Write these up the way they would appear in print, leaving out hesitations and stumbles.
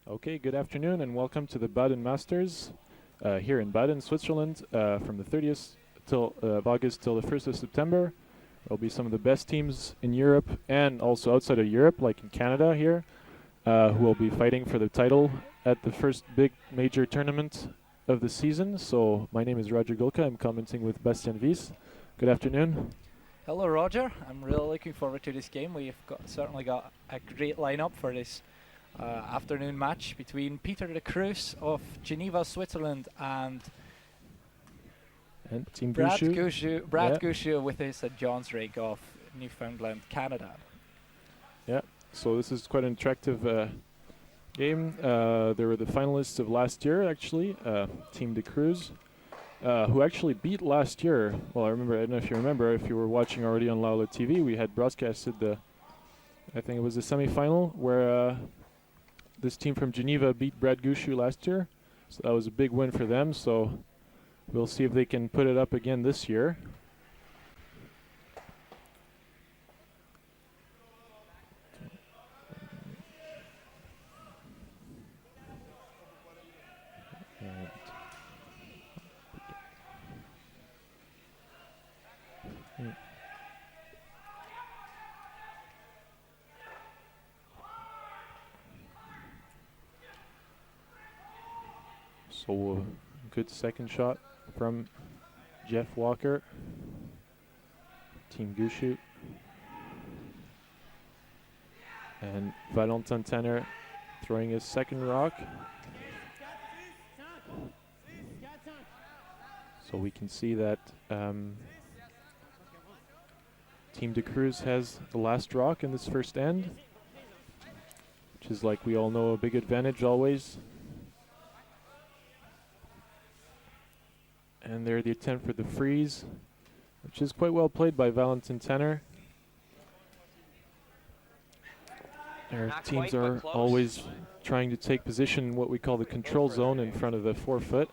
Okay, good afternoon and welcome to the Baden Masters here in Baden, Switzerland from the 30th of August till the 1st of September. There'll be some of the best teams in Europe and also outside of Europe, like in Canada here, who will be fighting for the title at the first big major tournament of the season. So my name is Roger Gulka. I'm commenting with Bastian Wies. Good afternoon. Hello, Roger. I'm really looking forward to this game. We've certainly got a great lineup for this afternoon match between Peter de Cruz of Geneva, Switzerland, and Team Brad Gushue. Gushue with his St. John's rig of Newfoundland, Canada. Yeah, so this is quite an attractive game. They were the finalists of last year, actually, Team de Cruz, who actually beat last year. Well, I don't know if you remember, if you were watching already on Laula TV, we had broadcasted I think it was the semi-final, where this team from Geneva beat Brad Gushue last year. So that was a big win for them. So we'll see if they can put it up again this year. So good second shot from Jeff Walker, Team Gushue. And Valentin Tanner throwing his second rock. So we can see that Team de Cruz has the last rock in this first end, which is, like we all know, a big advantage always. And there the attempt for the freeze, which is quite well played by Valentin Tanner. Our teams are always trying to take position in what we call the control zone in front of the forefoot.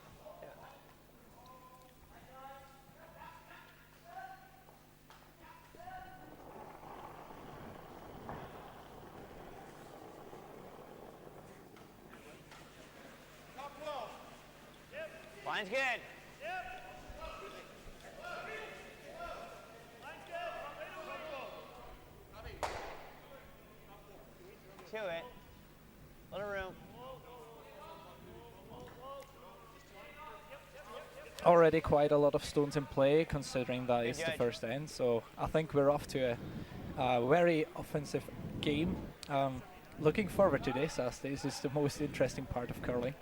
Line's good. To it. Little room. Already quite a lot of stones in play, considering that it's the first end. So I think we're off to a very offensive game. Looking forward to this, as this is the most interesting part of curling.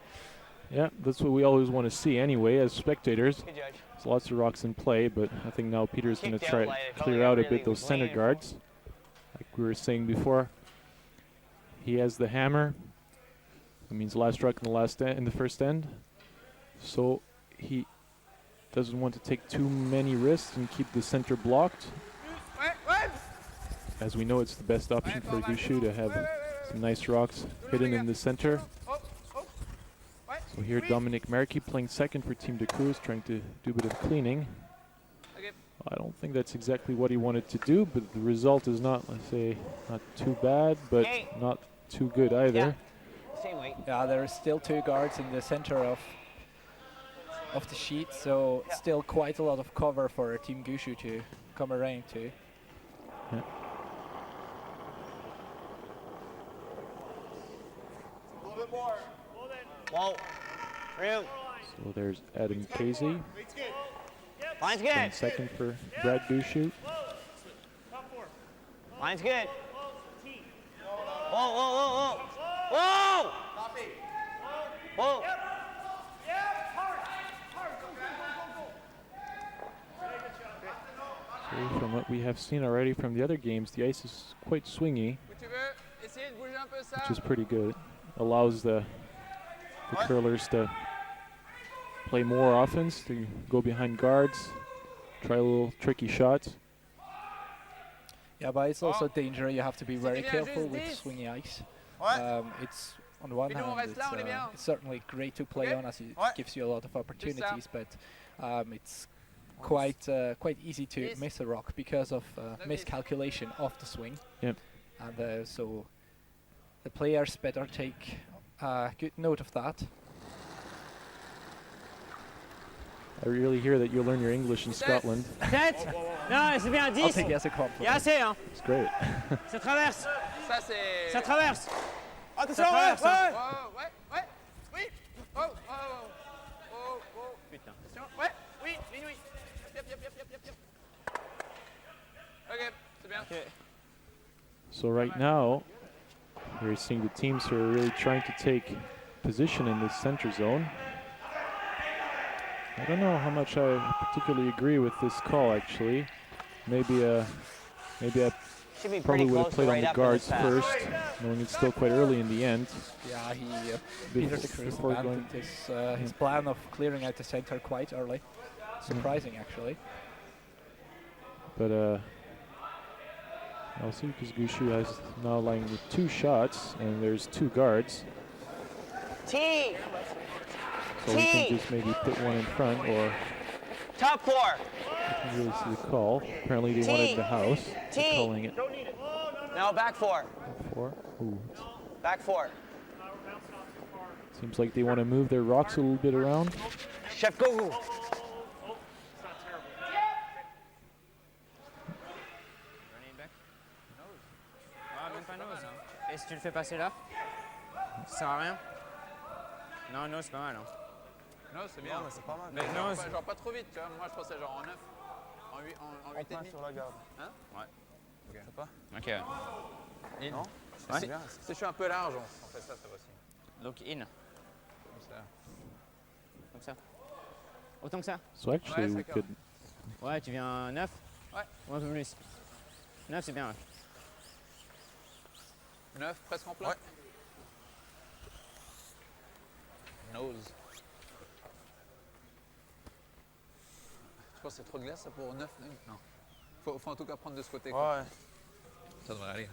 Yeah, that's what we always want to see anyway as spectators. Good judge. There's lots of rocks in play, but I think now Peter's going to try to clear out a bit those center guards. Like we were saying before, he has the hammer. That means last rock in the first end. So he doesn't want to take too many risks and keep the center blocked. As we know, it's the best option for Gushue to have some nice rocks hidden in the center. So here Dominic Merky playing second for Team de Cruz, trying to do a bit of cleaning. I don't think that's exactly what he wanted to do, but the result is not, let's say, not too bad, but not too good either. Same weight. Yeah, there are still two guards in the center of the sheet, so still quite a lot of cover for Team Gushue to come around to. Yeah. A little bit more. Whoa. Room. So there's Adam Casey. Line's good. And second for Brad Gushue. Line's good. Whoa, whoa, whoa, whoa. Whoa. Whoa. So from what we have seen already from the other games, the ice is quite swingy, which is pretty good. Allows the curlers to play more offense, to go behind guards, try a little tricky shots. Yeah, but it's also danger. You have to be very careful with swingy ice. It's on the one hand, it's certainly great to play on, as it gives you a lot of opportunities, but it's quite easy to miss a rock because of miscalculation of the swing. Yep. And so the players better take good note of that. I really hear that you learn your English in Scotland. 7. Non, c'est bien, I'll 10. take it as a Il y a compliment. assez, hein. It's great. Ça traverse. Ça, c'est. Ça traverse. Attention, Ça traverse, hein. Ouais. Oui. Oh. Putain. Attention. Ouais. Oui. Yep. Ok, c'est bien. Ok. So right now, we're seeing the teams who are really trying to take position in this center zone. I don't know how much I particularly agree with this call, actually. Maybe I Should be probably pretty would have close to played on right the up in guards this pass. first, knowing it's still quite early in the end. Yeah, Peter de Cruz before abandoned his plan of clearing out the center quite early. Surprising, actually. But I'll see, because Gushue has now lying with 2 shots, and there's 2 guards. T. So he can just maybe put one in front, or Top 4. you can really see the call. Apparently they wanted the house. They're calling it No, back 4. 4. Ooh. Back 4. Seems like they want to move their rocks a little bit around. Chef, go. Même pas nose. Et si tu le fais passer là, ça sert à rien. Non, nose, c'est pas mal. Hein. Non, c'est bien. C'est pas mal. Mais Genre, nose. genre pas trop vite, tu vois. Moi, je pensais genre en 9. En 8, en 8 et demi. sur la garde. Hein? Ouais. Je sais pas. Ok. In. Non? Ouais. C'est bien. Si je suis un peu large, on fait ça aussi. Donc in. Comme ça. Comme ça. Autant que ça. So actually, Ouais, we d'accord. could. Ouais, tu viens 9. Ouais. Ou un peu plus. 9, c'est bien. Ouais. 9, presque en plein. Ouais. Nose. Je pense que c'est trop de glace ça pour 9. Non. Faut en tout cas prendre de ce côté. quoi. Ouais. Ça devrait aller.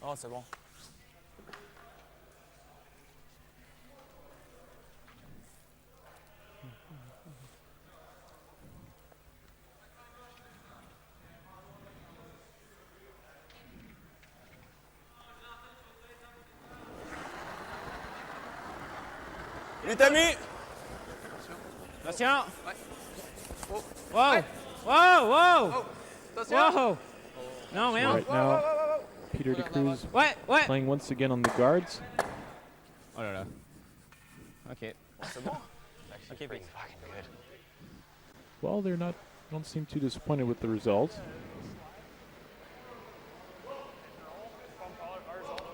Oh, c'est bon. Vite, ami! Attention. Ouais. Oh. Wow. Ouais. Wow. Oh, attention! Wow. Non, rien. Right now, Peter de Cruz Ouais. playing once again on the guards. Oh là là. Ok. C'est bon. Ok, Pretty fucking good. Well, don't seem too disappointed with the result.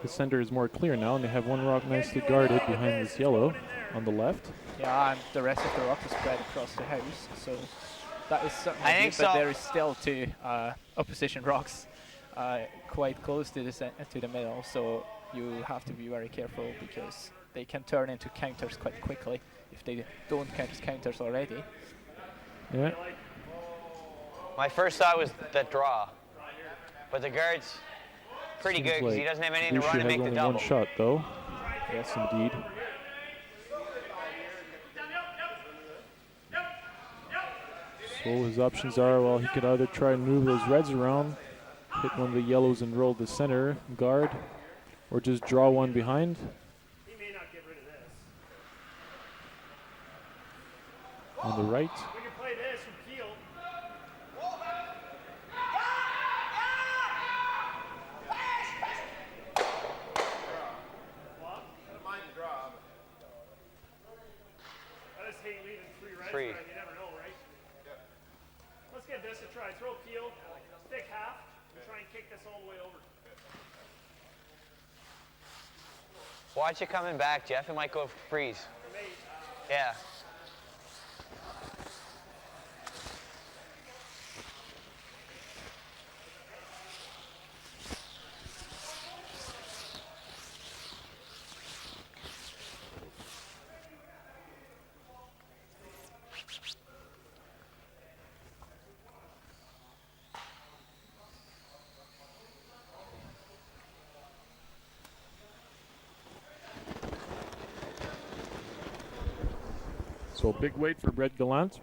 The center is more clear now, and they have one rock nicely guarded behind this yellow on the left. Yeah, and the rest of the rock is spread across the house, so that is certainly I good, think but so. there is still 2 opposition rocks quite close to the middle, so you have to be very careful because they can turn into counters quite quickly if they don't count as counters already. Yeah. My first thought was the draw. But the guard's pretty Seems good because he like doesn't have anything to Gushue run has and make the only double. one shot, though. Yes, indeed. So his options are, well, he could either try and move those reds around, hit one of the yellows and roll the center guard, or just draw one behind. He may not get rid of this. On the right. We can play this from Keel. I just hate leaving 3 reds Free. around. You never know, right? Let's give this a try. Throw Keel, stick half, and try and kick this all the way over. Watch it coming back, Jeff. It might go freeze. Yeah. So big weight for Brett Gallant.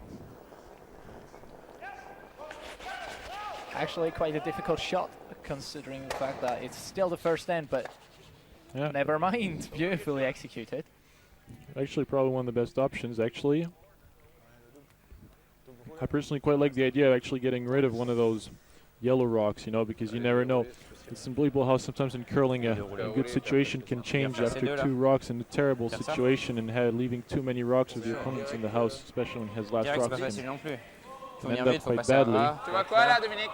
Actually quite a difficult shot considering the fact that it's still the first end, but Yeah. Never mind. Beautifully executed. Actually, probably one of the best options, actually. I personally quite like the idea of actually getting rid of one of those yellow rocks, you know, because you never know. It's unbelievable how sometimes in curling a good situation can change after 2 rocks in a terrible situation, and leaving too many rocks with your opponents in the house, especially when he has last rocks, can end up quite badly. Tu vois quoi là, Dominique?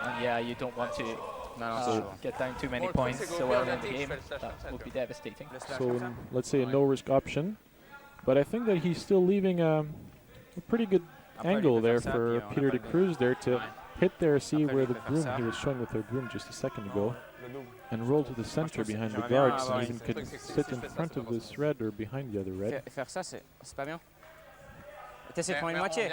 And yeah, you don't want to get down too many points so early in the game. That would be devastating. So let's say a no-risk option. But I think that he's still leaving a pretty good angle there for Peter de Cruz there to hit there, see where the broom he was showing with their broom just a second ago, and roll to the center behind the guards, and even could sit in front of this red or behind the other red. Faire ça, c'est pas bien. T'essaies de prendre une moitié.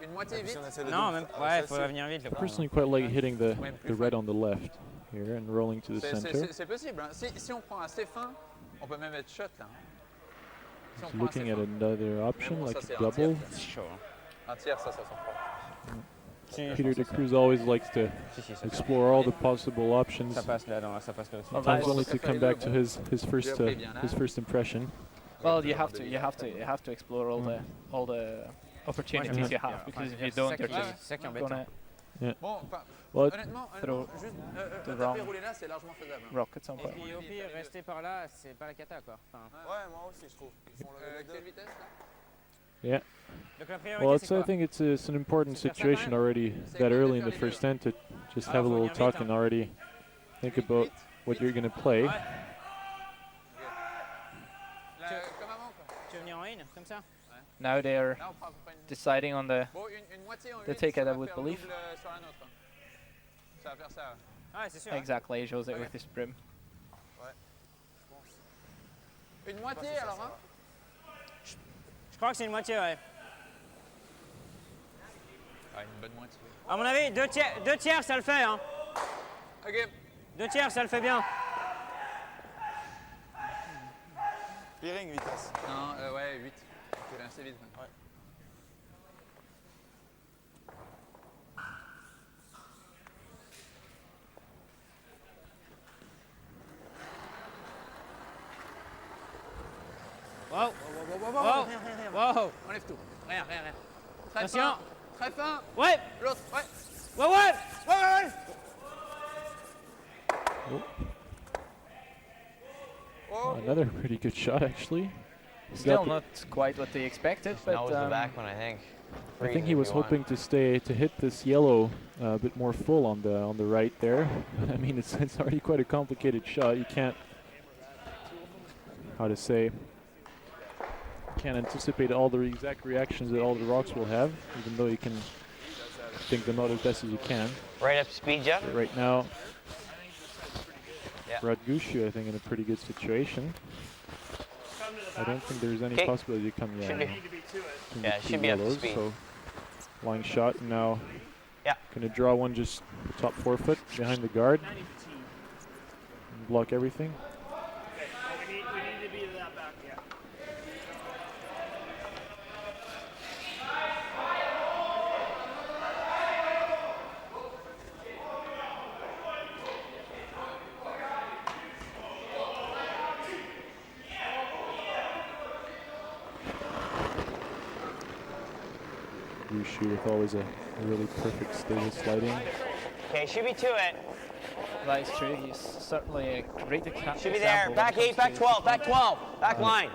Une moitié vite. Non, même. Ouais, il faudrait venir vite. I personally quite like hitting the red on the left here and rolling to the center. C'est possible. Hein. Si on prend assez fin, on peut même être shot là. So looking at another option like a double. Un tiers, ça sent fort. Peter de Cruz always likes to explore all the possible options. Sometimes only to come back to his first impression. Well, you have to explore all the opportunities you have, because if you don't, you're just gonna Well, throw the wrong rock at some point. Et puis au pire, rester par là, c'est pas la cata quoi. Ouais, moi aussi je trouve. Ils font le Quelle vitesse là? Yeah. Well, I think it's an important situation already that early in the first end to just have a little talk and already think about what you're going to play. Now they're deciding on the take-out, I would believe. Exactly, he shows it with his brim. Une moitié alors, hein? Je crois que c'est une moitié, ouais. Ah, une bonne moitié. À mon avis, deux tiers, ça le fait, hein. Ok. 2 tiers, ça le fait bien. Peering, vitesse. Non, ouais, 8. C'est assez vite. Ouais. Wow. Wow. Wow. Enlève tout. Rien. Très Attention. fin. Très fin. Ouais. L'autre, ouais. Ouais. Oh. Another pretty good shot, actually. Still not quite what they expected, but That was the back one, I think. I think he was hoping to hit this yellow a bit more full on the right there. I mean, it's already quite a complicated shot. You can't, how to say, can't anticipate all the exact reactions that all the rocks will have, even though you can think them out as best as you can. Right up speed, Jeff? But right now, Yeah. Gushue, I think, in a pretty good situation. I don't think there's any possibility to come Should be. yeah, it should be up to yellows, speed. so line shot, and now Yeah. gonna draw one just top forefoot behind the guard and block everything. Okay, well, we need to be that back, yeah. Gushue with always a really perfect stable sliding. Okay, should be to it. that is true. He's certainly a great example. Should be there. Back 8, back 12, back 12. Back line.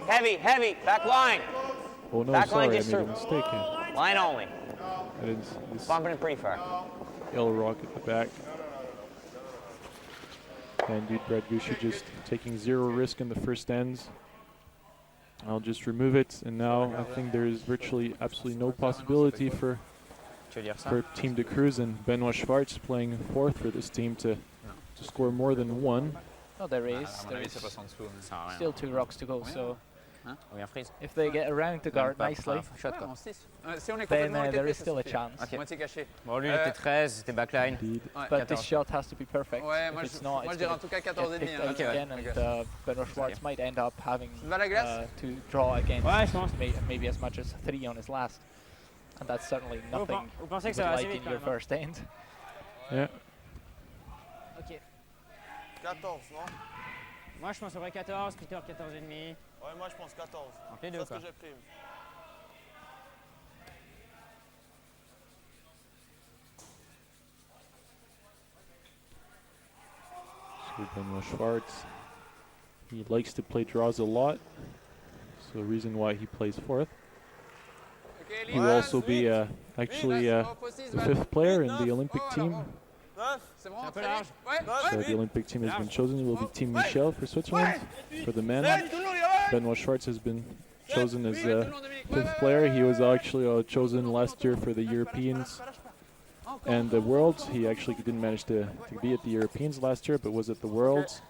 Heavy, back line. Oh no, Back line sorry, I just made a through. mistake here. Line only. That is this Bumping it pretty far. yellow rock at the back. And dude, Brad Gushue just taking zero risk in the first ends. I'll just remove it, and now I think there is virtually absolutely no possibility for Team de Cruz and Benoit Schwartz playing fourth for this team to score more than one. Oh, there is. There is still 2 rocks to go, so if they get around the guard nicely, then there is still a chance. Bon, lui, il était 13, c'était backline. Indeed. But this shot has to be perfect. Ouais, If moi, it's not, moi it's je dirais gonna en tout cas get 14,5. picked out again, and Benoit Schwartz might end up having Va la glace? to draw against Ouais, je pense. maybe as much as 3 on his last. And that's certainly nothing Vous pensez que you ça would va assez like vite in quand your même, hein? first end. Yeah. Okay. 14, non? Moi, je pense au vrai 14, Peter 14,5. Ouais, moi je pense 14. Donc les deux, C'est ce quoi. que j'ai pris. So Benoit Schwartz, he likes to play draws a lot. So the reason why he plays fourth. He will also be actually the 5th player in the Olympic team. 9. C'est un peu large. So the Olympic team has been chosen. It will be Team Michel for Switzerland. For the men, Benoit Schwartz has been chosen as the 5th player. He was actually chosen last year for the Europeans and the Worlds. He actually didn't manage to be at the Europeans last year, but was at the Worlds.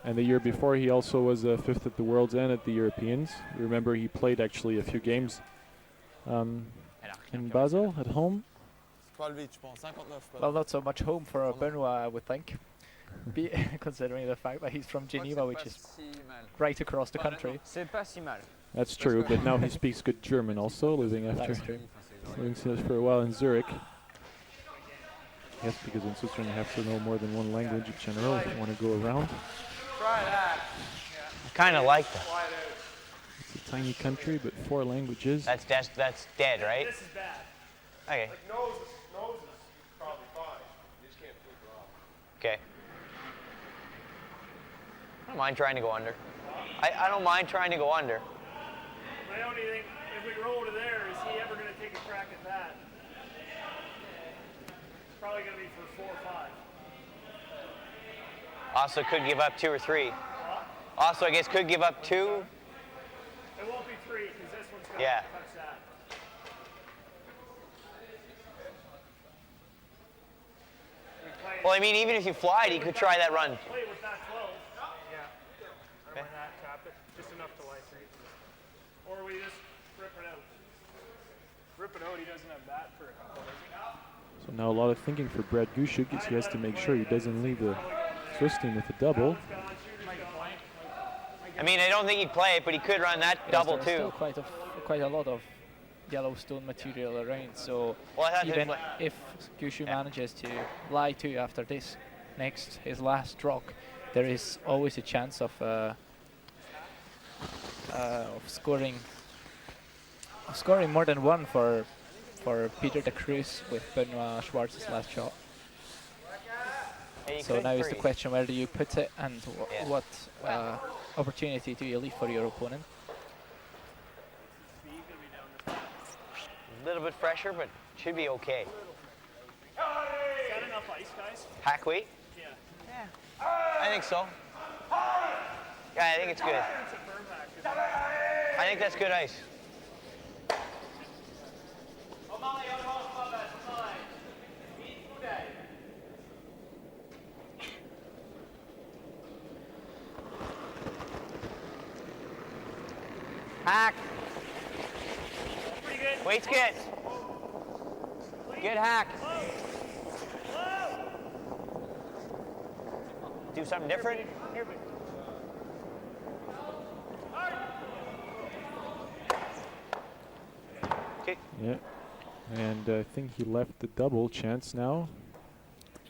And the year before, he also was 5th at the Worlds and at the Europeans. You remember he played actually a few games in Basel at home. Pas le vite, je pense. 59. Well, not so much home for Benoit, I would think, considering the fact that he's from Geneva, which is right across the country. C'est pas si mal. That's true, but now he speaks good German also, living That's true. for a while in Zurich. Yes, because in Switzerland you have to know more than one language in general if you want to go around. I kind of like that. It's a tiny country, but 4 languages. That's dead, right? This is bad. Okay. Like nose is probably fine. You just can't flip it off. Okay. I don't mind trying to go under. I don't mind trying to go under. My only thing, if we roll to there, is he ever going to take a crack at that? Probably going to be for 4 or 5. Also could give up 2 or 3. Also, I guess could give up 2. It won't be 3 because this one's going to Yeah. touch that. Well, I mean, even if you fly it, he could try that run. Play with that 12. Yeah. Okay. Or that, tap it. Just enough to lie 3. Or we just rip it out. Rip it out, he doesn't have that for a couple, does he? So now a lot of thinking for Brad Gushue, because he has to make sure he doesn't leave the Swiss team with a double. I mean, I don't think he'd play it, but he could run that double There's too. still quite a lot of Yellowstone material around, so Well, I thought even that- if Gushue manages to lie 2 after this his last rock, there is always a chance of scoring more than 1 for Peter de Cruz with Benoit Schwartz's last shot. Yeah, he So could now is the three. question, where do you put it, and Yeah. what opportunity do you leave for your opponent? A little bit fresher, but should be okay. Is that enough ice, guys? Hack weight? Yeah. I think so. Yeah, I think it's good. It's a firm hack. I think that's good ice. Hack. Pretty good. Weight's good. Good hack. Do something different? Here, but Okay. Yeah. And I think he left the double chance now.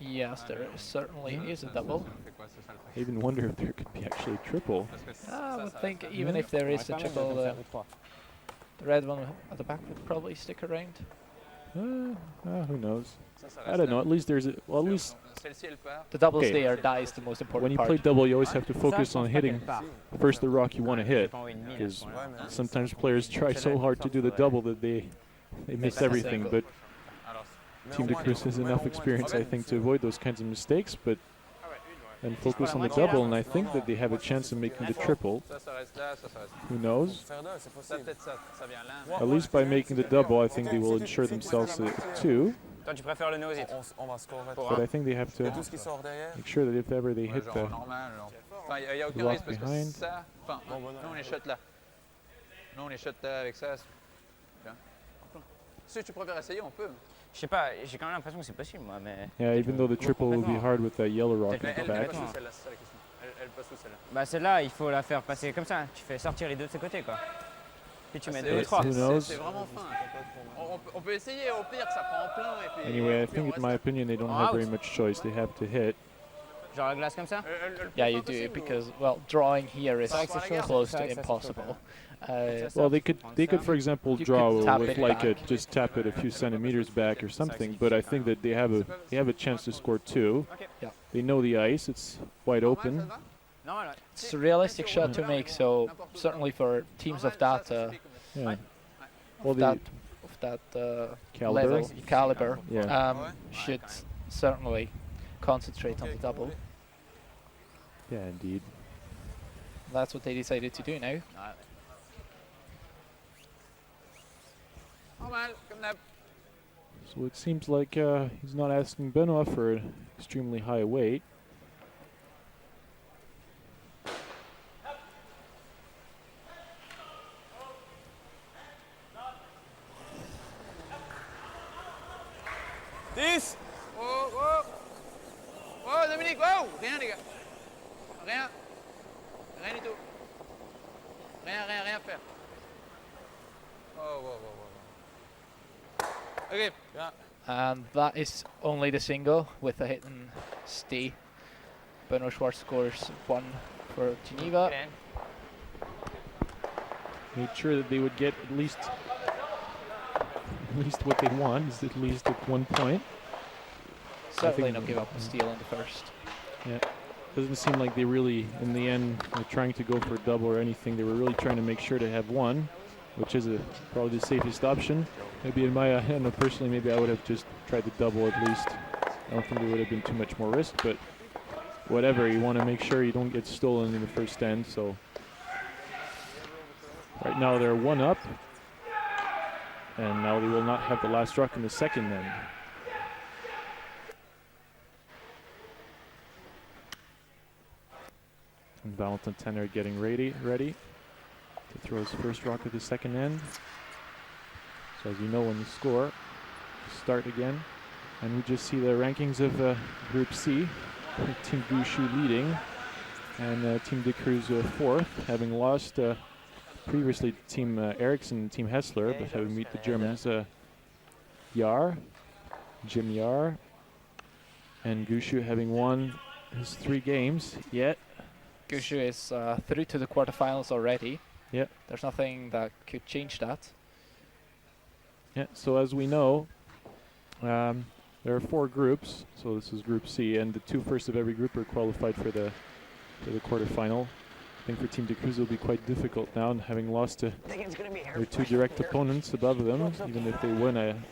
Yes, there certainly is a double. I even wonder if there could be actually a triple. I would think even if there is a triple, the red one at the back would probably stick around. Who knows? I don't know. At least there's well, at least Celle-ci, elle part. The double Okay. stayer die is the most important when you part. play double, you always have to focus on hitting first the rock you want to hit, Pas envie de mine à ce because point-là. sometimes players try so hard to do the double that they miss everything. But Team de Cruz has enough experience, I think, to avoid those kinds of mistakes, but and focus on the double, and I think that they have a chance of making the triple. Ça, ça reste là, ça reste. Who knows? Faire deux, c'est Ça, possible. peut-être ça vient là. At least by making the double, I think they will ensure themselves a 2, Toi, tu préfères le nose it. On va scorer. but I think they have Et to tout ce qui sort derrière. make sure that if ever they Ouais, hit genre the normal. Enfin, il n'y a aucun rock risque parce que behind. ça. Enfin, nous on les shot là. Nous on les shot là avec ça. Bien. Si tu préfères essayer, on peut. Je sais pas, j'ai quand même l'impression que c'est possible, moi, mais. yeah, even though the triple will be hard with that yellow rock Mais at the Elle back. passe où celle-là, c'est ça la question. Elle passe où celle-là? Bah, celle-là, il faut la faire passer comme ça. Tu fais sortir les deux de ses côtés, quoi. Puis tu mets deux ou c'est- trois. Who knows? C'est vraiment fin. On peut essayer, au pire, ça prend en plein. Et puis, Anyway, I et puis on think in reste my là. opinion they don't Oh, have out. very much choice. They have to hit. Genre la glace comme ça? Yeah, you do, because, well, drawing here is C'est vrai que c'est chaud, close c'est to vrai que ça, c'est chaud, impossible. Well, they could, for example, You draw could tap with it like a back. just tap it a few centimeters back or something. But I think that they have a chance to score 2. Yeah. They know the ice; it's wide open. Normal, ouais. It's a realistic shot to make, so certainly for teams of that Yeah. Well, of the that caliber. caliber Yeah. should certainly concentrate on the double. Yeah, indeed. That's what they decided to do now. Normal, comme d'hab. So it seems like he's not asking Benoit for an extremely high weight. Oh, oh! Oh, Dominique, oh! Rien, les gars. Rien. Rien du tout. Rien à faire. Oh, wow, wow, wow. Okay. Yeah. And that is only the single with a hit and stay. Benoit Schwartz scores 1 for Geneva. Good end. Made sure that they would get at least what they want, is at least at 1 point. Certainly not give up a steal in the first. Yeah. Doesn't seem like they really, in the end, were trying to go for a double or anything. They were really trying to make sure to have 1, which is probably the safest option. Maybe in my, I know personally, maybe I would have just tried the double at least. I don't think there would have been too much more risk, but whatever. You want to make sure you don't get stolen in the first end. So right now they're 1 up, and now they will not have the last rock in the second end. And Valentin Tenner getting ready to throw his first rock at the second end. So as you know, when you score, start again. And we just see the rankings of Group C, with Team Gushue leading, and Team de Cruz 4th, having lost previously to Team Ericsson and Team Hessler, but having beat the Germans Jim Yar, and Gushue having won his 3 games yet. Gushue is through to the quarterfinals already. Yeah. There's nothing that could change that. Yeah, so as we know, there are 4 groups, so this is Group C, and the 2 first of every group are qualified for the quarterfinal. I think for Team de Cruz it will be quite difficult now, and having lost to their 2 direct opponents above them, even if they win, I'm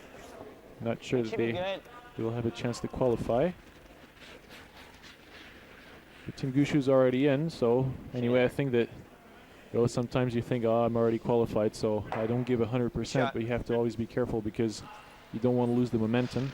not sure that they will have a chance to qualify. But Team Gushue's already in, so anyway, I think that sometimes you think, oh, I'm already qualified, so I don't give 100%, but you have to always be careful because you don't want to lose the momentum.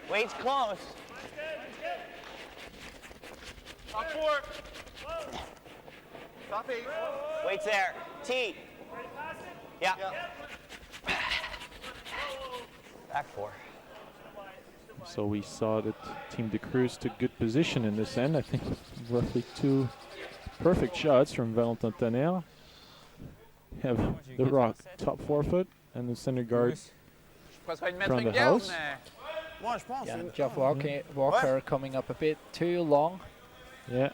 Weight's close. Top 4. Top 8. Weight's there. T. Yeah. Back 4. So we saw that Team de Cruz took good position in this end. I think roughly 2 perfect shots from Valentin Tenner. Have the rock top 4 foot and the center guard from the house. Yeah, Jeff Walker coming up a bit too long. Yeah.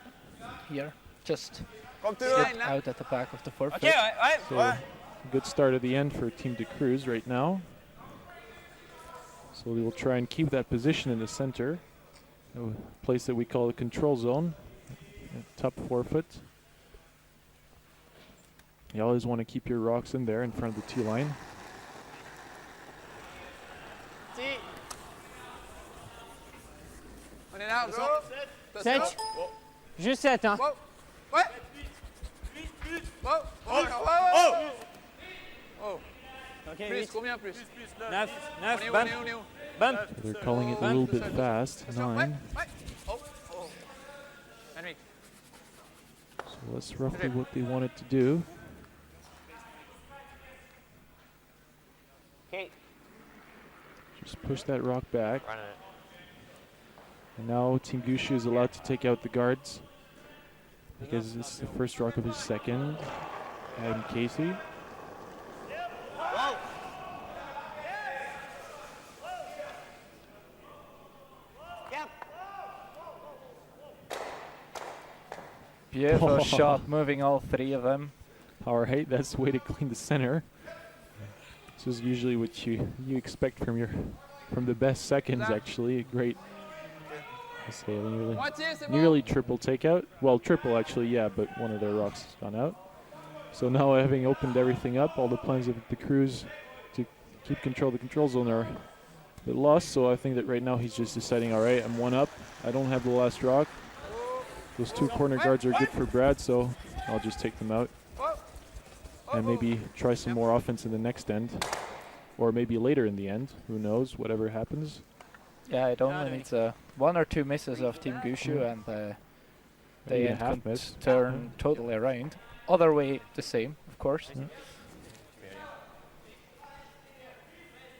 Here, just Come to slip out at the back of the 4 foot. So good start at the end for Team de Cruz right now. So they will try and keep that position in the center, a place that we call the control zone, top 4 foot. You always want to keep your rocks in there in front of the tee line. On est là, go. 7. Juste 7, hein. Wow. Ouais. Wow. Oh. Oh. Ok, Plus, 8. combien plus? 9. On est où, 9. on Bump. est où, on est où? Bump. They're calling it a little bit fast. 9. Ouais. Oh. Oh. Henrik. So that's roughly what they wanted to do. Okay. Just push that rock back. Running it. And now Team Gushue is allowed to take out the guards because this is the first rock of his second. Adam Casey. Whoa. Yep. Beautiful shot, moving all three of them. Power height, that's the way to clean the center. This is usually what you expect from the best seconds actually. A great, let's say nearly triple takeout. Well, triple actually, yeah, but one of their rocks has gone out. So now having opened everything up, all the plans of the Cruz to keep control of the control zone are a bit lost. So I think that right now he's just deciding, all right, I'm one up. I don't have the last rock. Those two corner guards are good for Brad, so I'll just take them out. And maybe try some more offense in the next end. Or maybe later in the end. Who knows, whatever happens. Yeah, it only needs one or two misses of Team Gushue and Maybe they a half can miss. turn totally around. Other way, the same, of course.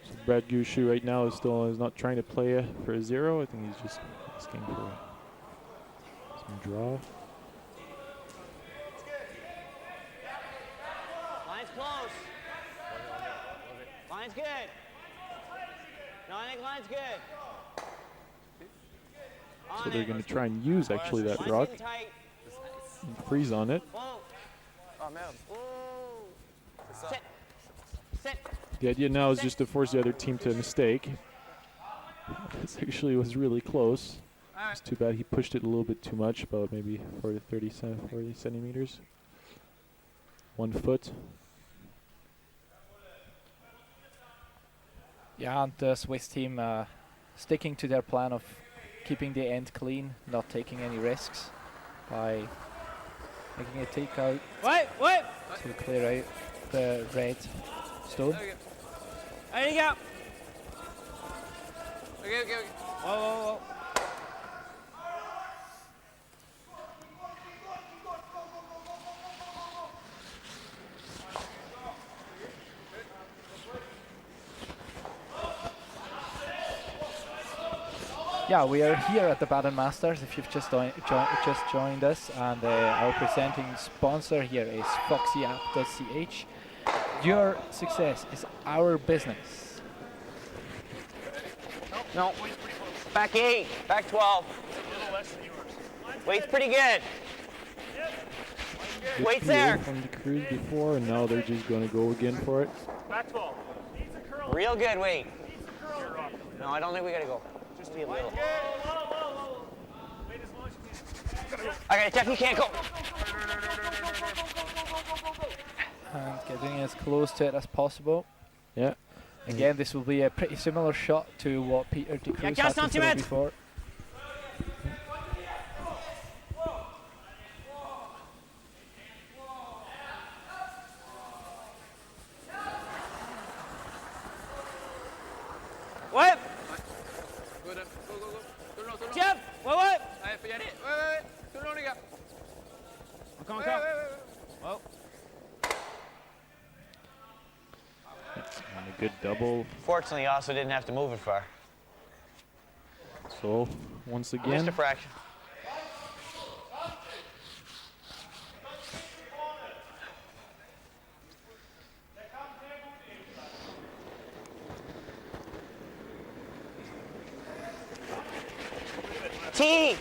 So Brad Gushue right now is not trying to play for a 0. I think he's just asking for some draw. Line's close. Line's good. No, I think line's good. So they're going to try and use actually that rock and freeze on it. Whoa. Ah merde. Whoa. Sit. Sit. The idea now is just to force the other team to a mistake. This actually was really close. It's too bad he pushed it a little bit too much, about maybe 40 centimeters. 1 foot. Yeah, and the Swiss team sticking to their plan of keeping the end clean, not taking any risks by making a takeout Wait. to clear out the red stone. Allez, les gars. Okay. Whoa. Yeah, we are here at the m.baden Masters, if you've just joined us, and our presenting sponsor here is foxyapp.ch. Your success is our business. No. Back 8. Back 12. Weight's pretty good. Good Weight's PA there. from the Cruz before, and now they're just going to go again for it. Back 12. Real good weight. No, I don't think we gotta go. Just be a little. I gotta check. You can't go. And getting as close to it as possible. Yeah. Again, this will be a pretty similar shot to what Peter de Cruz had to throw before. Ouais. Go. Tout le long. Tiens. Ouais. Allez, faut y aller. Ouais. Tout le long, les gars. Encore. Ouais. Oh. And a good double. Fortunately, you also didn't have to move it far. So, once Just again, a fraction. T.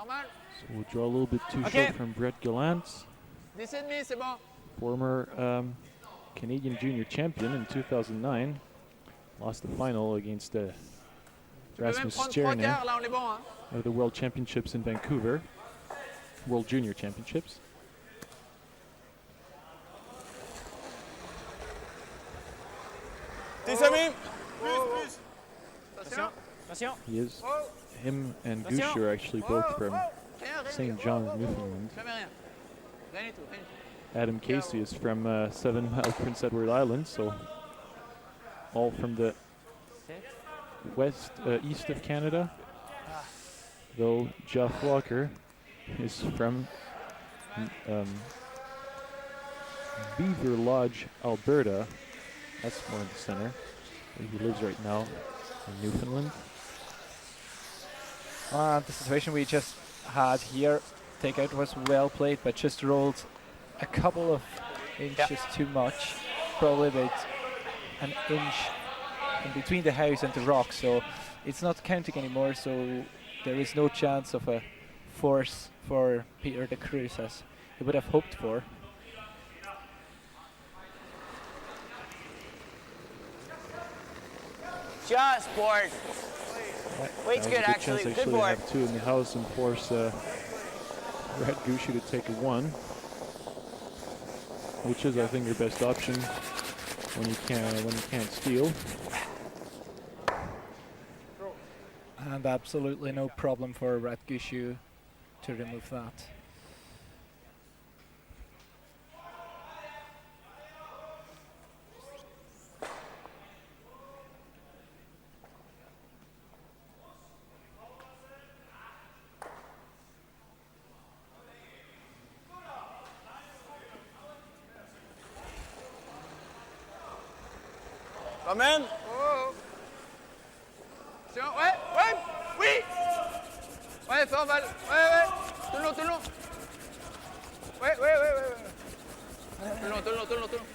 Normal. So we'll draw a little bit too short from Brett Gallant, 10,5, c'est bon. former Canadian junior champion in 2009. Lost the final against Tu peux même Rasmus prendre 3 Stjerner quarts, là on est bon. Hein. of the World Championships in Vancouver, World Junior Championships. Tes amis! Attention. Attention. He is. Oh. Him and Attention. Gushue are actually both from Rien, rien, St. rien. John's, Oh, Newfoundland. Jamais rien. Rien du tout, rien du tout. Adam Casey is from 7 Mile Prince Edward Island, so all from the east of Canada. Though Jeff Walker is from Beaver Lodge, Alberta. That's more in the center, where he lives right now in Newfoundland. The situation we just had here, takeout was well played, but just rolled a couple of inches too much, probably about an inch in between the house and the rock, so it's not counting anymore, so there is no chance of a force for Peter de Cruz as he would have hoped for. Just board. Weight's good, Chance actually. Good board. have 2 in the house and force Red Gushue to take a 1, which is, I think, your best option when you can't steal. And absolutely no problem for Red Gushue to remove that. Ramène! Oh. Attention, ouais, ouais, oui. Ouais, fort, balle. Ouais. Tout le long, tout le long. Ouais. Tout le long, tout le long, tout le long, tout le long.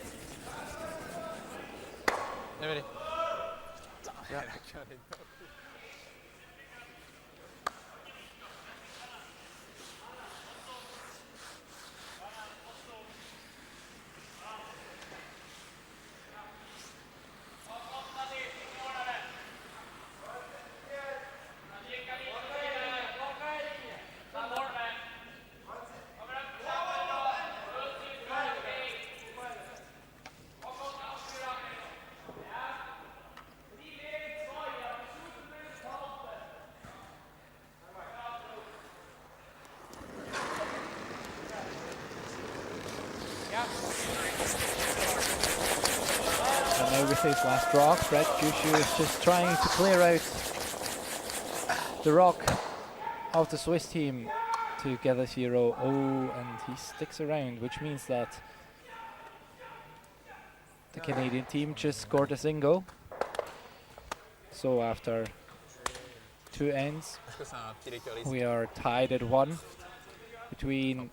Allez. And now with his last rock, Red Gushue is just trying to clear out the rock of the Swiss team to get a 0-0, and he sticks around, which means that the Canadian team just scored a single. So after 2 ends, we are tied at 1 between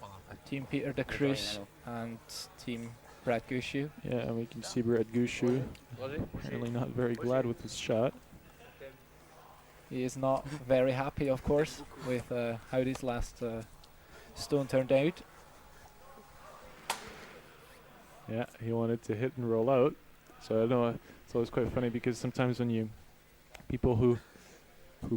Team Peter de Cruz and Team Red Gushue. Yeah, and we can see Red Gushue apparently not very glad with his shot. He is not very happy, of course, with how this last stone turned out. Yeah, he wanted to hit and roll out. So I know it's always quite funny because sometimes when people who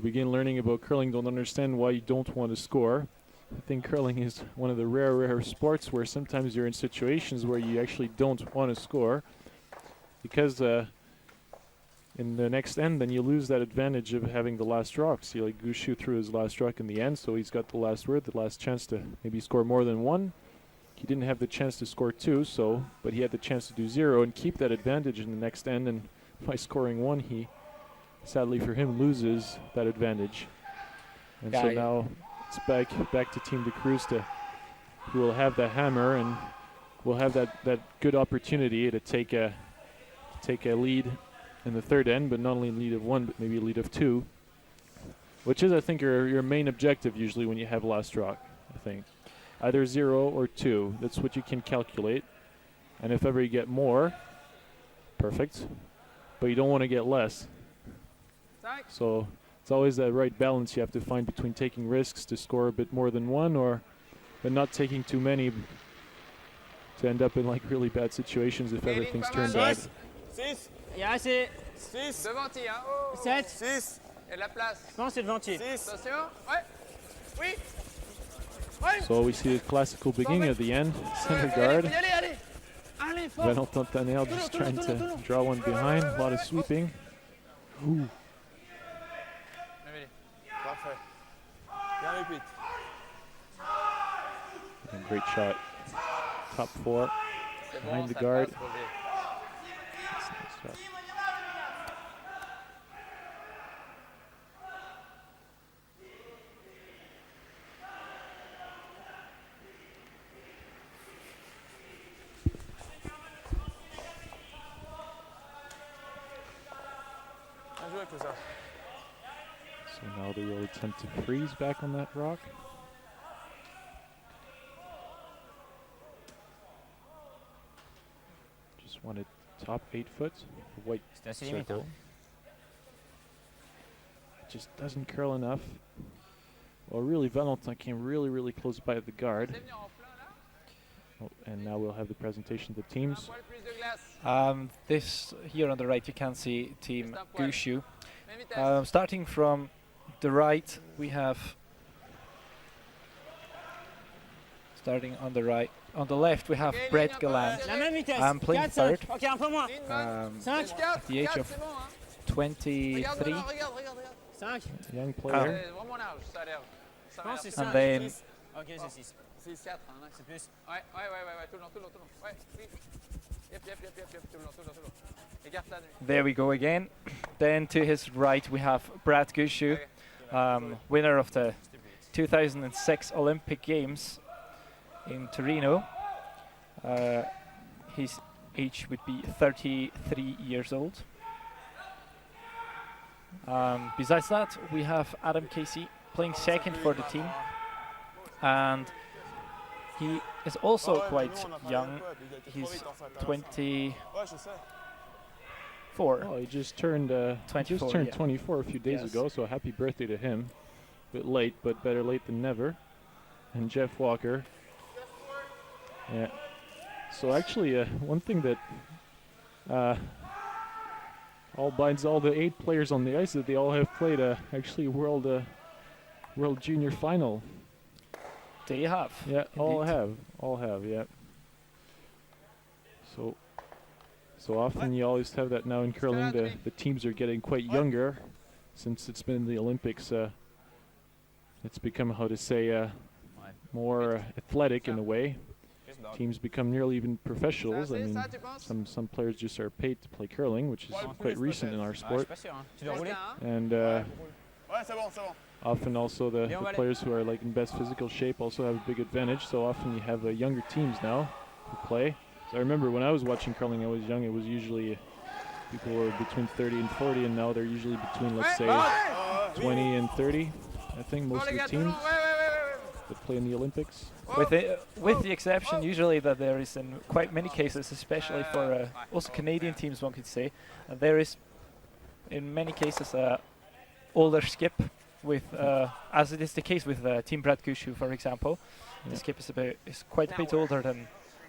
begin learning about curling don't understand why you don't want to score. I think curling is one of the rare sports where sometimes you're in situations where you actually don't want to score, because in the next end then you lose that advantage of having the last rock. See, like Gushue threw his last rock in the end, so he's got the last word, the last chance to maybe score more than 1. He didn't have the chance to score 2, but he had the chance to do 0 and keep that advantage in the next end, and by scoring 1 he, sadly for him, loses that advantage. And so now it's back to Team de Cruz, who will have the hammer and will have that good opportunity to take a lead in the third end, but not only a lead of 1, but maybe a lead of 2, which is, I think, your main objective usually when you have last rock. I think either 0 or 2. That's what you can calculate, and if ever you get more, perfect, but you don't want to get less. So it's always that right balance you have to find between taking risks to score a bit more than one, but not taking too many to end up in like really bad situations if everything's turned bad. 6. Yeah, c'est 6. Devant-y, hein. Oh. 7. 6. Et la place. Je pense que c'est devant-y. 6. Attention. Ouais. Oui. Ouais. So we see the classical beginning at the end. Center guard. Valentin Tanner just trying to draw one behind. A lot of sweeping. Ooh. Parfait. Bien repeat. And great shot. Top 4. Behind the guard. That's a nice shot. Bien joué, Cruz. So now they will attempt to freeze back on that rock. Just wanted top 8 foot, the white C'était assez limite. circle. Just doesn't curl enough. Well, really, Valentin came really close by the guard. Oh, and now we'll have the presentation of the teams. This here on the right, you can see team Gushue. Starting from the right, we have. Starting on the right, on the left, we have Brett Gallant. La même vitesse. I'm playing 4, third. 5. Ok, un peu moins. At the age of 23. 5. Young player. Je pense que c'est And 5. then Ok, c'est 6. 6, 4, hein. C'est plus. Ouais, tout le long. Ouais, oui. Yep, tout le long. Écarte la nuit. there we go again. Then to his right, we have Brad Gushue, winner of the 2006 Olympic Games in Torino. His age would be 33 years old. Besides that, we have Adam Casey playing second for the team, and he is also quite young. He's 24. Oh, he just turned 24 a few days ago, so happy birthday to him. Bit late, but better late than never. And Jeff Walker. Yeah. So actually, one thing that all binds all the 8 players on the ice that they all have played actually World Junior Final. They have. Yeah, all indeed. have. Yeah. So often you always have that now in curling. The teams are getting quite younger, since it's been the Olympics. It's become, how to say, more athletic in a way. Teams become nearly even professionals. I mean, some players just are paid to play curling, which is quite recent in our sport. And often also the players who are like in best physical shape also have a big advantage. So often you have younger teams now who play. So I remember when I was watching curling, I was young. It was usually people were between 30 and 40, and now they're usually between, let's say, 20 and 30. I think most of the teams that play in the Olympics. With the exception, usually, that there is in quite many cases, especially for also Canadian teams, one could say, there is in many cases older skip with, as it is the case with Team Brad Gushue, for example. The skip is quite a bit older than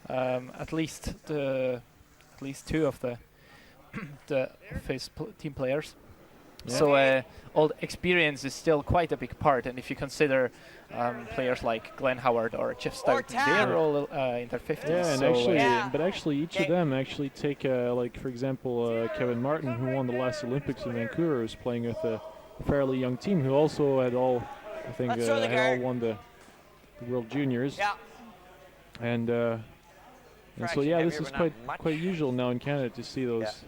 at least 2 of his team players. Yeah. So old experience is still quite a big part, and if you consider players like Glenn Howard or Jeff Stoughton, they're all in their 50s. Yeah, and so but actually each of them actually take, like for example, Kevin Martin, who won the last Olympics in Vancouver, is playing with a fairly young team who also had all, I think, had all won the World Juniors. Yeah. And so yeah, this is quite usual now in Canada to see those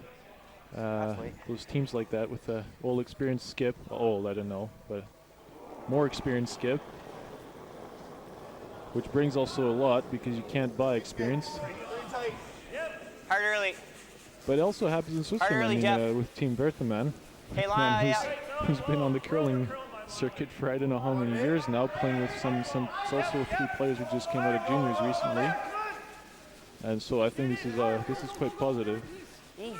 those teams like that with a old experienced skip. Old, I don't know, but more experienced skip, which brings also a lot because you can't buy experience. Hard early. But it also happens in Switzerland. I mean, with Team Berthemann, who's been on the curling circuit for I don't know how many years now, playing with some. It's also 3 players who just came out of juniors recently, and so I think this is quite positive. Easy.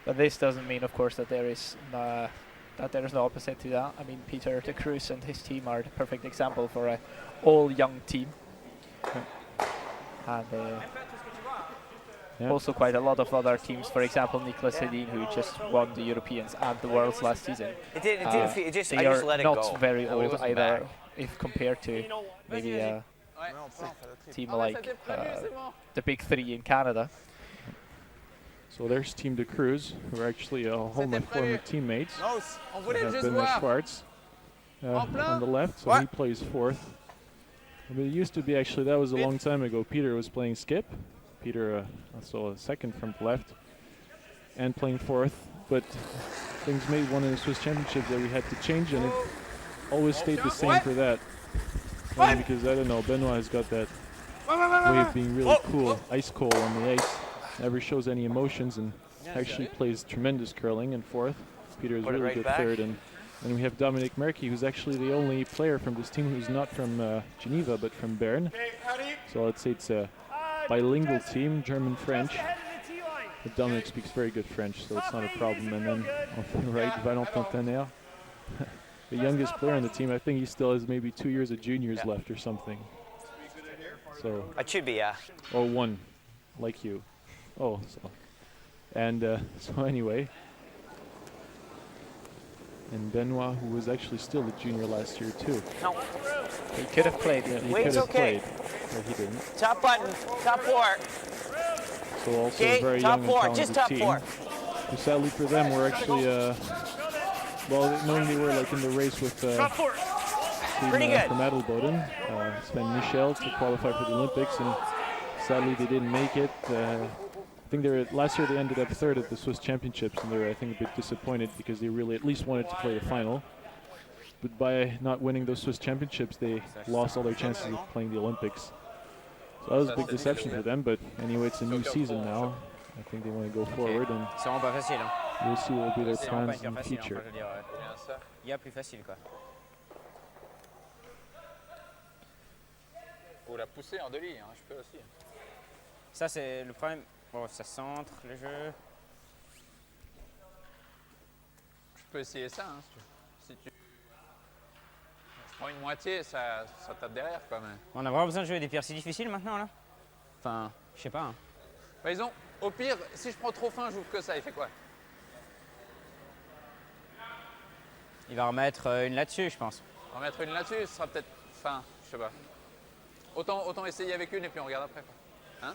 But this doesn't mean, of course, that there is no opposite to that. I mean, Peter de Cruz and his team are the perfect example for an all-young team. And also quite a lot of other teams, for example, Niklas Hedin, who just won the Europeans and the Worlds last season. They are not very old either, if compared to maybe a team like the Big Three in Canada. So there's Team de Cruz, who are actually all my former teammates. We have Benoit Schwartz on the left, so he plays fourth. I mean, it used to be actually, that was a long time ago, Peter was playing skip. Peter also a second from the left and playing fourth, but things made one in the Swiss Championships that we had to change, and it always stayed the same for that. Maybe because, I don't know, Benoit has got that way of being really cool, ice cold on the ice. Never shows any emotions and actually plays tremendous curling in fourth. Peter is really good third, and then we have Dominic Merky, who's actually the only player from this team who's not from Geneva but from Bern. So I'd say it's a bilingual team, German-French. But Dominic speaks very good French, so it's not a problem. And then on the right, Valentin Tanner, the youngest player on the team. I think he still has maybe 2 years of juniors left or something. So it should be, yeah. Or one, like you. Oh, so. And so anyway. And Benoit, who was actually still a junior last year too. No. He could have played. Yeah, he could have played, but he didn't. Top button, top four. So also a very young and talented team. Who sadly for them were actually, well, knowing they were like in the race with team from m.baden, Sven Michel, to qualify for the Olympics, and sadly they didn't make it. I think last year they ended up third at the Swiss Championships, and they were, I think, a bit disappointed because they really at least wanted to play the final. But by not winning those Swiss Championships, they lost all their chances of playing the Olympics. So that was a big deception for them, but anyway, it's a new season now. I think they want to go forward, and we'll see what will be their plans in the future. Faut la pousser en demi, hein, je peux aussi. Ça, c'est le problème. Bon, ça centre le jeu. Je peux essayer ça, hein, si tu... Je prends une moitié, ça tape derrière quand même. On a vraiment besoin de jouer des pierres si difficiles maintenant, là? Enfin, je sais pas. Hein. Bah, disons, au pire, si je prends trop fin, j'ouvre que ça, il fait quoi? Il va remettre une là-dessus, je pense. Remettre une là-dessus, ce sera peut-être fin, je sais pas. Autant essayer avec une et puis on regarde après. Quoi. Hein?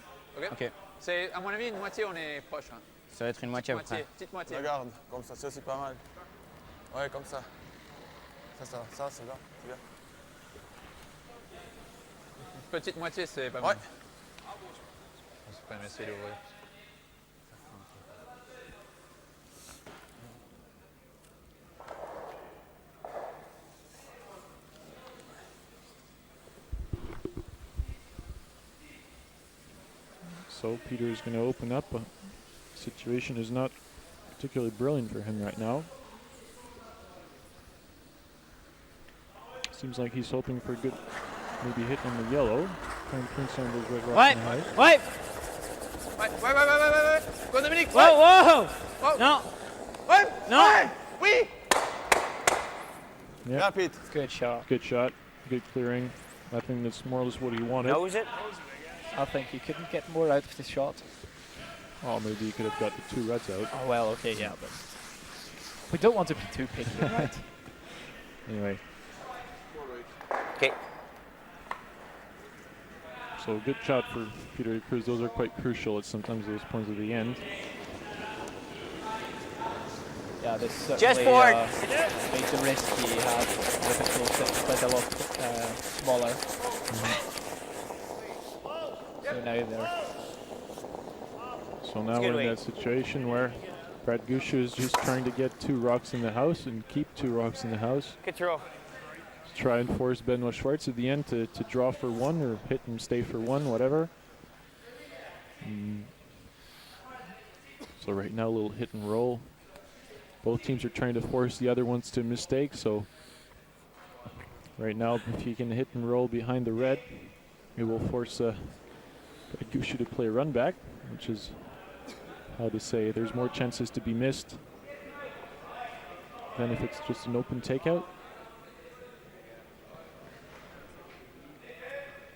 Ok. C'est, à mon avis, une moitié, on est proche. Hein. Ça va être une moitié à peu près. Petite moitié. Regarde, comme ça, c'est pas mal. Ouais, comme ça. Ça, c'est bien. Une petite moitié, c'est pas mal. On peut quand même essayer d'ouvrir. So Peter is going to open up. The situation is not particularly brilliant for him right now. Seems like he's hoping for a good, maybe hit on the yellow. Trying to print some of those red rocks in the height. Wait! Go Dominique! Whoa! No! Ouais! No! Oui! Yeah. Good shot. Good shot. Good clearing. I think that's more or less what he wanted. Knows it? I think he couldn't get more out of this shot. Oh, maybe he could have got the 2 reds out. Oh, well, okay, yeah, but we don't want to be too picky, right? Anyway. Okay. So good shot for Peter de Cruz. Those are quite crucial at sometimes those points at the end. Yeah, this certainly Just forward. made the risk he had with the full set quite a lot smaller. So now they're... So now we're in that situation where Brad Gushue is just trying to get 2 rocks in the house and keep 2 rocks in the house. Good throw. To try and force Benoit Schwartz at the end to draw for 1 or hit and stay for 1, whatever. So right now a little hit and roll. Both teams are trying to force the other ones to mistake, so right now if he can hit and roll behind the red, it will force Gushue to play a run back, which is how to say, there's more chances to be missed than if it's just an open takeout.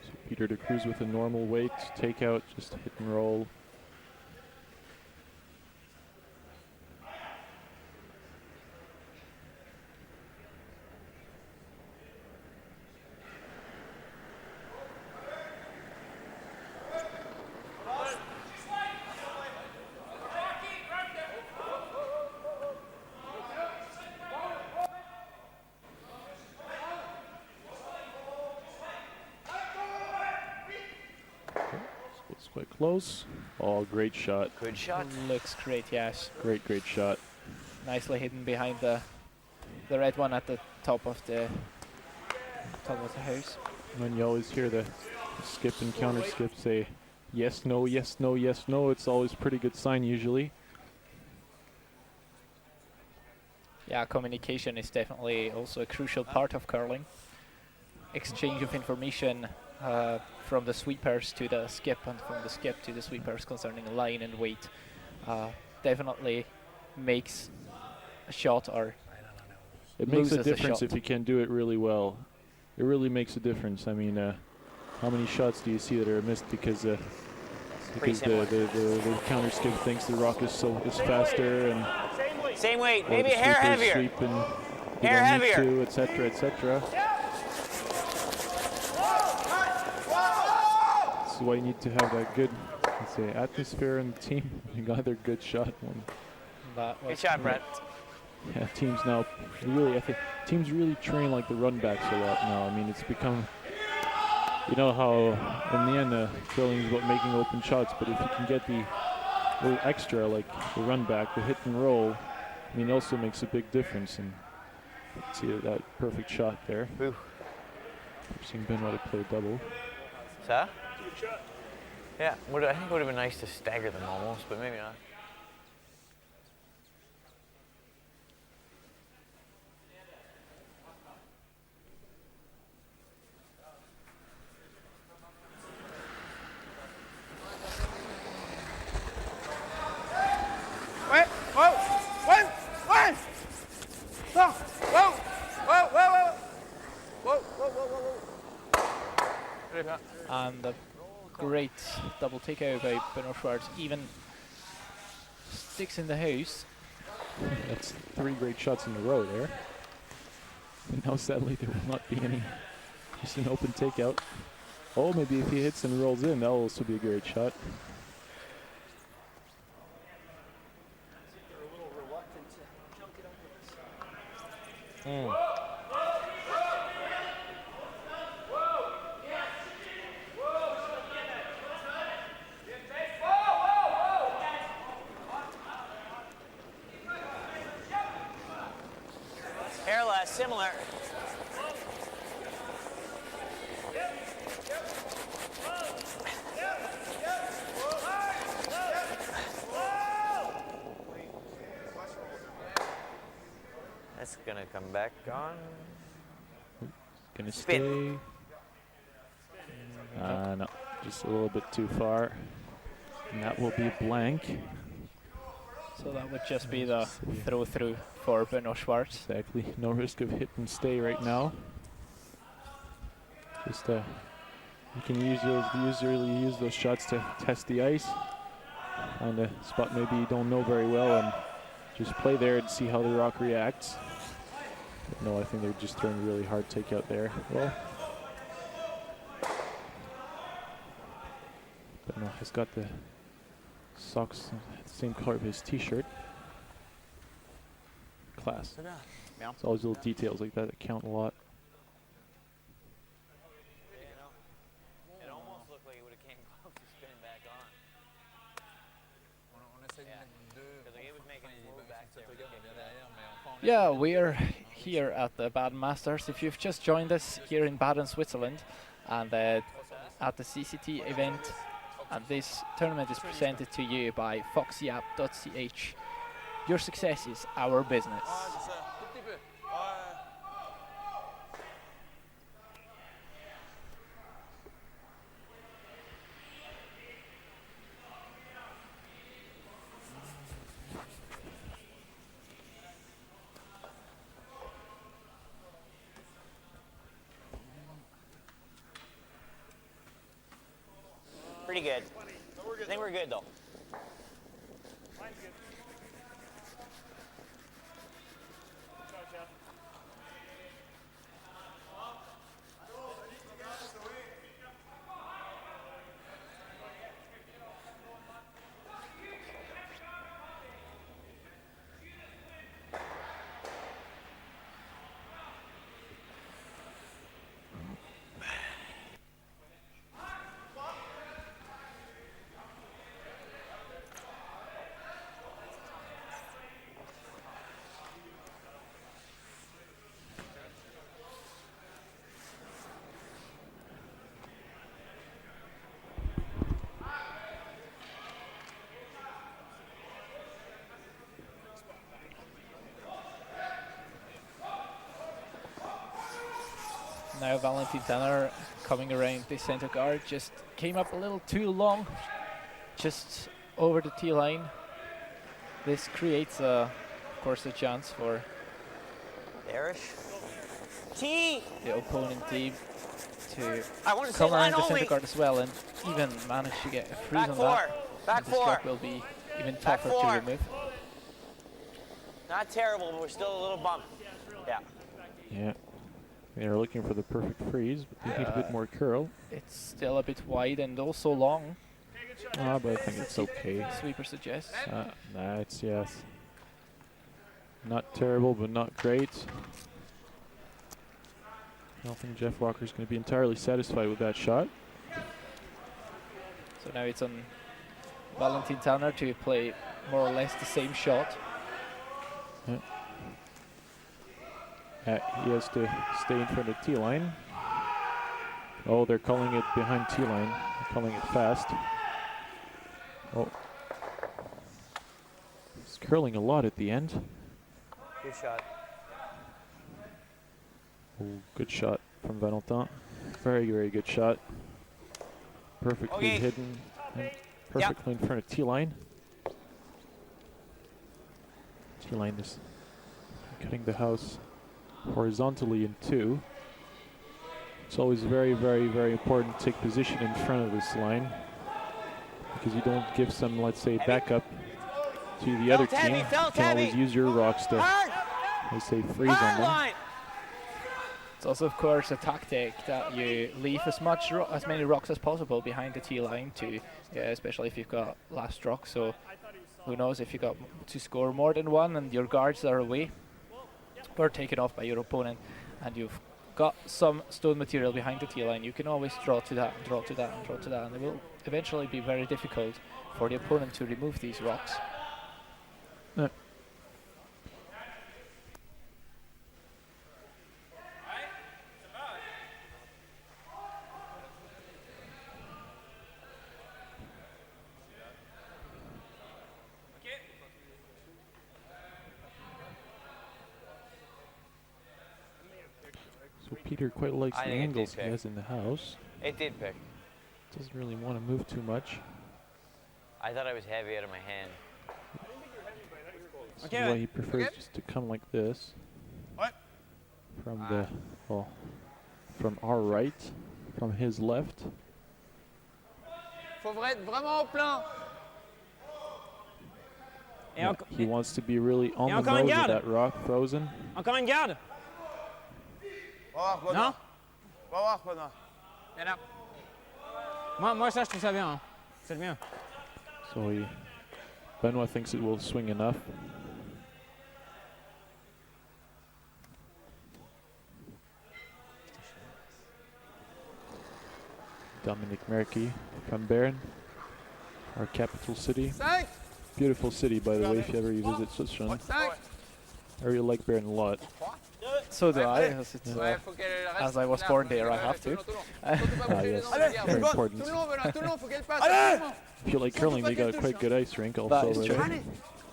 So Peter de Cruz with a normal weight takeout, just hit and roll. It's quite close. Oh, great shot. Good shot. Looks great, yes. Great shot. Nicely hidden behind the red one at the top of the house. And you always hear the skip and counter skip say, yes, no, yes, no, yes, no. It's always a pretty good sign usually. Yeah, communication is definitely also a crucial part of curling. Exchange of information from the sweepers to the skip and from the skip to the sweepers concerning line and weight definitely makes a shot or it makes a loses difference shot. if you can do it really well. It really makes a difference. I mean, how many shots do you see that are missed because the counter skip thinks the rock is faster and Same weight, or maybe the a hair sweepers heavier. sweep and you Hair don't need heavier. to, etc., etc. This is why you need to have that good, let's say, atmosphere in the team. You got their good shot one. Good shot, Brett. Yeah, teams now really, I think teams really train like the run backs a lot now. I mean, it's become, you know how in the end curling is about making open shots, but if you can get the little extra like the run back, the hit and roll, I mean, it also makes a big difference. And see that perfect shot there. Ooh. I've seen Benoit to play double. So? Yeah, I think it would have been nice to stagger them almost, but maybe not. Wait, whoa, one, one. Whoa, whoa, whoa, whoa, whoa, whoa, whoa, whoa, whoa. And a great double takeout by Benoit Schwartz. Even sticks in the house. That's 3 great shots in a row there. And now sadly there will not be any, just an open takeout. Oh, maybe if he hits and rolls in, that'll also be a great shot. Hair less, similar. That's gonna come back on. Gonna Spin. stay. No, just a little bit too far. And that will be blank. So that would just be the throw through for Benoit Schwartz. Exactly. No risk of hit and stay right now. Just you can use those shots to test the ice. Find a spot maybe you don't know very well and just play there and see how the rock reacts. But no, I think they're just throwing a really hard takeout there. Well, Benoit has got the socks the same color of his t-shirt. Class. Yeah. It's always little details like that count a lot. It almost looked like it would have came close to spinning back on. Because it was making a move back there. Yeah, we're here at the Baden Masters. If you've just joined us here in Baden, Switzerland, and at the CCT event, and this tournament is presented to you by foxyapp.ch. Your success is our business. pretty good. I think we're good though. Mine's good. Gotcha. Now Valentin Tanner coming around the center guard just came up a little too long, just over the tee line. This creates, of course, a chance for the opponent team to come around the center guard as well and even manage to get a freeze on that. Back This four. drop will be even tougher to remove. Not terrible, but we're still a little bumped. Yeah. Yeah. They're looking for the perfect freeze, but they need a bit more curl. It's still a bit wide and also long, But I think it's okay. sweeper suggests. Nah, it's yes. Not terrible, but not great. I don't think Jeff Walker's going to be entirely satisfied with that shot. So now it's on Valentin Tanner to play more or less the same shot. He has to stay in front of tee line. Oh, they're calling it behind tee line. They're calling it fast. Oh. It's curling a lot at the end. Good shot. Oh, good shot from Valentin. Very, very good shot. Perfectly hidden and perfectly in front of tee line. Tee line is cutting the house horizontally in two. It's always very, very, very important to take position in front of this line because you don't give some, let's say, backup to the other team. You can always use your rocks to, let's say, freeze on them. It's also, of course, a tactic that you leave as many rocks as possible behind the tee line to, especially if you've got last rock. So who knows if you got to score more than one and your guards are away or taken off by your opponent, and you've got some stone material behind the tee line, you can always draw to that, and draw to that, and draw to that, and it will eventually be very difficult for the opponent to remove these rocks. No. So Peter quite likes the angles he has in the house. It did pick. Doesn't really want to move too much. I thought I was heavy out of my hand. This is why he prefers just to come like this. What? From the, well, from our right, from his left. Faut être vraiment au plein. Yeah, he wants to be really on the nose of that rock, frozen. Encore une garde. Non? Moi, ça, je trouve ça bien. Hein. C'est bien. So Benoit thinks it will swing enough. Dominic Merky from Bern, our capital city. Beautiful city, by the way, if you ever visit Switzerland. I really like Bern a lot. So do I, as I was born there, I have to. Yes, very important. If you like curling, they got a quite good ice rink also over there.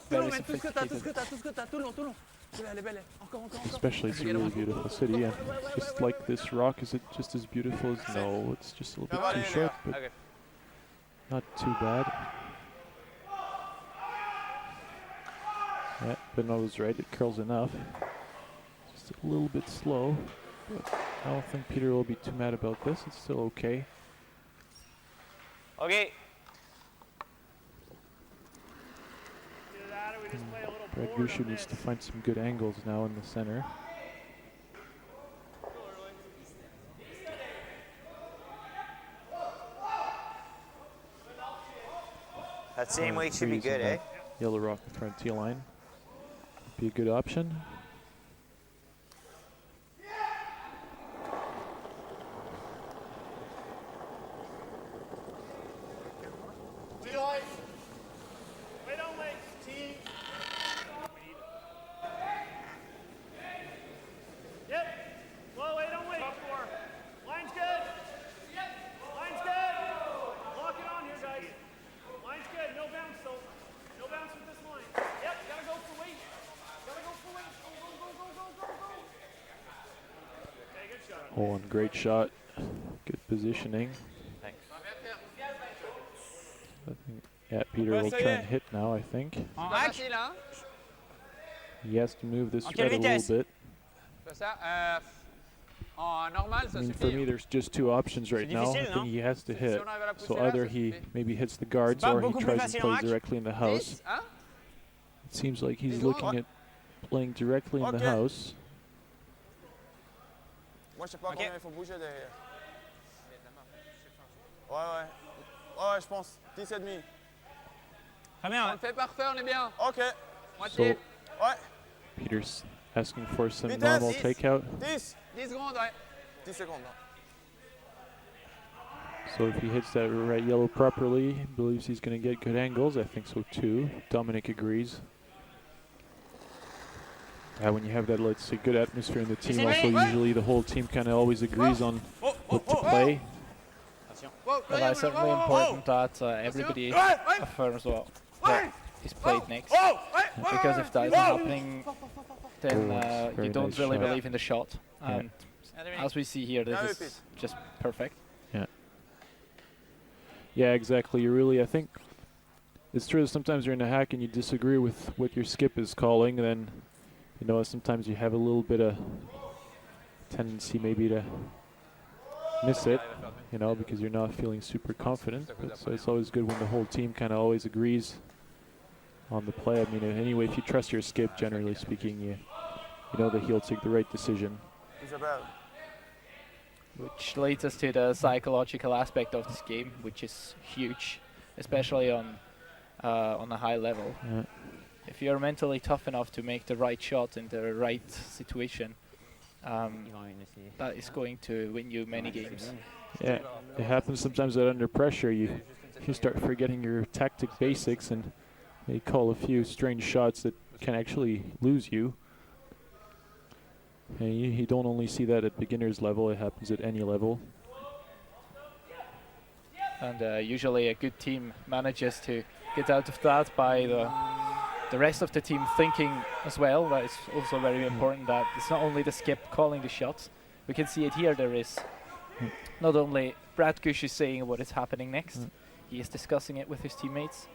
Very sophisticated. Especially, it's a really beautiful city, and just like this rock, is it just as beautiful as? No, it's just a little bit too short, but not too bad. Yeah, Benoit was right, it curls enough. Just a little bit slow, but I don't think Peter will be too mad about this, it's still okay. Okay. Either that or we just play a little Brad board Gushue on needs this. to find some good angles now in the center. That same weight should be good, eh? Yellow rock in front tee line. Be a good option. Wait only. T. Yep. Slow, wait only. Top four. Line's good. Line's good. Lock it on here, guys. Line's good. No bounce, though. No bounce with this line. Yep, gotta go for weight. Gotta go for weight. Go, go, go, go, go, go, go. Okay, good shot. Oh, and great shot. Good positioning. Thanks. I think, yeah, Peter will try and hit now, I think. Facile, hein? He has to move this En thread quelle a little vitesse? bit. C'est ça. En normal, ça I mean, suffit. for me, there's just two options right now. I difficile, think non? he has to Si hit. on arrive à la So pousser là, either ça he suffit. maybe hits the guards pas or he beaucoup plus tries and facile en plays match. directly in the house. 10, hein? It seems like he's Dis looking donc. at playing directly in the Okay. house. Moi, je sais pas Ok. combien il faut bouger derrière. Ouais, ouais. Ouais, je pense. 10 et demi. Très bien, On ouais. le fait parfait, on est bien. OK. Moitié. Ouais. Peter's asking for some Vitesse. normal takeout. 10. 10 secondes, ouais. 10 secondes. hein. So if he hits that right yellow properly, he believes he's going to get good angles. I think so too. Dominic agrees. When you have that, let's say, good atmosphere in the team, also usually the whole team kind of always agrees on what to play. Wow, But it's certainly important that everybody affirms what is played next. Because if that isn't happening, then Very you don't nice really shot. believe in the shot. And as we see here, this is just perfect. Yeah, exactly. You really, I think, it's true that sometimes you're in a hack and you disagree with what your skip is calling, then, you know, sometimes you have a little bit of tendency maybe to miss it, you know, because you're not feeling super confident. But so it's always good when the whole team kind of always agrees on the play. I mean, anyway, if you trust your skip, generally speaking, you know that he'll take the right decision. Isabelle. Which leads us to the psychological aspect of this game, which is huge, especially on a high level. Yeah. If you're mentally tough enough to make the right shot in the right situation, that is going to win you many games. Yeah, it happens sometimes that under pressure you start forgetting your tactic basics and they call a few strange shots that can actually lose you. And you don't only see that at beginner's level, it happens at any level. And usually a good team manages to get out of that by the rest of the team thinking as well. That is also very important, that it's not only the skip calling the shots. We can see it here. There is not only Brad Gushue saying what is happening next, he is discussing it with his teammates,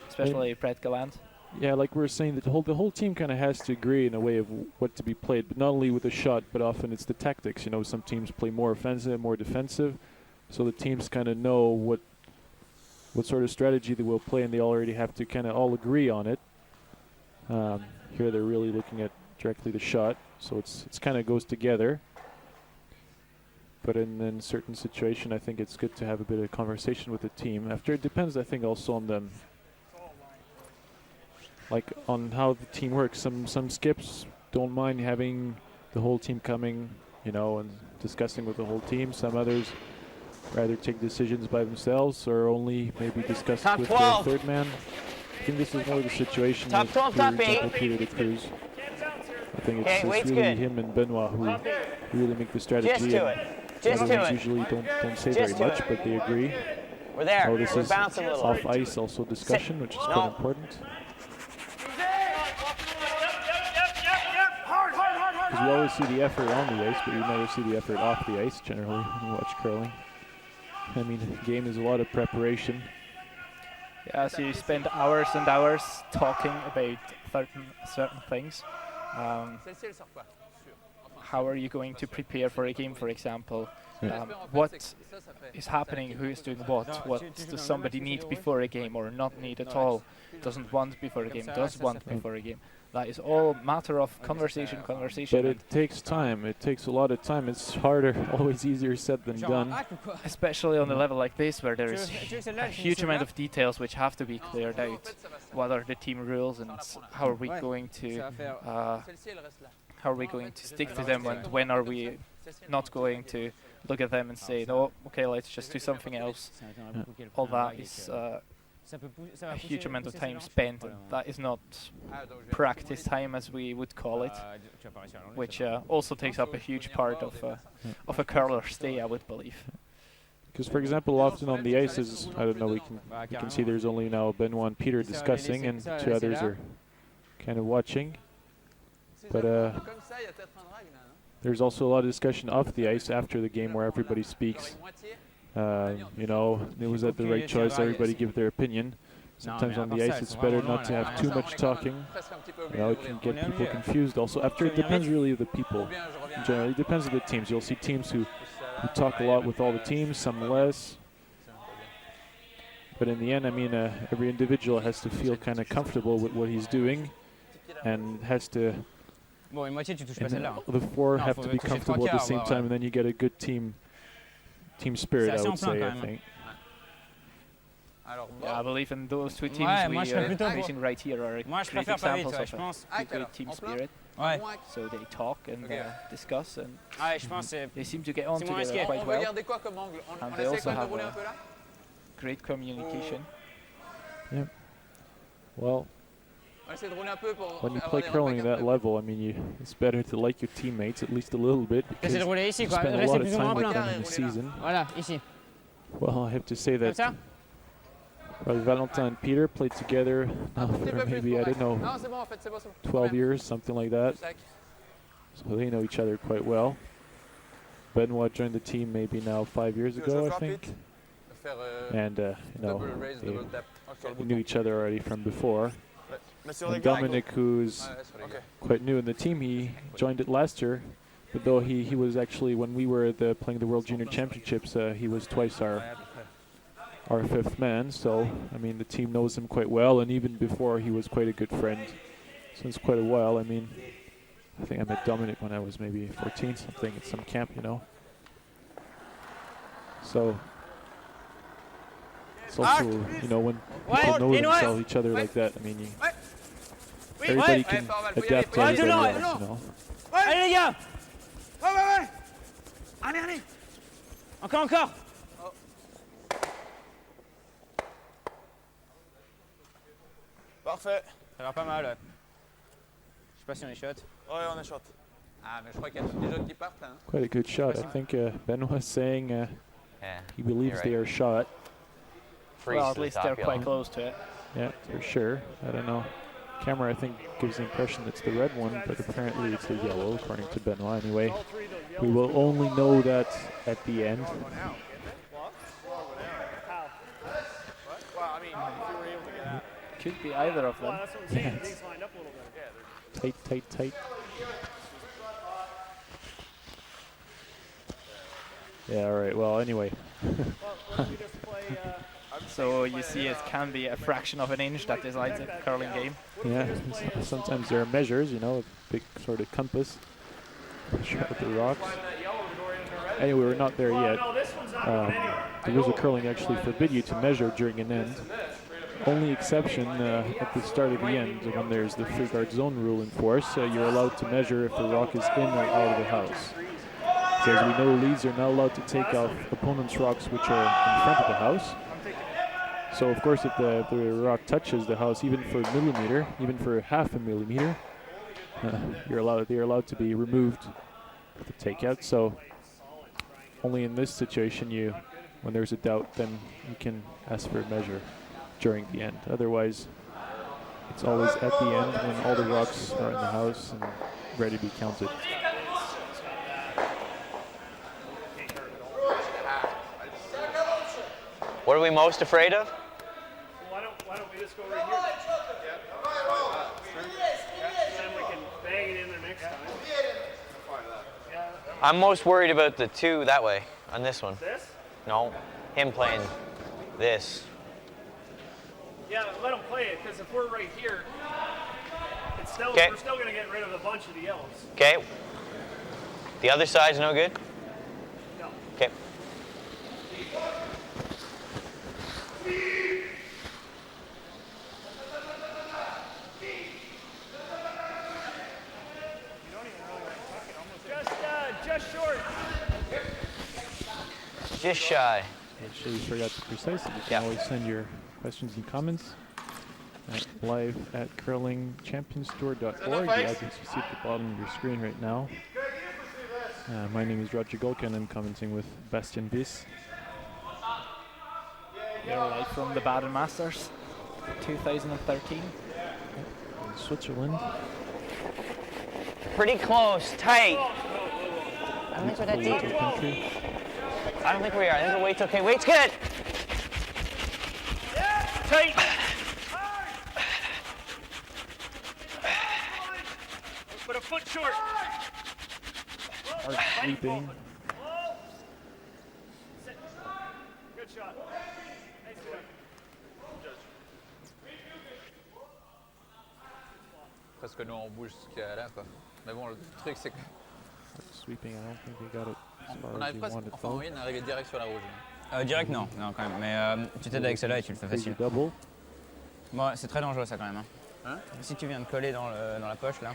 especially Brett Gallant. Yeah, like we were saying, that the whole team kind of has to agree in a way of what to be played, but not only with the shot, but often it's the tactics. You know, some teams play more offensive, more defensive, so the teams kind of know what sort of strategy they will play, and they already have to kind of all agree on it. Here they're really looking at directly the shot, so it's kind of goes together. But in certain situation, I think it's good to have a bit of conversation with the team. After, it depends, I think, also on them. Like on how the team works. Some skips don't mind having the whole team coming, you know, and discussing with the whole team. Some others rather take decisions by themselves or only maybe discuss with the third man. I think this is more the situation with, for example, Peter the Cruz. I think it's really him and Benoit who really make the strategy. Others usually don't say very much, but they agree. We're there. Oh, this We're is bouncing a little. off ice, also discussion, which is quite important. Because we always see the effort on the ice, but we never see the effort off the ice generally when we watch curling. I mean, the game is a lot of preparation. Yeah, so you spend hours and hours talking about certain things. how are you going to prepare for a game, for example? What is happening, who is doing what does somebody need before a game or not need at all, doesn't want before a game, does want before a game. That is all matter of conversation. But it takes time, it takes a lot of time. It's harder, always easier said than done. Especially on a level like this where there is a huge amount of details which have to be cleared out. What are the team rules and how are we going to stick to them, and when are we not going to look at them and say, no, okay, let's just do something else. All that is a huge amount of time spent, and that is not practice time as we would call it, which also takes up a huge part of a curler's day, I would believe. Because, for example, often on the ices, I don't know, we can see there's only now Benoit and Peter discussing, and two others are kind of watching. But there's also a lot of discussion off the ice after the game where everybody speaks. You know, was that the right choice? Everybody give their opinion. Sometimes on the ice it's better not to have too much talking. You know, it can get people confused. Also, after it depends really of the people. Generally, it depends on the teams. You'll see teams who talk a lot with all the teams, some less. But in the end, I mean, every individual has to feel kind of comfortable with what he's doing, and has to. The four have to be comfortable at the same time, and then you get a good team spirit, I would say, I think. Yeah, I believe in those two teams we are facing right here are great examples of a great team spirit. So they talk and discuss, and they seem to get on together quite well. And they also have great communication. Yeah. Well, when you play curling at that level, I mean, it's better to like your teammates at least a little bit, because you spend a lot of time with them in the season. Well, I have to say that probably Valentin and Peter played together for maybe, I don't know, 12 years, something like that. So they know each other quite well. Benoit joined the team maybe now 5 years ago, I think. And, you know, they knew each other already from before. And Dominic, who's quite new in the team, he joined it last year, but though he was actually, when we were playing the World Junior Championships, he was twice our fifth man. So I mean, the team knows him quite well, and even before he was quite a good friend since quite a while. I mean, I think I met Dominic when I was maybe 14 something at some camp, you know. So it's also, you know, when people know themselves each other like that, I mean, everybody can adapt to everybody else, you know. Allez les gars! Allez! Encore! Parfait. Ça va pas mal, ouais. Je sais pas si on est shot. Ouais, on est shot. Ah, mais je crois qu'il y a des jeunes qui partent, là. Quite a good shot. I think Benoit's saying he believes they are shot. Well, at least they're quite close to it. Yeah, for sure. I don't know. Camera, I think, gives the impression it's the red one, but apparently it's the yellow, according to Benoit. Anyway, we will only know that at the end. Could be either of them. Yeah, tight. Yeah, all right. Well, anyway. So you see, it can be a fraction of an inch that decides a curling game. Yeah, sometimes there are measures, you know, a big sort of compass. Shot with the rocks. Anyway, we're not there yet. The rules of curling actually forbid you to measure during an end. Only exception at the start of the end, when there's the free guard zone rule in force, you're allowed to measure if the rock is in or out of the house. So as we know, leads are not allowed to take off opponents' rocks which are in front of the house. So of course, if the rock touches the house, even for a millimeter, even for half a millimeter, they're allowed to be removed with the takeout. So only in this situation, when there's a doubt, then you can ask for a measure during the end. Otherwise, it's always at the end when all the rocks are in the house and ready to be counted. What are we most afraid of? Why don't we just go right here? And then we can bang it in there next time. I'm most worried about the two that way, on this one. This? No, him playing this. Yeah, let him play it, because if we're right here, it's still, Okay. we're still going to get rid of a bunch of the yellows. Okay. The other side's no good? No. Okay. Just short. Just shy. Actually, we forgot to precise it. You can Yeah. always send your questions and comments at live@curlingchampionstour.org. The address you see at the bottom of your screen right now. My name is Roger Golka and I'm commenting with Bastian Biss. You're live from the Baden Masters 2013. In Switzerland. Pretty close, tight. I don't think we're that deep. Beautiful country. I don't think we are. I think the weight's okay. Weight's good. Tight. Put a foot short. Hard sweeping. Sit. Good shot. Nice work. Parce que nous on bouge jusqu'à là quoi. Mais bon, le truc c'est que Hard sweeping, I don't think they got it as far on as arrive you presque, wanted enfin en moyenne, d'arriver direct sur la rouge. Direct, non, non, quand même. Mais tu t'aides avec celle-là et tu le fais facile. Double. Bon, c'est très dangereux ça quand même. Hein? Si tu viens de coller dans la poche là.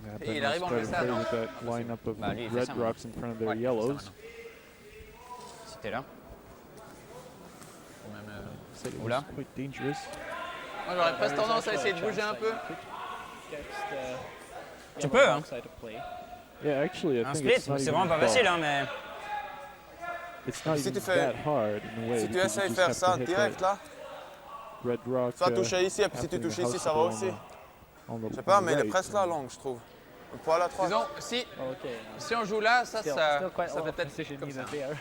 Yeah, Et il Ben arrive was en trying to ça, play non? with that lineup of Bah, lui, il fait red ça, rocks in front of their Ouais, yellows. ça, Si t'es là. Faut même, Said it Oula. was quite dangerous. Moi j'aurais presque tendance à essayer de bouger un peu. Tu peux, hein. Yeah, actually, I Un think split, it's not c'est even vraiment pas ball. facile, hein, mais. It's not Si even tu fais- that hard in a way. Si tu because you essayes de just faire have ça to hit direct that là, red rock. tu vas toucher ici, et puis si tu after the touches ici, house ça va ball aussi. on the- Je sais pas, on the mais il est right, presque là, and l'angle, je trouve. Le poil à 3. Disons, si Okay. on joue là, ça, Still ça quite a fait lot of peut-être precision comme ça. needed there.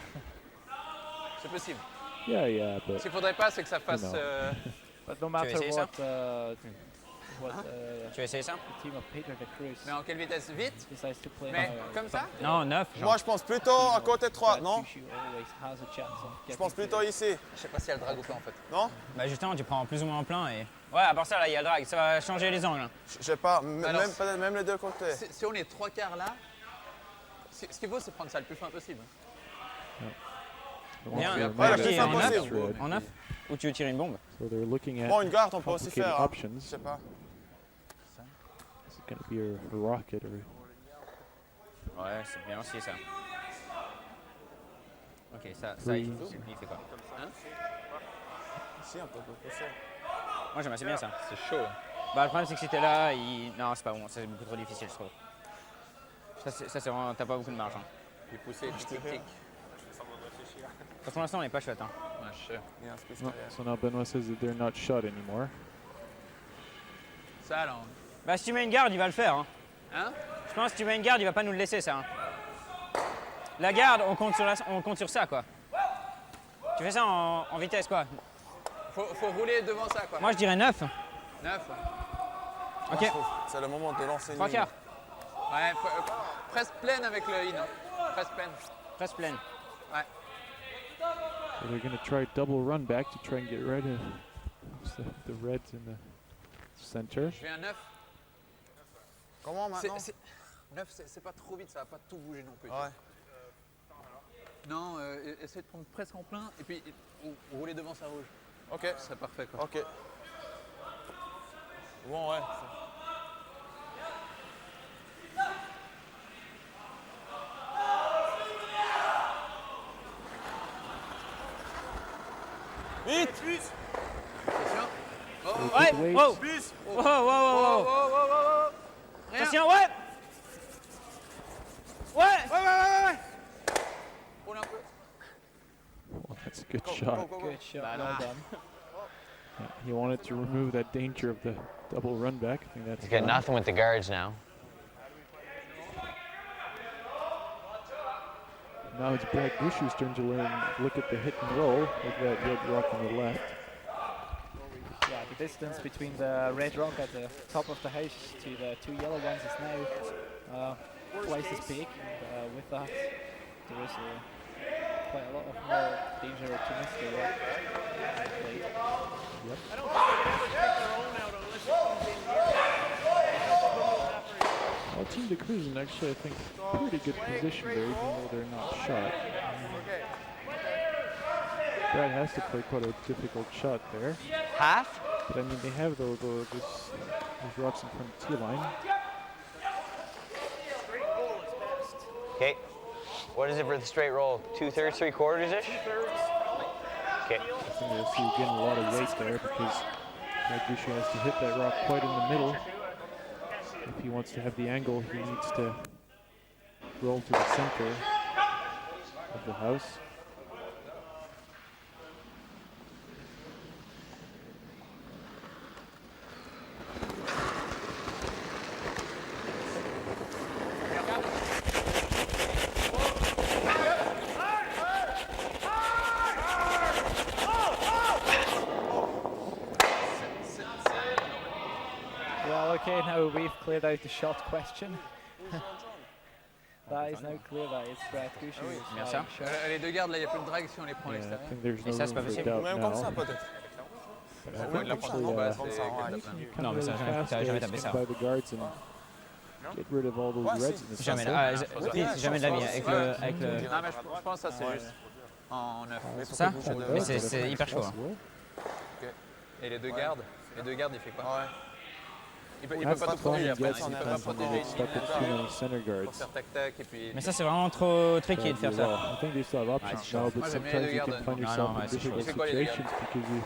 C'est possible. Yeah, but Ce qu'il faudrait pas, c'est que ça fasse. know. But no veux matter essayer ça? what Tu veux essayer ça? the team of Peter de Cruz Mais en quelle vitesse? Vite? decides to play Mais now, comme ça? Non, 9. Moi, je pense plutôt à côté de 3, that non? Gushue always has a chance of Je getting pense plutôt to- ici, Je sais pas s'il y a le drag ou pas en fait. non? Bah justement, tu prends plus ou moins en plein et. Ouais, à part ça, là, il y a le drag. Ça va changer les angles. Hein. Je sais pas, Alors, même, peut-être même les deux côtés. Si on est 3 quarts là, ce qu'il faut, c'est prendre ça le plus fin possible. the ones Bien. that are Ouais, made le of plus fin red, possible. red. En 9. Ou tu veux tirer une bombe? So they're looking at Bon, une garde, on peut aussi complicated faire. Hein. options. Je sais pas. Is it going to be a rocket or Ouais, c'est bien aussi ça. Ok, ça Oui. il fait quoi? Ici, on peut pousser. Moi, j'aime assez bien ça. C'est chaud. Bah, le problème, c'est que si t'es là, non, c'est pas bon. C'est beaucoup trop difficile, je trouve. Ça, c'est vraiment. T'as pas beaucoup de marge. Hein. Puis pousser, tic tic tic. Parce que pour l'instant, on est pas chouette. Hein. Ouais, je sais. Il y a un space no, derrière. so now Benoit says that they're not shot anymore. Ça alors. Bah, si tu mets une garde, il va le faire. Hein. Hein? Je pense que si tu mets une garde, il va pas nous le laisser, ça. Hein. La garde, on compte sur ça, quoi. Tu fais ça en vitesse, quoi. Faut rouler devant ça quoi. Moi, je dirais 9. 9. Ok. Je trouve. C'est le moment de lancer une 3 ligne. quarts. Ouais, presque pleine avec le in. Hein. Presque pleine. Presque pleine. Ouais. So they're going to try double run back to try and get rid of the reds in the center. Je fais un 9. Comment maintenant? 9, c'est pas trop vite, ça va pas tout bouger non plus. Ouais. Non, essaye de prendre presque en plein et puis rouler devant sa rouge. Ok, Ce serait parfait quoi. ok. Bon, ouais. Vite! Attention. Oh, Ouais, Good weight. wow. Wow, wow, wow, wow. Rien. Attention, ouais. Ouais. Roule un peu. Well, that's a good shot. Good shot, well done. Yeah, he wanted to remove that danger of the double run back. I think that's He's got done. nothing with the guards now. Now it's Brad Gushue's turn to learn. Look at the hit and roll with that red rock on the left. Yeah, The distance between the red rock at the top of the house to the 2 yellow ones is now twice as big, and with that there is quite a lot of more danger to miss the rock. Yep. I don't think they can ever take their own out unless it comes in here. Well, Team de Cruz in actually, I think, pretty good position there, even though they're not shot. Brad has to play quite a difficult shot there. Half? But I mean, they have those rocks in front of the tee line. Okay. What is it for the straight roll? 2/3, 3/4-ish? Okay. I think you'll see again a lot of weight there because Gushue has to hit that rock quite in the middle. If he wants to have the angle, he needs to roll to the center of the house. Okay, now we've cleared out the shot question. That is now clear, that it's Brad Gushue. Merci. Les deux gardes, là, il n'y a plus de drag si on les prend à Yeah, I l'extérieur. think there's Et ça, no c'est pas room for possible. doubt Même comme ça, now. peut-être. But I Ouais, think la actually, prochaine fois, c'est c'est comme comme ça. ça. Non, mais ça, t'aurais jamais tapé ça. by the guards and get rid of all those Ouais, reds si. in the Jamais, center. c'est jamais de la vie. Avec le, Non, mais je pense que ça, c'est juste en neuf. ça, That mais does, but I c'est think hyper it's chaud. Hein. possible. Et les deux gardes, il fait quoi? Ouais. Il peut That's pas tout the problem protéger he après, gets il peut pas sometimes when they protéger get stuck with too many center pour guards. faire tac-tac et puis... Mais ça, c'est vraiment trop tricky de faire ça. I think they still have options now, but Moi, j'aime bien sometimes les you deux can gardes. find Non, yourself non, in ouais, c'est difficult chaud. C'est quoi, les deux situations because you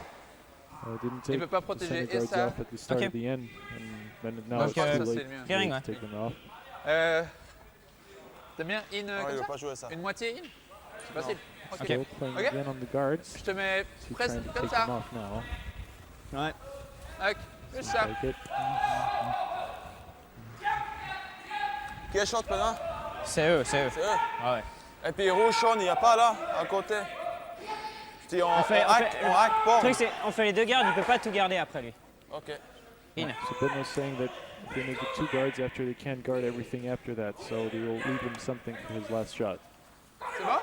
didn't Il take peut pas the protéger center et guards ça. off at the start Ok. of the end, and then now Donc, it's too ça, late c'est le mieux. Clearing, to ouais. take them off. T'aimes bien in Non, il comme veut ça? pas jouer ça. Une moitié in? C'est facile. Ok. Still playing Ok. again on the guards. Je te mets So presque trying to comme take them ça. off now. Ouais. Tac, juste ça. Take it. Qui est shot maintenant? C'est eux, c'est eux. C'est eux. Ah ouais. Et puis rouge, Sean, il n'y a pas là, à côté. Je dis, on hack Le pas. truc, c'est on fait les deux gardes, il peut pas tout garder après lui. Ok. In. So Ben was saying that if they make it 2 guards after, they can't guard everything after that, so they will leave him something for his last shot. C'est bon?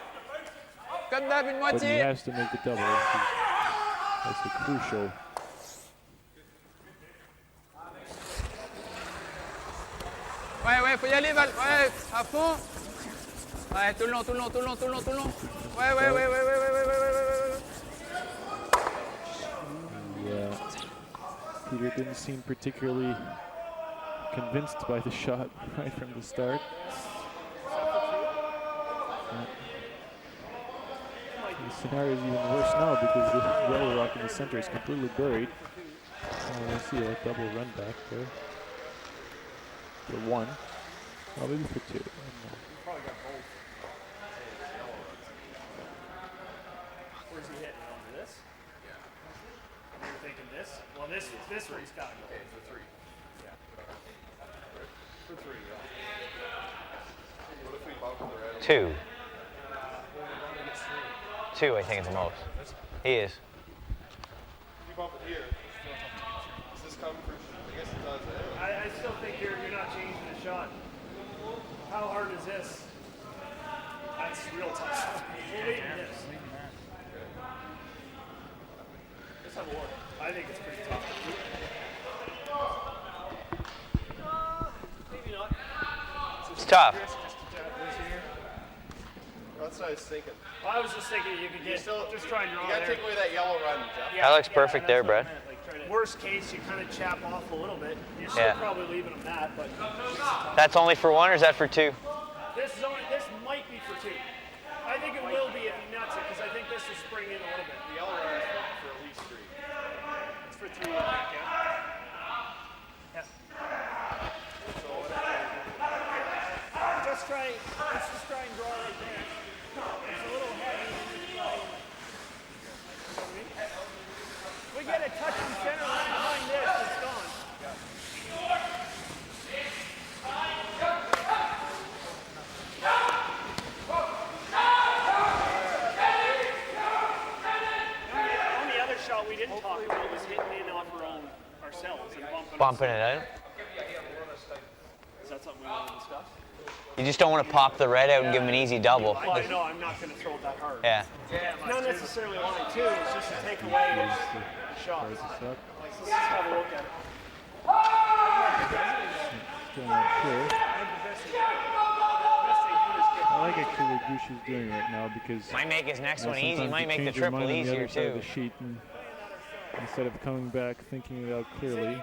Comme d'hab, une But he moitié. has to make the double. That's the crucial. Ouais, faut y aller, Val. Ouais, à fond. Ouais, tout le long, tout le long, tout le long, tout le long, tout le long. Ouais. Yeah. Peter didn't seem particularly convinced by the shot right from the start. The scenario is even worse now because the yellow rock in the center is completely buried. We'll see a double run back there. For 1. Oh, maybe for 2. Where's he hitting? Onto this? Yeah. You're thinking this? Well, this one's got to go. Okay, for 3. Yeah. For 3, yeah. 2. 2, I think, is the most. He is. You bump it here. Does this come for? I guess it does. I still think you're not changing the shot. How hard is this? That's real tough. We'll leave this. Let's have a look. I think it's pretty tough. Maybe not. It's tough. That's what I was thinking. I was just thinking you could get just try and draw You gotta there. take away that yellow run, Jeff. Yeah, That looks perfect there, that's what I Brad. meant, like, try to- Worst case, you kind of chap off a little bit. You're still Yeah. probably leaving them that, but That's only for 1, or is that for 2? this might be for 2. I think it will be if he nuts it, because I think this will spring in a little bit. The yellow run is for at least 3. It's for 3, I think, yeah. Let's just try and draw right there. It's a little heavy. We get a touch in center right behind this, it's gone. On the other shot we didn't talk about was hitting in off our own. bumping it out. Is that something we want to discuss? You just don't want to pop the red out and give him an easy double. Well, I know I'm not going to throw it that hard. Yeah. Not necessarily wanting to, it's just to take away the shot. Like, let's just have a look at it. Going up here. I like actually what Gushue's doing right now because Might make his next one easy. sometimes Might you make the change your triple mind on the easier other side of too. the sheet and instead of coming back, thinking it out clearly,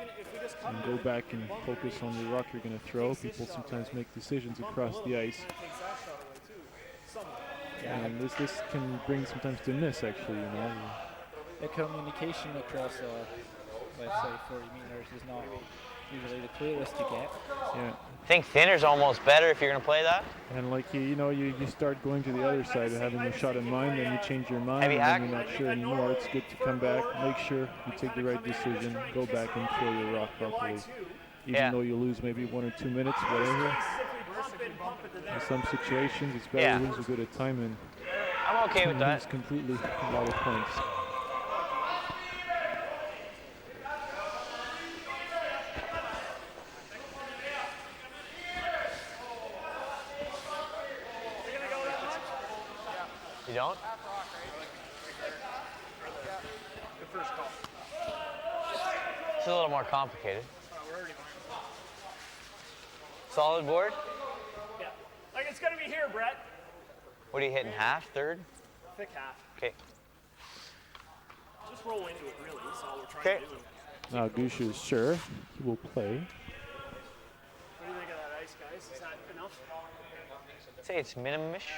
and go back and focus on the rock you're going to throw. People sometimes make decisions across the ice. And this can bring sometimes to miss, actually, you know. The communication across, let's say, 40 meters is not usually the clearest to get. Yeah. I think thinner's almost better if you're going to play that. And like, you know, you start going to the other side, having a shot in mind, then you change your mind, Heavy and hack. then you're not sure anymore. It's good to come back, make sure you take the right decision, go back and throw your rock properly. Even though you lose maybe 1 or 2 minutes, whatever. In some situations, it's better to lose a bit of time and I'm okay with that. lose completely a lot of points. You don't? It's a little more complicated. Solid board? Yeah. Like, it's going to be here, Brett. What are you hitting, half, third? Thick half. Okay. Just roll into it, really. That's all we're trying to do. Now Gushue is sure he will play. What do you think of that ice, guys? Is that enough? I'd say it's minimish.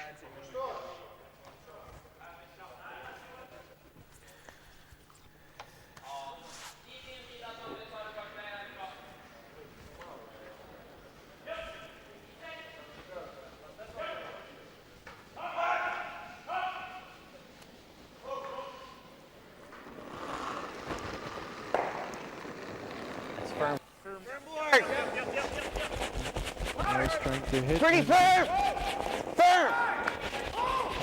Now he's trying to hit. Pretty firm! Firm!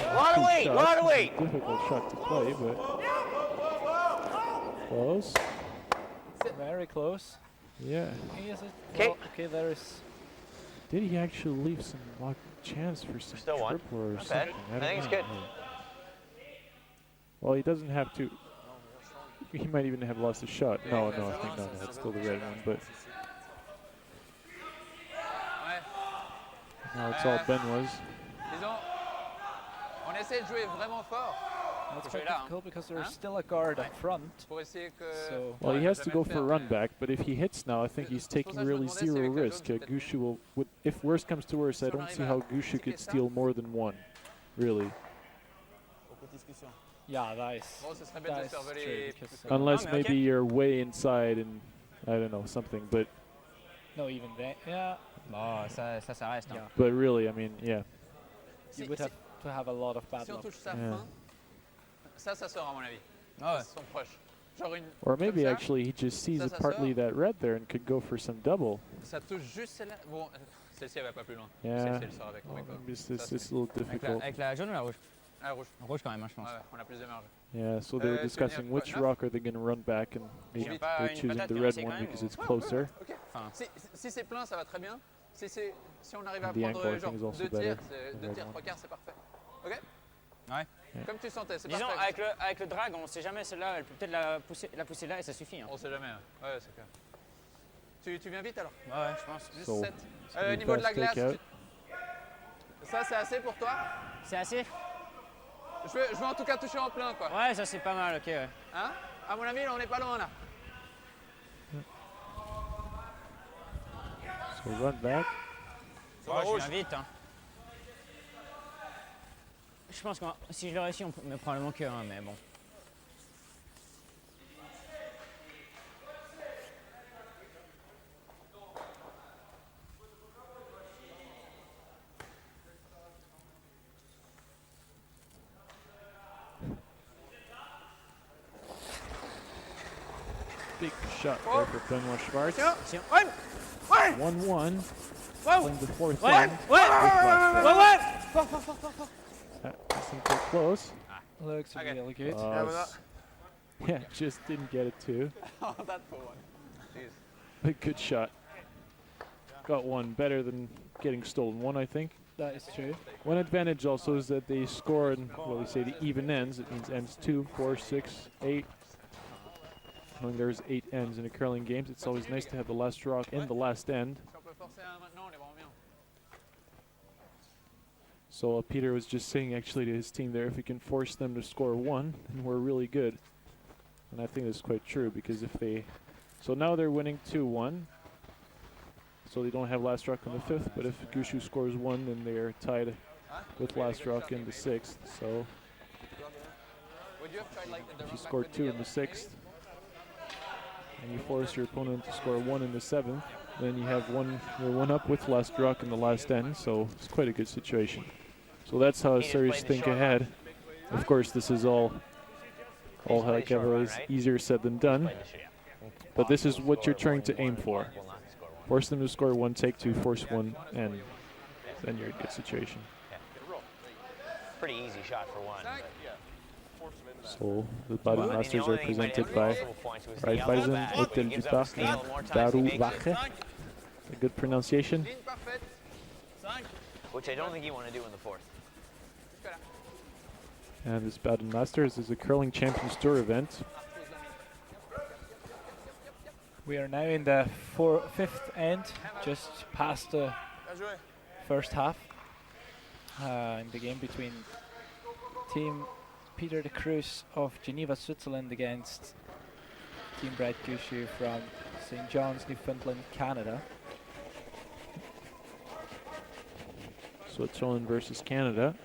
A lot of weight, a lot of weight. Difficult shot to play, but close. Very close. Yeah. Is it? Okay. Well, okay, there is. Did he actually leave some chance for some Still won. triple or Not something? bad. I think it's know. good. Well, he doesn't have to. He might even have lost a shot. No, I think no, it's still the red one, but. Now it's all Ben was. Disons, on essaie de jouer vraiment fort That's Faut quite jouer là, difficult because there's still a guard up front. pour essayer que. So Well, he has to jamais go le for faire, a run mais- back, but if he hits now, I think he's taking ça que je me really demandais si zero avec la risk. jaune, peut-être Gushue will, if worse comes to worse, I on don't arrive see à how Gushue piquer could ça. steal more than one, really. yeah, that is. Bon, ce serait bête That de is se faire voler true plus because que- Unless mais maybe okay. you're way inside and, I don't know, something, but no, even then, yeah, Bon, ça reste. Hein. yeah. but really, I mean, yeah. You would have to have a lot of bad Si on luck. touche sa Yeah. fin, ça sort à mon avis. Ah ouais. Ils sont proches. Genre une. Or maybe comme ça, actually he just sees Ça, it ça partly sort. that red there and could go for some double. Ça touche juste celle-là. Bon, celle-ci elle va pas plus loin. Yeah. Celle-ci elle sort avec. Well, mais quoi. maybe it's Ça, it's c'est- a little difficult. Avec la jaune ou la rouge? Ah, rouge. Rouge quand même, hein, je pense. Ouais, ouais, on a plus de marge. Yeah, so they were tu veux discussing dire which quoi, rock are they going to run back, and maybe pas they're une choosing patate the qui red essaie one quand même, because ou- it's closer. Ok. Enfin. Si c'est plein, ça va très bien. Si on arrive à And the prendre ankle, I genre think, is also 2 tiers, better, c'est- the 2 red tiers, one. 3 quarts, c'est parfait. Ok. Ouais. Comme tu sentais, c'est Disons, parfait. avec le drag, on sait jamais, celle-là, elle peut peut-être la pousser là et ça suffit. Hein. On sait jamais. Hein. Ouais, c'est clair. Tu viens vite alors. Ouais, je pense. Juste So, 7. it's gonna be Niveau de la fast glace, takeout. ça c'est assez pour toi. C'est assez? Je veux en tout cas toucher en plein quoi. Ouais, ça c'est pas mal, ok. Ouais. Hein? À mon avis, là, on n'est pas loin là. So run back. Ouais, je viens vite. Hein. Je pense que si je le réussis, on peut, mais probablement que 1, mais bon. Big shot there for Benoit Schwartz. Attention. Ouais. Ouais. 1-1. Wow. Playing the fourth Ouais. end. Ouais. With Fort, fort, fort, fort, fort. Doesn't get close. Looks Okay. really good. Yeah, but Yeah, just didn't get it too. Oh, that for one. Jeez. A good shot. Got one. Better than getting stolen one, I think. That is true. One advantage also is that they score in, well, we say the even ends. It means ends 2, 4, 6, 8. When there's 8 ends in a curling games, it's always nice to have the last rock and the last end. So Peter was just saying actually to his team there, if we can force them to score 1, then we're really good. And I think that's quite true, because if they... So now they're winning 2-1. So they don't have last rock on the 5th, but if Gushue scores 1, then they are tied with last rock in the 6th. So if you score 2 in the 6th, and you force your opponent to score 1 in the 7th, then you have you're 1 up with last rock in the last end, so it's quite a good situation. So that's how Surrey's think ahead. Of course, this is all like ever is easier said than done, but this is what you're trying to aim for. Force them to score 1, take 2, force 1, and then you're in a good situation. Pretty easy shot for 1. So the m.baden Masters are presented by Raiffeisen, Hotel du Parc, and Daru Wache. A good pronunciation. Which I don't think you want to do in the 4th. And this m.baden Masters is a curling Champions Tour event. We are now in the 5th end, just past the first half. In the game between Team Peter de Cruz of Geneva, Switzerland against Team Brad Gushue from St. John's, Newfoundland, Canada. Switzerland versus Canada.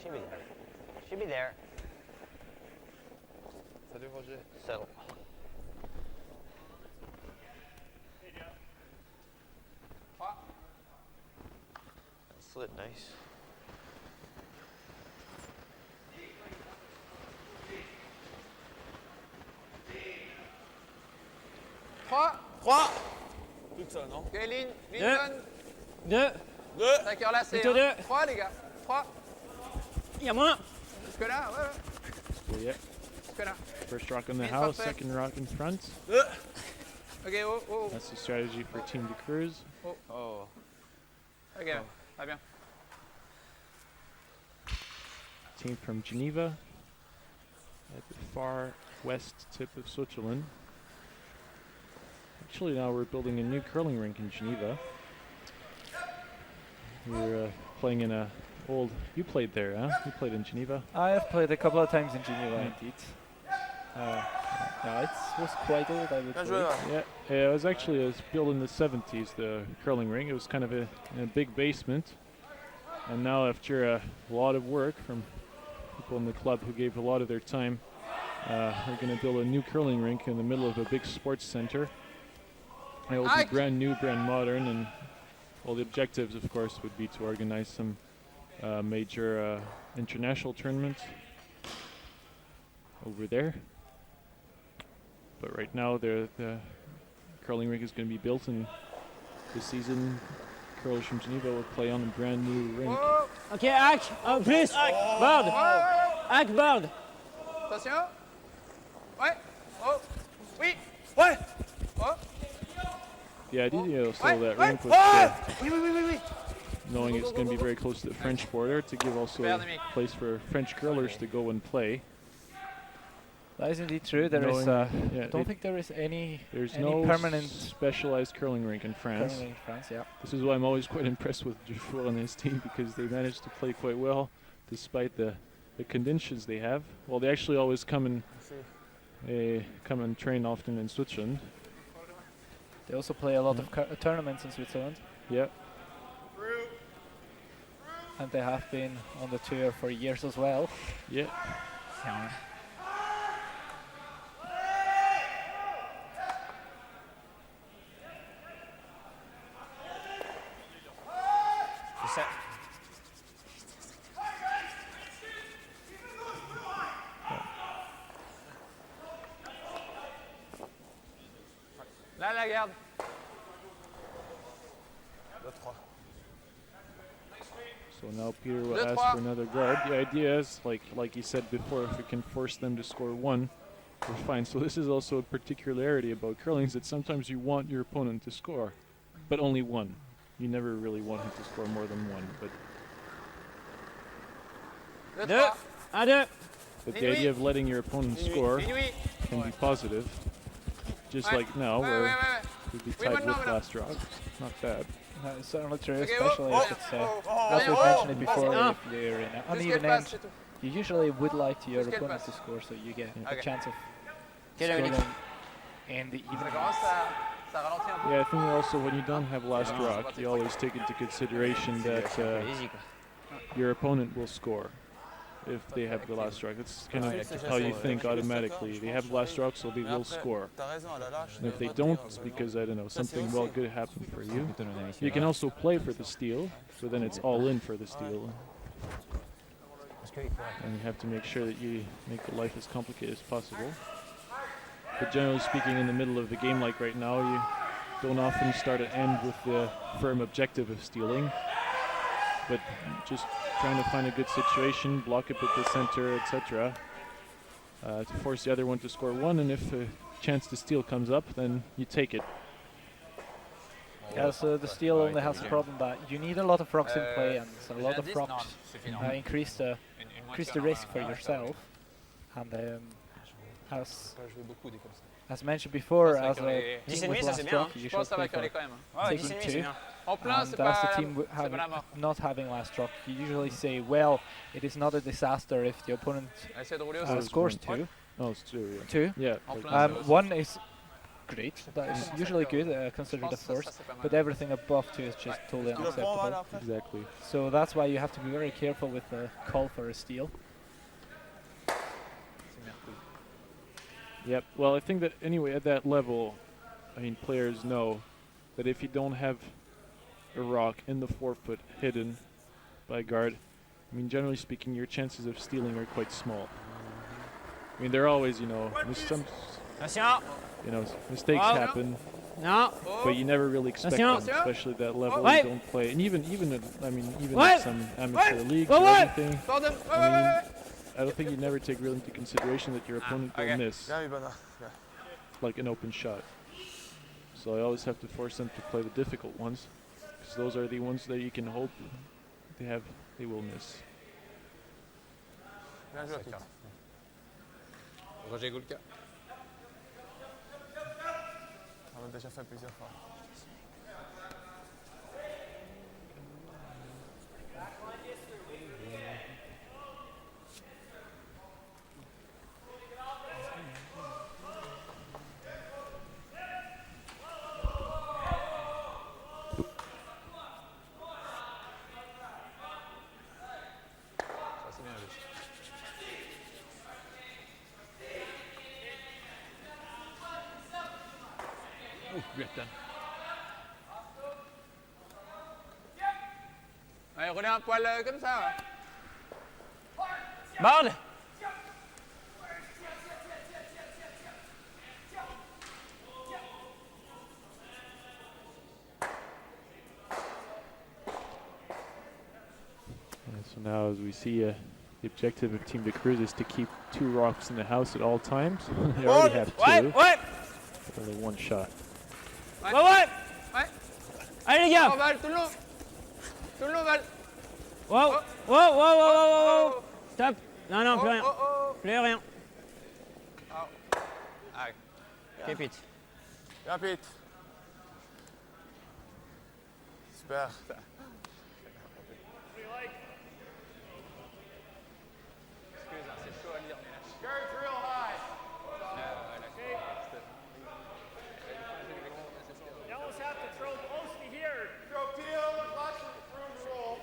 Should be there. Should be there. Salut Roger. So. That slid nice. Trois. Tout ça, non? Ok, ligne Deux. jaune. 2. Deux. D'accord, là, c'est Plutôt 2. 3, les gars. 3. Il y a moins. Jusque-là, ouais, ouais. So yeah, Jusque-là. first rock in the Means house, perfect. second rock in front. Deux. Ok, oh, oh. That's the strategy for Team de Cruz. Oh. Ok, très bien. Team from Geneva, at the far west tip of Switzerland. Actually, now we're building a new curling rink in Geneva. We're playing in a old... You played there, huh? You played in Geneva? I have played a couple of times in Geneva, indeed. No, it was quite old, I would Bien joué, believe. ouais. Yeah, it was built in the 70s, the curling ring. It was kind of in a big basement. And now after a lot of work from people in the club who gave a lot of their time, we're going to build a new curling rink in the middle of a big sports center. It will be brand new, brand modern, and well, the objectives, of course, would be to organize some major international tournaments over there. But right now, the curling rink is going to be built, and this season, curlers from Geneva will play on a brand new rink. Oh, Ok, hack. Oh, plus. Bird. Hack, bird. attention. Ouais. Oh. Oui. Ouais. Oh. The idea also Ouais. that Ouais. rink was Oui, oui, oui, oui, oui. knowing it's going to be very close to the French border, to give also a place for French curlers to go and play. That is indeed true. There is. Knowing- I yeah, don't think there is any There's any no permanent specialized curling rink in France. curling in France. Yeah. This is why I'm always quite impressed with Gushue and his team, because they managed to play quite well despite the conditions they have. Well, they actually always come and train often in Switzerland. They also play a lot of tournaments in Switzerland, Yeah. and they have been on the tour for years as well. Yeah. C'est ça. Là, la garde. Deux, trois. So now Peter will Deux, ask trois. for another guard. The idea is, like you said before, if we can force them to score 1, we're fine. So this is also a particularity about curling, is that sometimes you want your opponent to score, but only one. You never really want him to score more than one. But the idea of letting your opponent score can be positive, just like now, where we'd be tied with last rock. Not bad. It's certainly true, especially if it's, as we've mentioned it before, if you're in an uneven end, you usually would like your opponent to score, so you get a chance of scoring in the even ends. Yeah, I think also when you don't have last rock, you always take into consideration that your opponent will score if they have the last rock. That's kind of how you think automatically. They have the last rock, so they will score. And if they don't, it's because, I don't know, something well good happened for you. You can also play for the steal, so then it's all in for the steal. And you have to make sure that you make the life as complicated as possible. But generally speaking, in the middle of the game like right now, you don't often start and end with the firm objective of stealing, but just trying to find a good situation, block it with the center, etc., to force the other one to score one, and if a chance to steal comes up, then you take it. Yeah, so the steal only has the problem that you need a lot of rocks in play, and a lot of rocks increase the risk for yourself. And as mentioned before, as a team with last rock, you should play for taking 2. And as the team not having last rock, you usually say, well, it is not a disaster if the opponent scores 2. Oh, it's 2, yeah. 2? Yeah. 1 is great, that is usually good, considered a force, but everything above 2 is just totally unacceptable. Exactly. So that's why you have to be very careful with the call for a steal. Yep. Well, I think that anyway at that level, I mean, players know that if you don't have a rock in the forefoot hidden by guard, I mean, generally speaking, your chances of stealing are quite small. I mean, there are always, you know, mistakes happen, but you never really expect them, especially at that level. You don't play, and even in some amateur leagues or anything. I don't think you never take really into consideration that your opponent will miss, like an open shot. So I always have to force them to play the difficult ones, because those are the ones that you can hope they will miss. Roger Goulka. On a déjà fait plusieurs fois. Allez, roulez un poil comme ça. Bard. So now, as we see, the objective of Team de Cruz is to keep 2 rocks in the house at all times. They already have 2. But only 1 shot. Ouais. Allez les gars. Oh, balle, tout le long. Tout le long, balle. Wow. Stop. Non, plus rien. Plus rien. Keep it. Bien, Pete. Super. You almost have to throw close to here. Throw teal, lots of room to roll.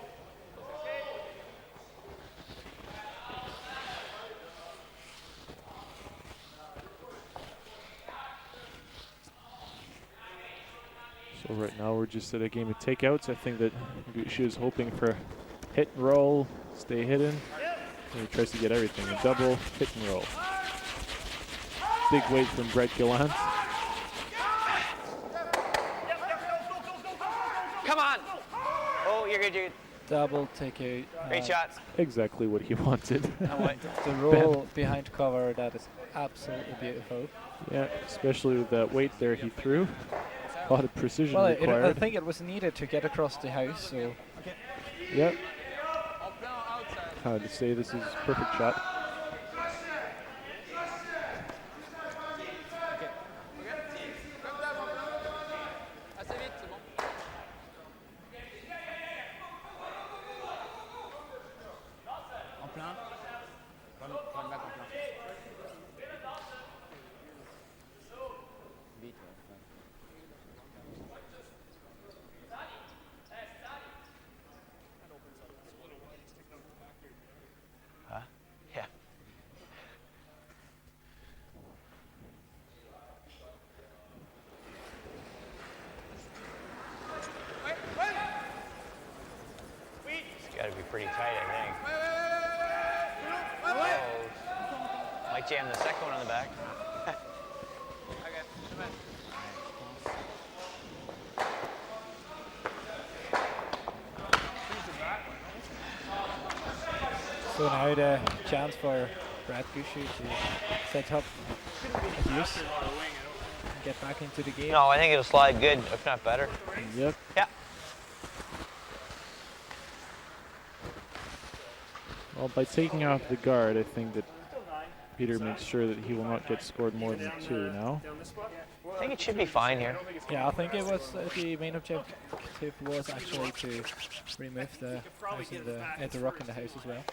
So right now we're just at a game of takeouts. I think that Gushue is hoping for hit and roll, stay hidden. And he tries to get everything. A double, hit and roll. Big weight from Brett Gallant. Come on. Oh, you're good, dude. Double take a Great shots. Exactly what he wanted. the roll behind cover, that is absolutely beautiful. Yeah, especially with that weight there he threw. A lot of precision Well, required. I think it was needed to get across the house, so... Yep. Hard to say this is a perfect shot. Yeah. It's got to be pretty tight, I think. Oh. Might jam the second one on the back. So now the chance for Brad Gushue to set up abuse and get back into the game. No, I think it'll slide good, if not better. Yep. Yeah. Well, by taking off the guard, I think that Peter makes sure that he will not get scored more than 2 now. I think it should be fine here. Yeah, I think it was the main objective was actually to remove the house and the rock in the house as well.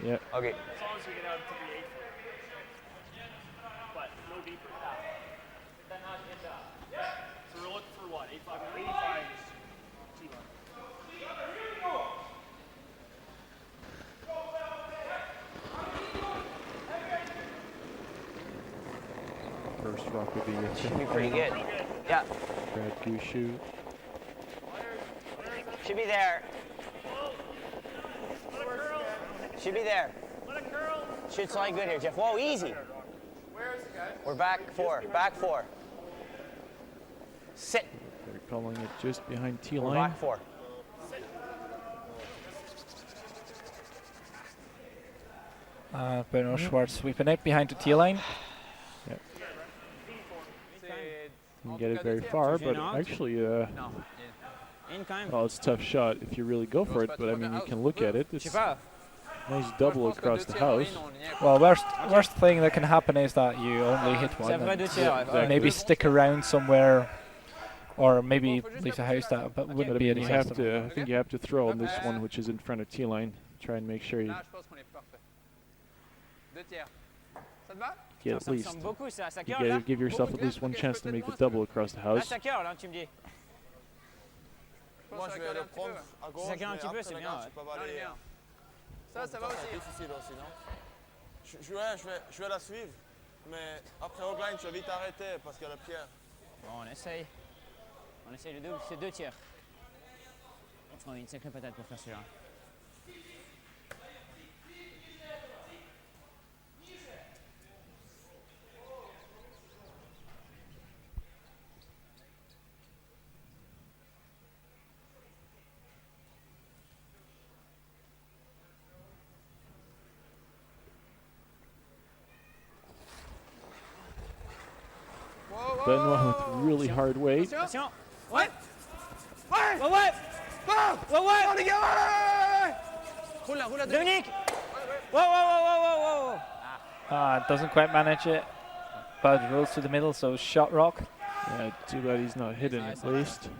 Yeah. Okay. As long as we get out into the 8 foot. But no deeper. So we're looking for what? 85? 85 is too low. First rock would be Should be pretty good. Yeah. Brad Gushue. Should be there. Should be there. Should slide good here, Jeff. Whoa, easy. We're back 4. Back 4. Sit. They're calling it just behind We're T-line. back 4. Bernard Schwartz sweeping it behind the T-line. Yep. Didn't get it very far, but actually, well, it's a tough shot if you really go for it, but I mean, you can look at it. It's a nice double across the house. Well, worst thing that can happen is that you only hit one. And maybe stick around somewhere, or maybe leave the house that, but wouldn't be a You have disaster. to, I think you have to throw on this one, which is in front of T-line. Try and make sure you get at least. You gotta give yourself at least one chance to make the double across the house. Moi, je vais le prendre à gauche. Ça un petit peu, c'est bien. Tu peux aller. Ça va aussi. Difficile aussi, non? Je vais la suivre, mais après au grind, je vais vite arrêter parce qu'il y a le pierre. Bon, on essaye. On essaye le double, c'est 2 tiers. On a une sacrée patate pour faire celui-là. Benoit with really hard weight. Attention. Ouais. Ouais. Ouais, ouais. Ouais, ouais. Dominique. Whoa. Doesn't quite manage it, but rolls to the middle, so shot rock. Yeah, too bad he's not hidden at least.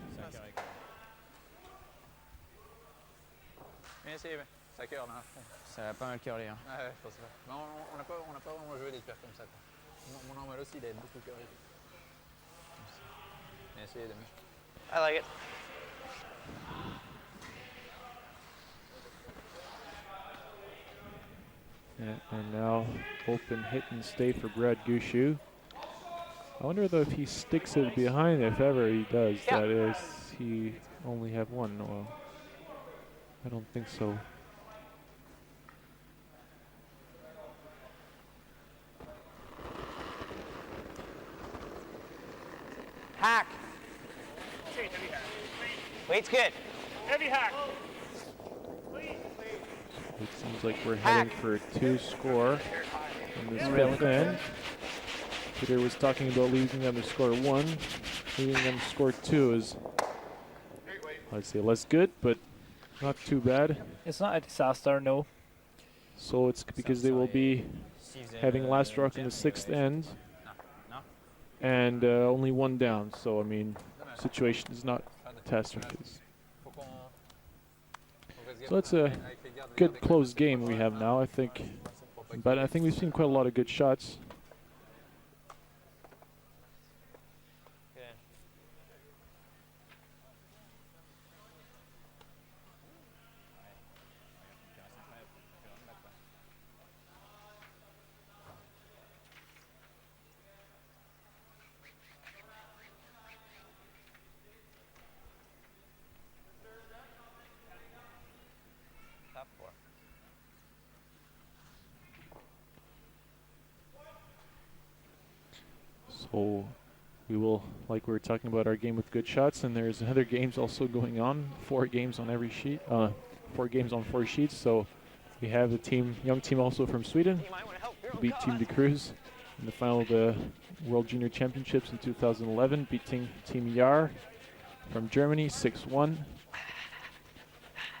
Ça va pas mal curler. Hein. Ouais, je pense pas. Mais on n'a pas vraiment joué des pierres comme ça, quoi. Mon normal aussi, il est beaucoup curé. Mais essayez de mieux. I like it. Yeah, and now open hit and stay for Brad Gushue. I wonder though if he sticks it behind, if ever he does, that is, he only have one. Well, I don't think so. Hack. Weight's good. Heavy hack. It seems like we're heading for a 2 score. in this Really fifth good end. Peter was talking about leaving them to score 1. Leaving them to score 2 is, I'd say, less good, but not too bad. It's not a disaster, no. So it's because they will be having last rock in the 6th end and only 1 down. So, I mean, situation is not catastrophic. So it's a good close game we have now, I think. But I think we've seen quite a lot of good shots. So we will, like we were talking about, our game with good shots, and there's other games also going on. 4 games on every sheet, 4 games on 4 sheets. So we have a team, young team also from Sweden, beat Team de Cruz in the final of the World Junior Championships in 2011, beating Team Yar from Germany 6-1.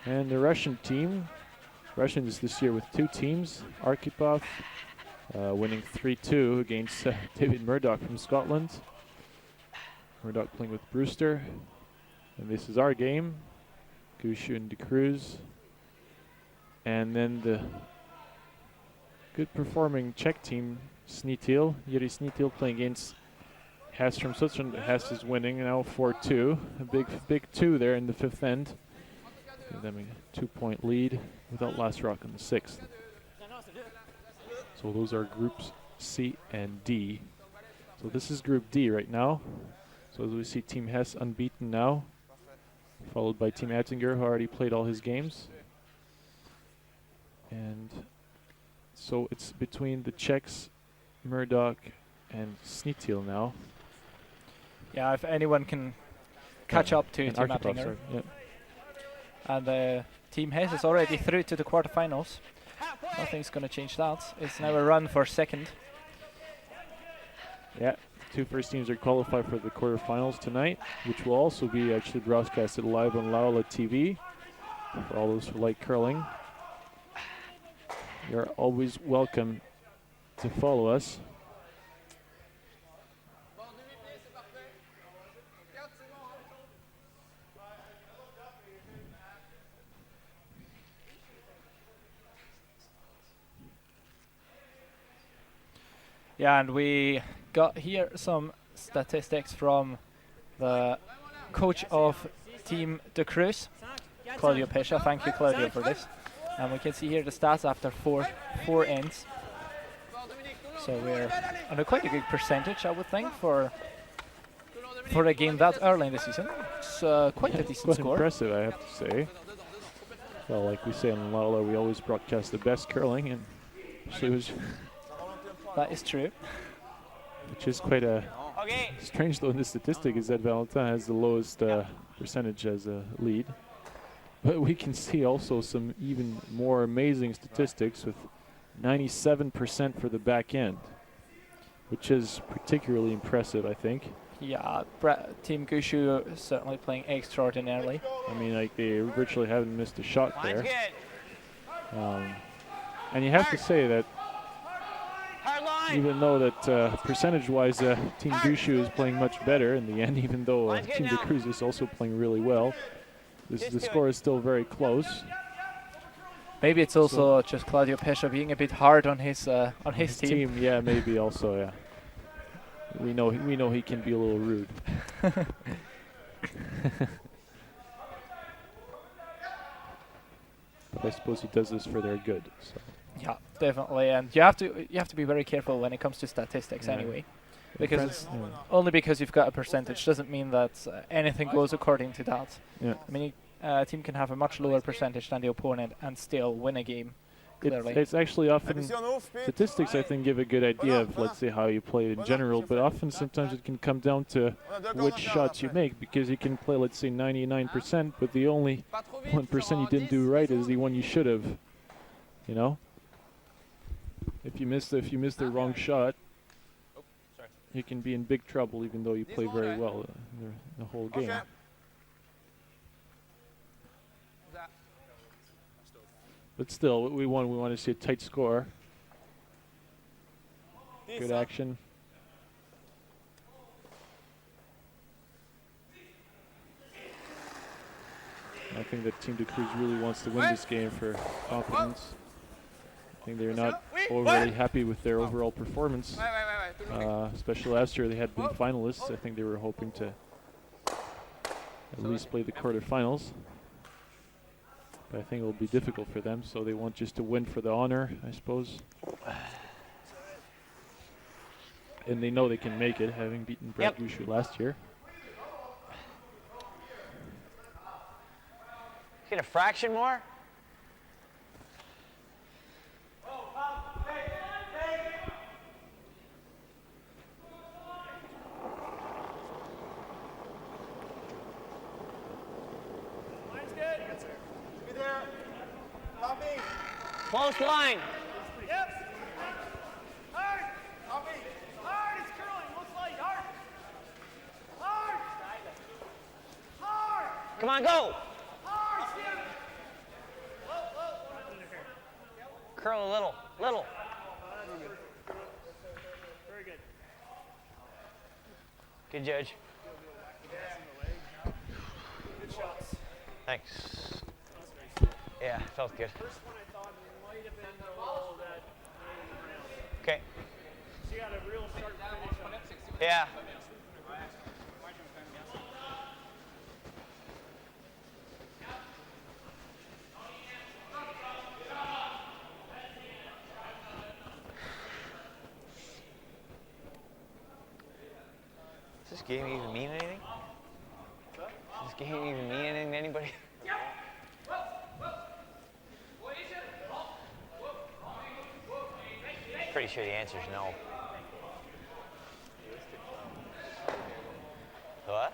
And the Russian team, Russians this year with 2 teams, Arkhipov winning 3-2 against David Murdoch from Scotland. Murdoch playing with Brewster. And this is our game, Gushue and de Cruz. And then the good performing Czech team, Snitil, Yuri Snitil playing against Hess from Switzerland. Hess is winning now 4-2. A big 2 there in the 5th end. Give them a 2-point lead without last rock on the 6th. So those are groups C and D. So this is Group D right now. So as we see Team Hess unbeaten now, followed by Team Attinger, who already played all his games. And so it's between the Czechs, Murdoch, and Snitil now. Yeah, if anyone can catch up to Team Attinger. And Team Hess is already through to the quarterfinals. Nothing's going to change that. It's now a run for 2nd. Yeah, 2 first teams are qualified for the quarterfinals tonight, which will also be actually broadcasted live on Laula TV for all those who like curling. You're always welcome to follow us. Yeah, and we got here some statistics from the coach of Team de Cruz, Claudio Pescia. Thank you, Claudio, for this. And we can see here the stats after four ends. So we're on a quite a good percentage, I would think, for a game that early in the season. It's quite a decent quite score. Impressive, I have to say. Well, like we say on Laula, we always broadcast the best curling, and actually was. That is true. Which is quite a strange, though, in the statistic is that Valentin has the lowest percentage as a lead. But we can see also some even more amazing statistics with 97% for the back end, which is particularly impressive, I think. Yeah, Team Gushue is certainly playing extraordinarily. I mean, like, they virtually haven't missed a shot there. And you have to say that even though that percentage-wise Team Gushue is playing much better in the end, even though Team de Cruz is also playing really well, the score is still very close. Maybe it's also just Claudio Pescia being a bit hard on his team. Yeah, maybe also, yeah. We know he can be a little rude. But I suppose he does this for their good. So. Yeah, definitely, and you have to be very careful when it comes to statistics anyway, because only because you've got a percentage doesn't mean that anything goes according to that. Yeah. I mean, a team can have a much lower percentage than the opponent and still win a game. Clearly, it's actually often statistics. I think give a good idea of, let's say, how you play in general, but often sometimes it can come down to which shots you make, because you can play, let's say, 99%, but the only 1% you didn't do right is the one you should have. You know. If you miss the wrong shot, you can be in big trouble, even though you play very well the whole game. Okay. But still, we want to see a tight score. Good action. I think that Team de Cruz really wants to win this game for confidence. I think they're not overly happy with their overall performance. Especially last year, they had been finalists. I think they were hoping to at least play the quarterfinals. But I think it will be difficult for them, so they want just to win for the honor, I suppose. And they know they can make it, having beaten Brad Gushue last year. Get a fraction more? Close line. Yep. Hard. Hard. It's curling. Looks like hard. Hard. Hard. Come on, go. Hard. Steve. Low. Curl a little. Very good. Good judge. Good shots. Thanks. Yeah, felt good. First one I thought might have been the roll that made the round. Okay. She got a real sharp finish on it. Yeah. Does this game even mean anything? Does this game even mean anything to anybody? Pretty sure the answer is no. What?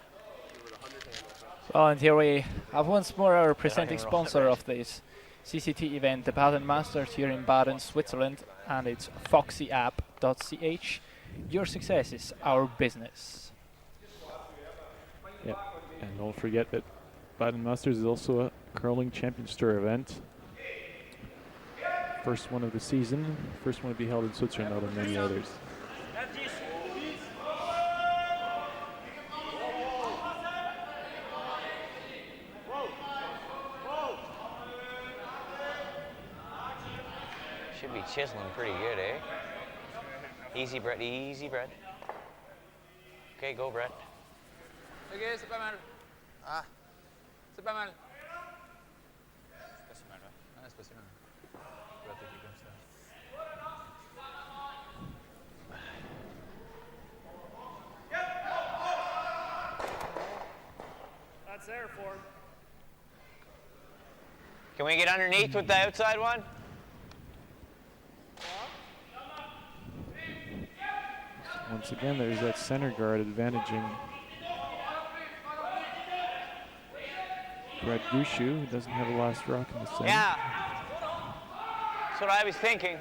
Well, and here we have once more our presenting sponsor of this CCT event, the m.baden Masters here in Baden, Switzerland, and it's foxyapp.ch. Your success is our business. Yeah, and don't forget that Baden Masters is also a curling Champions Tour event. First one of the season, first one to be held in Switzerland out of many others. Should be chiseling pretty good, eh? Easy, Brett, easy, Brett. Okay, go, Brett. Ok, c'est pas mal. Ah. C'est pas mal. C'est pas si mal, ouais. Ah, c'est pas si mal. Tu vas attaquer comme ça. That's there for him. Can we get underneath with the outside one? Once again, there's that center guard advantaging Brad Gushue, who doesn't have a last rock in the center. Yeah. That's what I was thinking.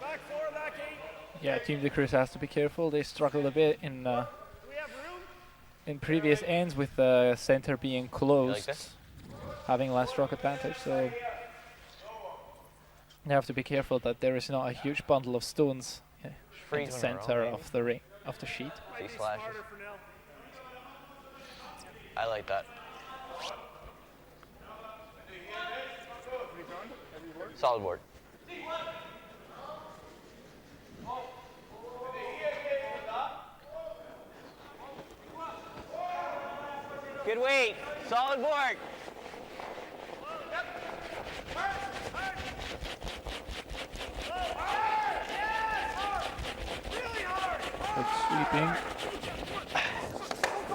Back 4, back 8. Yeah, Team de Cruz has to be careful. They struggled a bit in Do we have room? in previous ends with the center being closed, like this? having last rock advantage. So you have to be careful that there is not a huge bundle of stones in the Freeze when we're center on, of the ring of the sheet. Three Be slashes. smarter for now. I like that. Solid board. Good weight. Solid board. Good sweeping.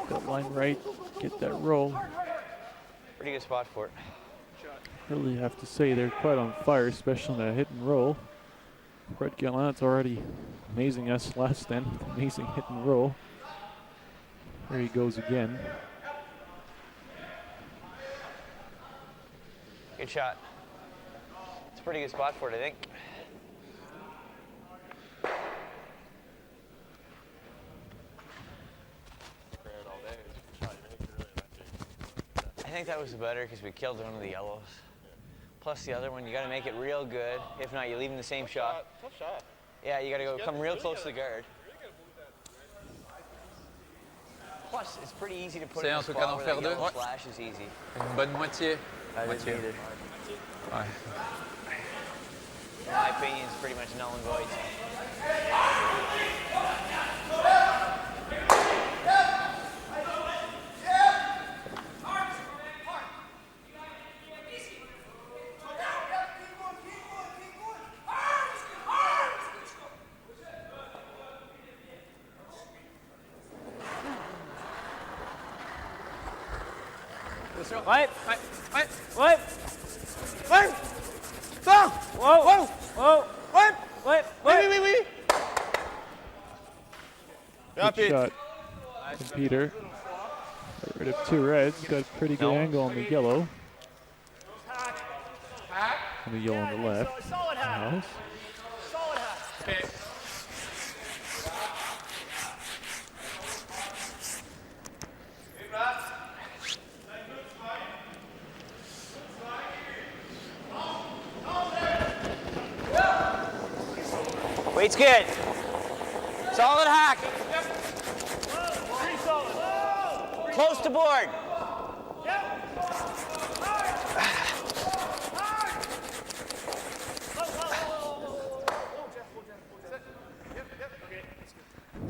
That line right, get that roll. Pretty good spot for it. Really have to say they're quite on fire, especially on that hit and roll. Brett Gallant's already amazing us last then, amazing hit and roll. There he goes again. Good shot. It's a pretty good spot for it, I think. I think that was the better because we killed one of the yellows. Plus the other one, you got to make it real good. If not, you're leaving the same shot. Tough shot. Yeah, you got to go come real close to the guard. Plus, it's pretty easy to put it in a spot where the yellow flash is easy. Une bonne moitié. Moitié. Ouais. In my opinion, it's pretty much null and void. Ouais, ouais, ouais, ouais. Ouais. Sors. Wow, Wow. wow, Ouais. ouais, Oui, ouais. oui, oui, oui. Good shot from Peter. Got rid of 2 reds. Got a pretty good angle on the yellow. And the yellow on the left. Solid hack. Nice. Solid hack. Okay. Weight's good. Solid hack. Pretty solid. Close to board.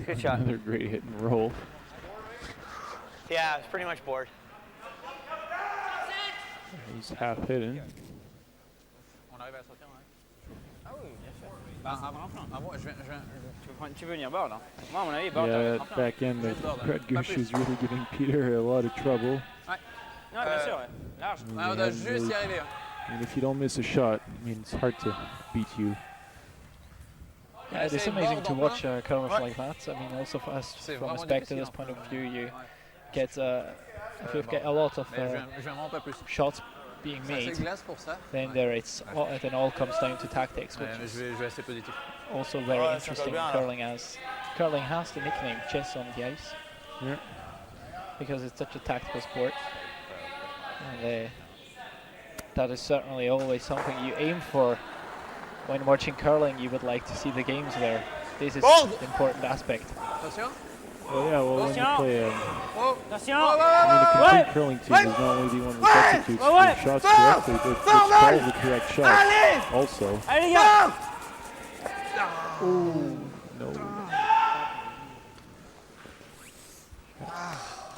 Good shot. Another great hit and roll. Yeah, it's pretty much board. He's half hidden. On arrive à sortir, hein? Ah oui, bien sûr. Ah, moi, je viens. Tu veux venir board, hein? Moi, à mon avis, board, Yeah, that back end of Brad Gushue is really giving Peter a lot of trouble. Non, bien sûr, ouais. Large. I mean, On he doit hasn't juste really- y arriver. I mean, if you don't miss a shot, I mean, it's hard to beat you. Yeah, it is c'est amazing bord to en watch bas. curlers like that. I mean, also from a vraiment spectator's difficile. point of view, you Ouais. get if you get a lot of Mais je viens vraiment pas plus. shots being C'est assez made, glace pour ça. then there it's then all comes down to tactics, which Mais is je vais rester positif. also very Ouais, ça interesting. colle bien, Curling has the nickname chess on the ice. Yeah. Because it's such a tactical sport, and that is certainly always something you aim for when watching curling. You would like to see the games where this is Gold! the important aspect. Attention. Well, yeah, well, when you play Attention! I mean, a complete curling team is not only the one that executes the shots correctly, but calls the correct shots also. Allez, les gars! No.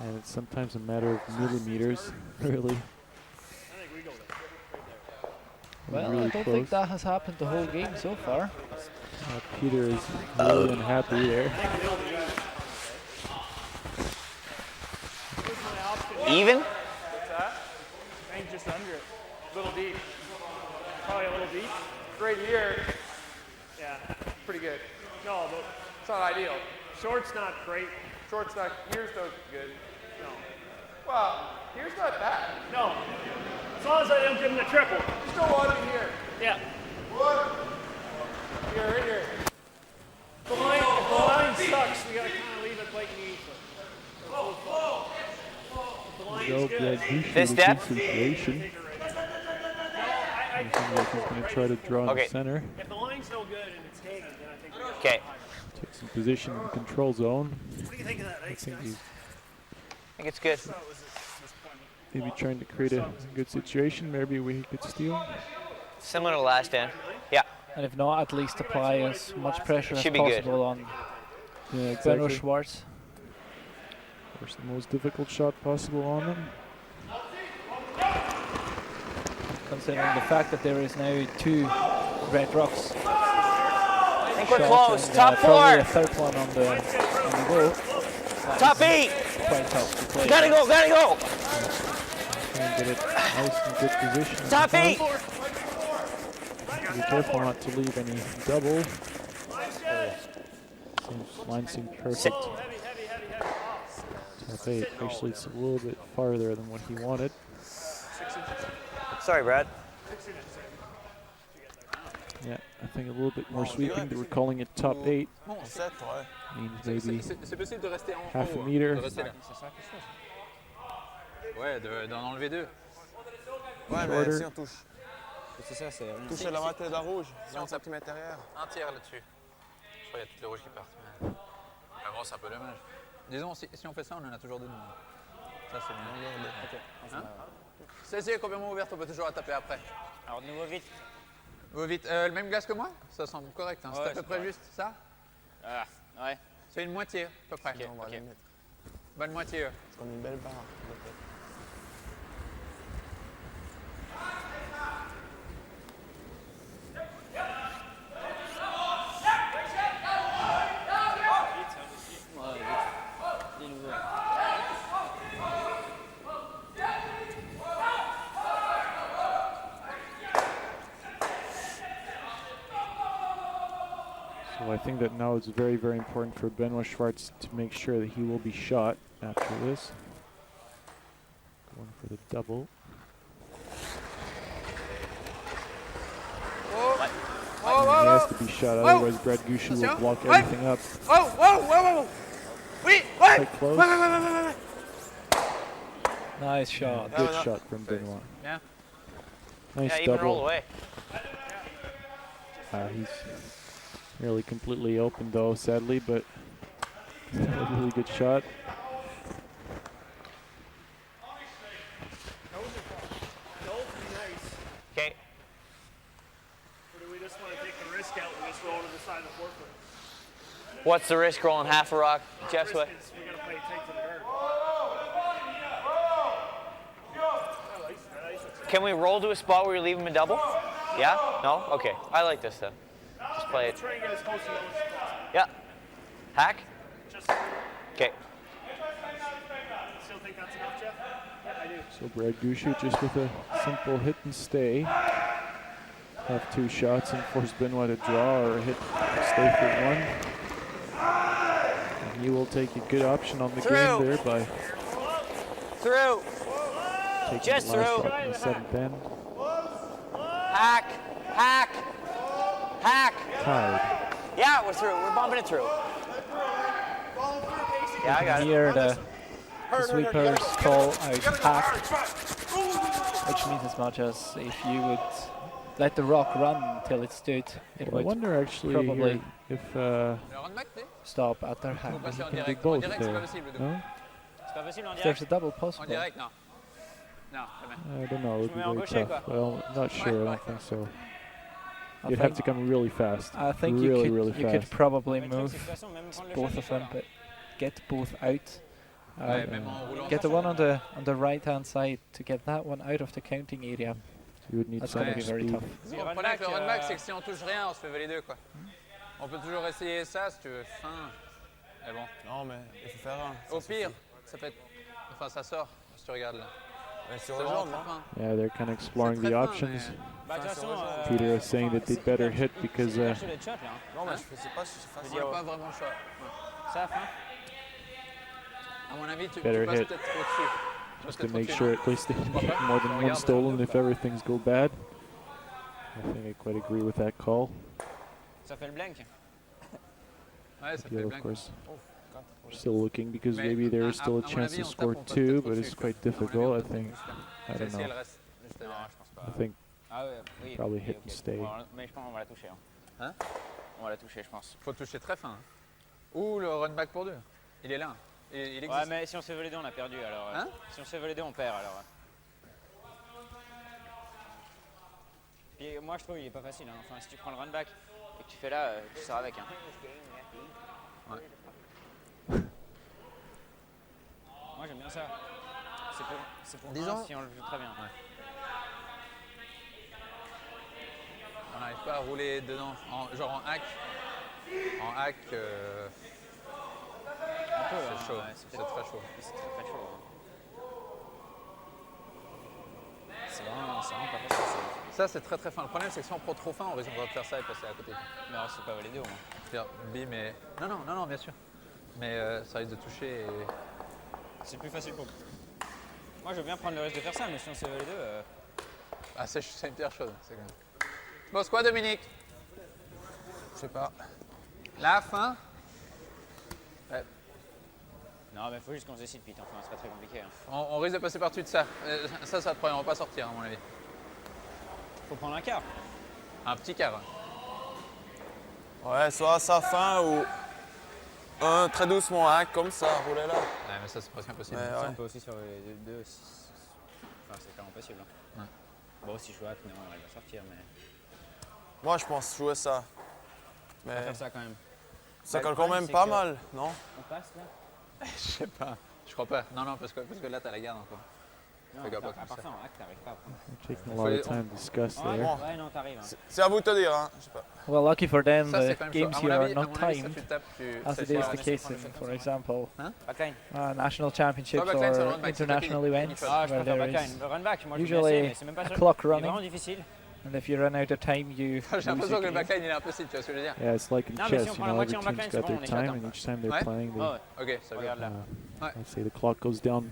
And it's sometimes a matter of millimeters, really. Well, really I don't close. think that has happened the whole game so far. Peter is really unhappy there. Even? I think just under it. A little deep. Probably a little deep. Right here. Yeah, pretty good. No, but it's not ideal. Short's not great. Short's not, here's no good. No. Well, here's not bad. No. As long as I don't give him the triple. Just go one in here. Yeah. One. Here, right here. If the line sucks, we gotta kind of leave it like neat. Go, Brad Gushue This with depth? good situation. It seems like he's going to try to draw in Okay. the center. If the line's no good and it's taken, then I think we got Okay. Take some position in the control zone. What do you think of that, I think he's I think it's good. maybe trying to create a good situation. Maybe we could steal. Similar to last end. Yeah. And if not, at least apply as much pressure as Should be good. possible on Yeah, Benno exactly. Schwartz. Force the most difficult shot possible on them. Considering the fact that there is now 2 red rocks. I think we're shots close. and, Top probably a 4. third one on the go. That Top is 8. Quite tough to play. Gotta go, gotta go. Try and get it nice and good position. at Top the 8. front. Be careful not to leave any double. Line seemed perfect. Top 8. Actually, it's a little bit farther than what he wanted. Sorry, Brad. Yeah, I think a little bit more sweeping. They were calling it top 8. Means maybe C'est possible de rester en half a haut, meter. de rester là. Ouais, d'en enlever 2. Ouais, mais Shorter. si on touche. C'est ça, c'est... Touche la moitié de la rouge, 5 cm intérieur. Un tiers là-dessus. Je crois qu'il y a toutes les rouges qui partent. Mais bon, c'est un peu dommage. Disons, si on fait ça, on en a toujours 2 de moins. Ça, c'est bien. Hein? Celle-ci est complètement ouverte, on peut toujours la taper après. Alors, de nouveau vite. Vite, le même glace que moi? Ça semble correct, hein. Ouais, C'est à peu près juste ça? Ah, ouais. C'est une moitié, à peu près. On va les mettre. Bonne moitié. C'est comme une belle barre. So I think that now it's very, very important for Benoit Schwartz to make sure that he will be shot after this. Going for the double. He has to be shot, otherwise Brad Gushue will block everything up. Quite close. Nice shot. Good shot from Benoit. Yeah. Nice Yeah, even roll double. away. He's nearly completely open though, sadly, but a really good shot. Okay. Or do we just want to take the risk out and just roll to the side of the forefoot? What's the risk rolling half a rock, Jeff's way? Risk is we got to play tight to the guard. Can we roll to a spot where you leave him a double? Yeah? No? Okay. I like this then. Just play it. Try and get as close to those spots. Yeah. Hack? Just Okay. still think that's enough, Jeff? Yeah, I do. So Brad Gushue just with a simple hit and stay. Have 2 shots and force Benoit to draw or hit stay for 1. And he will take a good option on the game there by Through. taking Just the last through. shot in the 7th end. Hack. Hack. Hack. Tied. Yeah, we're through. We're bumping it through. Yeah, I got it. Here the sweepers call out hack, which means as much as if you would let the rock run until it stood, it Well, I would wonder actually probably here if Le run back, tu sais? stop at their hack. Faut passer en can do direct. En both direct, c'est there. pas possible. No? C'est pas possible en If there's direct. a double En possible, direct, non. Non, jamais. I don't know. It would Je be mets en very gaucher, tough. quoi. Well, not sure. I don't think so. I You'd have think, to come really fast. I think really, you really could fast. probably Mais le truc, move c'est que de toute façon, même prendre le both shot, of il them, faut but get both out. Ouais, même en roulant. Get the one on the right hand side to get that one out of the counting area. You would need That's so going to much be very speed. tough. Le problème avec le run back, c'est que si on touche rien, on se fait voler 2, quoi. On peut toujours essayer ça si tu veux. Mais bon. Non, mais il faut faire un. Au pire, ça peut être. Enfin, ça sort, si tu regardes là. Mais C'est sur le vraiment jaune, très non? fin. Yeah, they're kind of exploring très the fin, options. Bah, de toute façon, Peter is saying that they'd better hit because c'est chercher le shot, là. hein. Non, mais je sais pas si c'est On facile. n'a pas vraiment le choix. Ça, fin. À mon avis, tu Better passes hit. peut-être au-dessus. just to make sure at least they get more than one stolen if ever things go bad. I think I quite agree with that call. Ça fait le blank. Ouais, ça fait Yeah, le of blank. course. We're still looking because Mais maybe there à- is still à a mon chance avis, to on score tape 2, peut-être but it's au-dessus, quite quoi. À mon avis, difficult. on I tape think. au-dessus, là. I C'est don't si know. elle reste juste Non, derrière. je pense pas. I think Ah ouais, oui. Probably ok, hit ok. and stay. Bon, mais je pense qu'on va la toucher. Hein. Hein? On va la toucher, je pense. Faut toucher très fin. Hein. Ou le run back pour 2. Il est là. Il existe. Ouais, mais si on se fait voler 2, on a perdu alors. Hein? Si on se fait voler 2, on perd alors. Puis moi, je trouve qu'il est pas facile. Hein. Enfin, si tu prends le run back et que tu fais là, tu sors avec. Hein. Ouais. Moi, j'aime bien ça. C'est pour Disons- un si on le joue très bien. Ouais. On n'arrive pas à rouler dedans, genre en hack. En hack, Un peu, c'est hein, chaud. ouais, C'est peut-être- très chaud. C'est très très chaud. Hein. C'est vraiment pas facile. Ça, c'est très très fin. Le problème, c'est que si on prend trop fin, on risque de faire ça et passer à côté. Mais on se fait pas voler 2 au moins. Faire bim et. Non, bien sûr. Mais ça risque de toucher et. C'est plus facile pour. Moi, je veux bien prendre le risque de faire ça, mais si on se fait voler 2. Ah, c'est une pire chose. C'est quand même. Bon, c'est quoi, Dominique? sais pas. La fin. Ouais. Non, mais il faut juste qu'on se décide, Pete. Enfin, c'est pas très compliqué. Hein. On risque de passer par-dessus de ça. Ça te prend, on va pas sortir, à mon avis. Faut prendre un quart. Un petit quart. Ouais, soit à sa fin ou un très doucement hack comme ça, rouler là. Ouais, mais ça, c'est presque impossible. Mais Ça, ouais. on peut aussi sur les deux. Enfin, c'est clairement possible. Hein. Ouais. Bon, si je joue hack, non, elle va sortir, mais. Moi, je pense jouer ça. On va Mais faire ça quand même. ça Bah, colle le quand problème, même c'est pas que- mal, non? On passe là. Je sais pas. Je crois pas. Non, parce que là, t'as la garde encore. Non, Fais gaffe, à comme part ça. ça, en hack, t'arrives pas à prendre. We're taking a lot of time to discuss Ouais, there. ouais, non, t'arrives. Hein. C'est à vous de te dire, hein. Je sais pas. Well, lucky for them, Ça, c'est the quand même games chaud. here À mon are avis, not ça, timed, tu tapes, as it is the case in, for example, Backline. national championships Soit backline, soit or run back, c'est international toi qui events fais. Ah, je where préfère there backline. is, Le run back, moi je usually veux mais c'est même pas a sûr. clock Il est running. vraiment difficile. and if you run out of time, you J'ai lose l'impression your que le game. backline, il est impossible, tu vois ce que je veux dire? Yeah, it's like in Non, mais si chess, on you prend la know, every moitié en team's backline, got c'est their bon, on est time, shot, and hein. each time they're Ouais. playing, they, Ah ouais. Ok, ça va. Regarde là. let's say the clock goes down.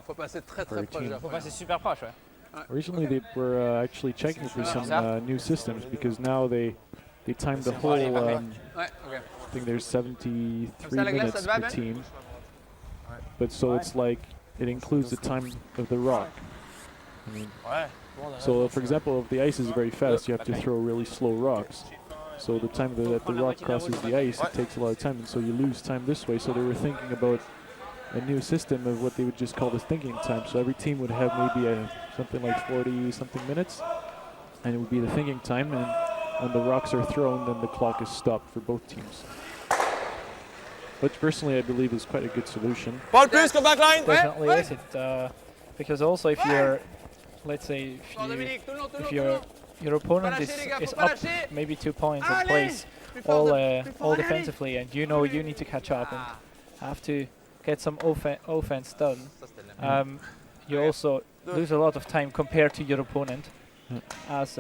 Faut passer très For a proche de team. la Faut fin. passer super proche, ouais. Recently, they were actually checking for some new systems because now they time the whole. Allez, backline. Ouais, ok. I think there's 73 Ça, la glace, minutes ça te va, per Ben? team, but so it's like it includes the time of the rock. I mean, Ouais. so for example, if the ice is very fast, you have to throw really slow rocks. So the time that the rock crosses the ice, it takes a lot of time, and so you lose time this way. So they were thinking about a new system of what they would just call the thinking time. So every team would have maybe something like 40 something minutes, and it would be the thinking time. And when the rocks are thrown, then the clock is stopped for both teams. Which personally I believe is quite a good solution. Pas le plus que backline! Definitely is it, because also if you're, let's say, if your opponent is up maybe 2 points and plays all defensively, and you know you need to catch up and have to get some offense done, you also lose a lot of time compared to your opponent, as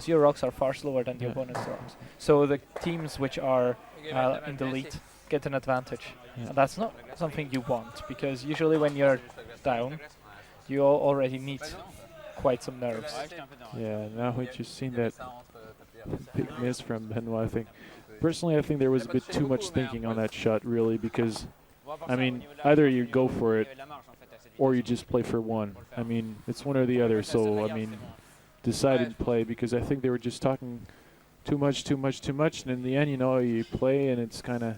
your rocks are far slower than the opponent's rocks. So the teams which are in the lead get an advantage, and that's not something you want, because usually when you're down, you already need quite some nerves. Yeah, now we just seen that big miss from Benoit. I think personally, I think there was a bit too much thinking on that shot, really, because I mean, either you go for it or you just play for one. I mean, it's one or the other. So I mean, decide and play, because I think they were just talking too much, and in the end, you know, you play and it's kind of,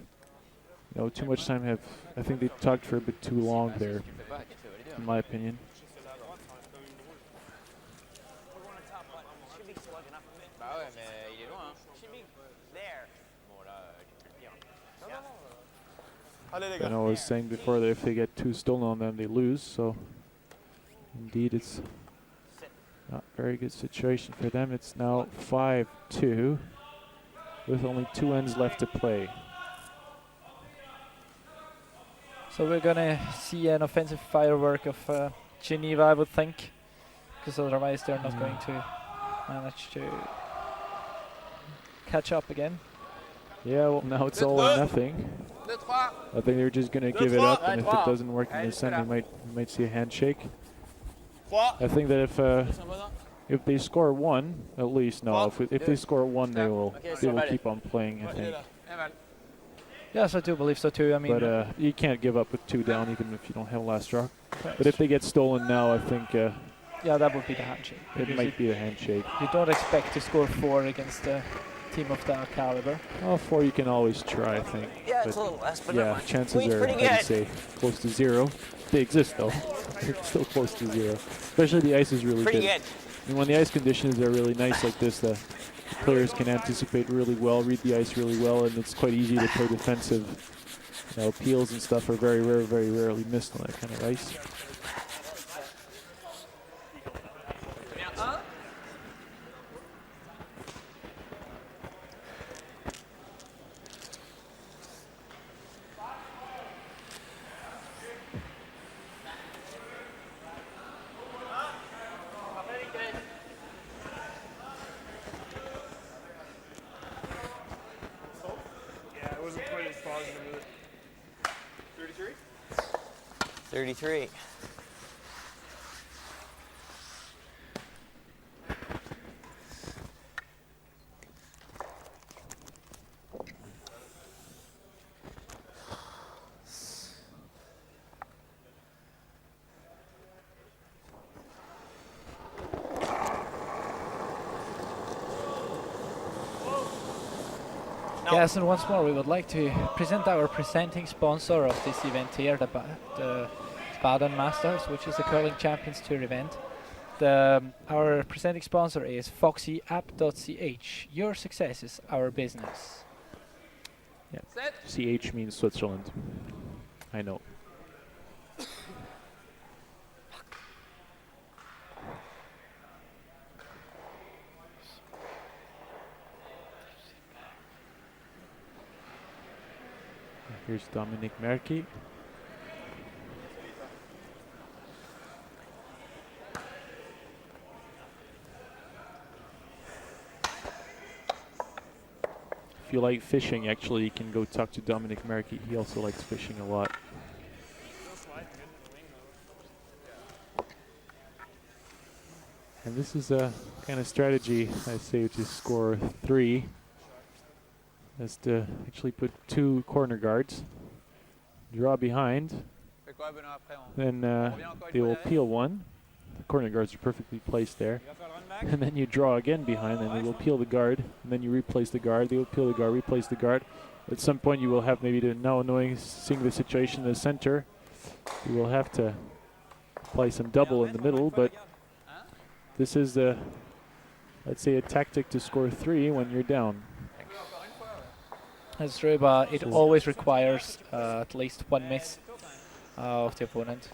you know, too much time. I think they talked for a bit too long there, in my opinion. Bah ouais, mais il est loin. Bon là, tu peux le dire. Allez les And gars. I was saying before that if they get two stolen on them, they lose. So indeed, it's not a very good situation for them. It's now 5-2 with only 2 ends left to play. So we're gonna see an offensive firework of Geneva, I would think, because otherwise they're not going to manage to catch up again. Yeah, well, now it's all or nothing. I think they're just gonna give it up, and if it doesn't work in the end, we might see a handshake. I think that if they score one, at least if they score one, they will keep on playing, I think. Yes, I do believe so too. I mean, But you can't give up with 2 down, even if you don't have last rock. But if they get stolen now, I think yeah, that would be the handshake. it because might be the handshake. you don't expect to score 4 against a team of that caliber. Well, 4 you can always try, I think. Yeah, but it's a little less, but yeah, not much. chances Sweet's are, pretty how do you good. say, close to 0. They exist though. They're still close to 0. Especially the ice is really Pretty good. good. And when the ice conditions are really nice like this, the players can anticipate really well, read the ice really well, and it's quite easy to play defensive. You know, peels and stuff are very rarely missed on that kind of ice. Yeah, it wasn't quite as positive with it. 33? 33. Yes, and once more we would like to present our presenting sponsor of this event here, the m.baden Masters, which is the Curling Champions Tour event. Our presenting sponsor is foxyapp.ch. Your success is our business. Yeah. CH means Switzerland. I know. Here's Dominic Merki. If you like fishing, actually, you can go talk to Dominic Merki. He also likes fishing a lot. And this is a kind of strategy, I say, to score 3. Is to actually put 2 corner guards, draw behind, then they will peel 1. The corner guards are perfectly placed there. And then you draw again behind, and they will peel the guard, and then you replace the guard, they will peel the guard, replace the guard. At some point you will have maybe to, now seeing the situation in the center, you will have to play some double in the middle, but this is let's say a tactic to score 3 when you're down. That's true, but it always requires at least 1 miss of the opponent.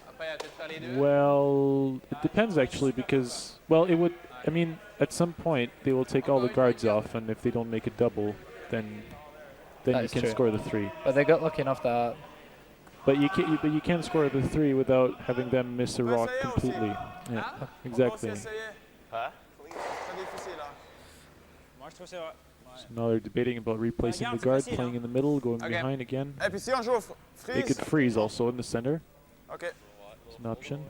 Well, it depends actually, because, well, it would, I mean, at some point they will take all the guards off, and if they don't make a double, then you can score the 3. But they got lucky enough that. But you can score the 3 without having them miss a rock completely. Yeah, exactly. So now they're debating about replacing the guard, playing in the middle, going behind again. They could freeze also in the center. Okay. It's an option.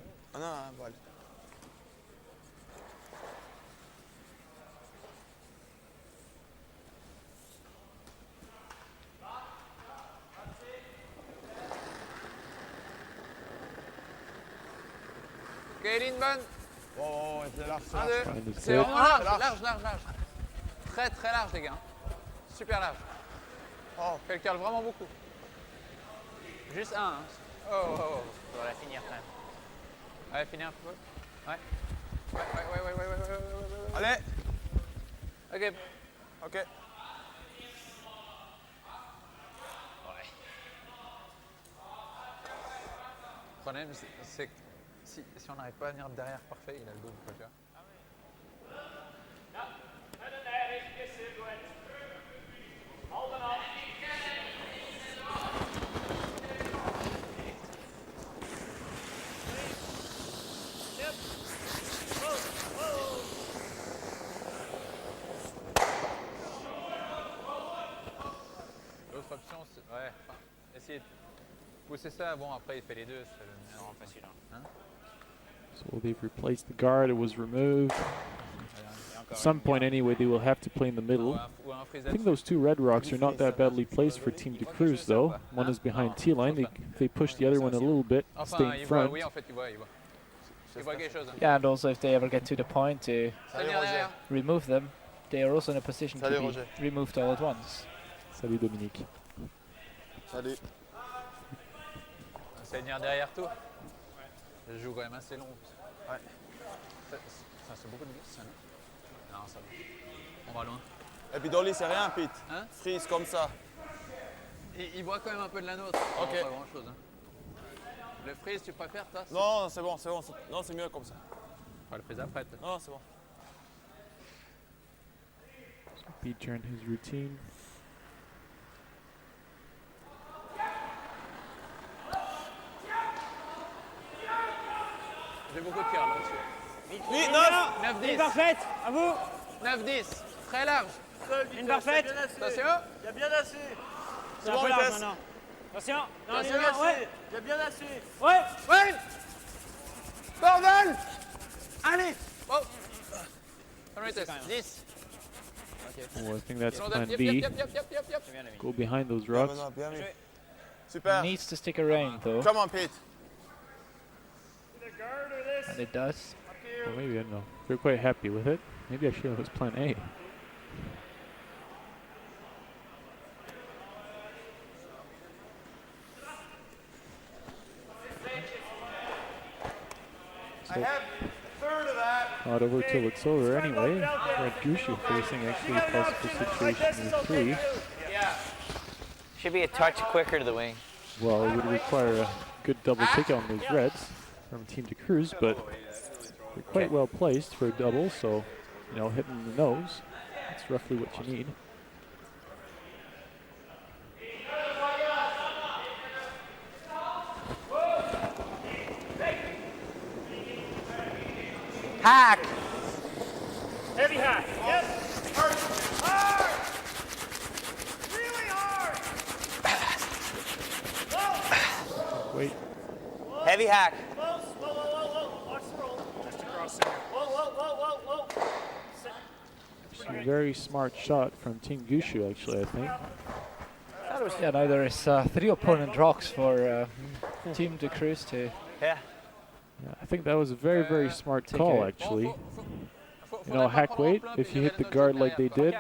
Ok, Lindman. Oh, c'est large. C'est vraiment large. Très très large, les gars. Super large. Oh, qu'elle cale vraiment beaucoup. Juste 1. Hein. Oh. On va la finir quand même. Allez, finir un peu. Ouais. Ouais. Allez. Ok. Le problème, c'est que si on n'arrive pas à venir derrière parfait, il a le double, quoi, tu vois. L'autre option, c'est essayer de pousser ça. Bon, après, il fait les deux. C'est vraiment facile. Hein? So they've replaced the guard, it was removed. At some point anyway, they will have to play in the middle. I think those 2 red rocks are not that badly placed for Team de Cruz, though. One is behind T-line. They push the other one a little bit, stay in front. Yeah, and also if they ever get to the point to remove them, they are also in a position to be removed all at once. Salut Dominique. Salut. C'est venir derrière tout. Je joue quand même assez long. Ouais. Ça c'est beaucoup de glisse, ça, non? Non, ça va. On va loin. Et puis Dolly, c'est rien, Pete. Hein? Freeze comme ça. Il boit quand même un peu de la nôtre. Ok. Pas grand chose. Hein. Le freeze, tu préfères, toi? Non, c'est bon. Non, c'est mieux comme ça. Pas le freeze après, peut-être. Non, c'est bon. So Pete turned his routine. J'ai beaucoup de cœur là-dessus. 8, 9. 9-10. Une parfaite, à vous. 9-10. Très large. Une parfaite. Attention. Il y a bien assez. C'est un peu large maintenant. Attention. Non, Il y a bien assez. Il y a bien assez. Ouais. Bordel. Allez. Oh. Test. 10. Oh, I think that's plan Yep. B. Go behind those rocks. Bien vu. Super. Needs to stick around though, Come on, Pete. and it does. Well, maybe, I don't know. They're quite happy with it. Maybe I should have it was plan A. So not over till it's over anyway. Red Gushue facing actually a possible situation with 3. Should be a touch quicker to the wing. Well, it would require a good double kick on those Reds from Team de Cruz, but they're quite well placed for a double, so, you know, hitting the nose, that's roughly what you need. Hack! Heavy hack. Yes. Hard. Hard. Really hard. Whoa. Wait. Heavy hack. Close. Whoa, whoa, whoa, whoa. Watch the roll. Just across center. Whoa, whoa, whoa, whoa, whoa. It's a very smart shot from Team Gushue, actually, I think. Yeah, now there is 3 opponent rocks for Team de Cruz to. Yeah. Yeah, I think that was a very, very smart call, actually. You know, hack weight, if you hit the guard like they did,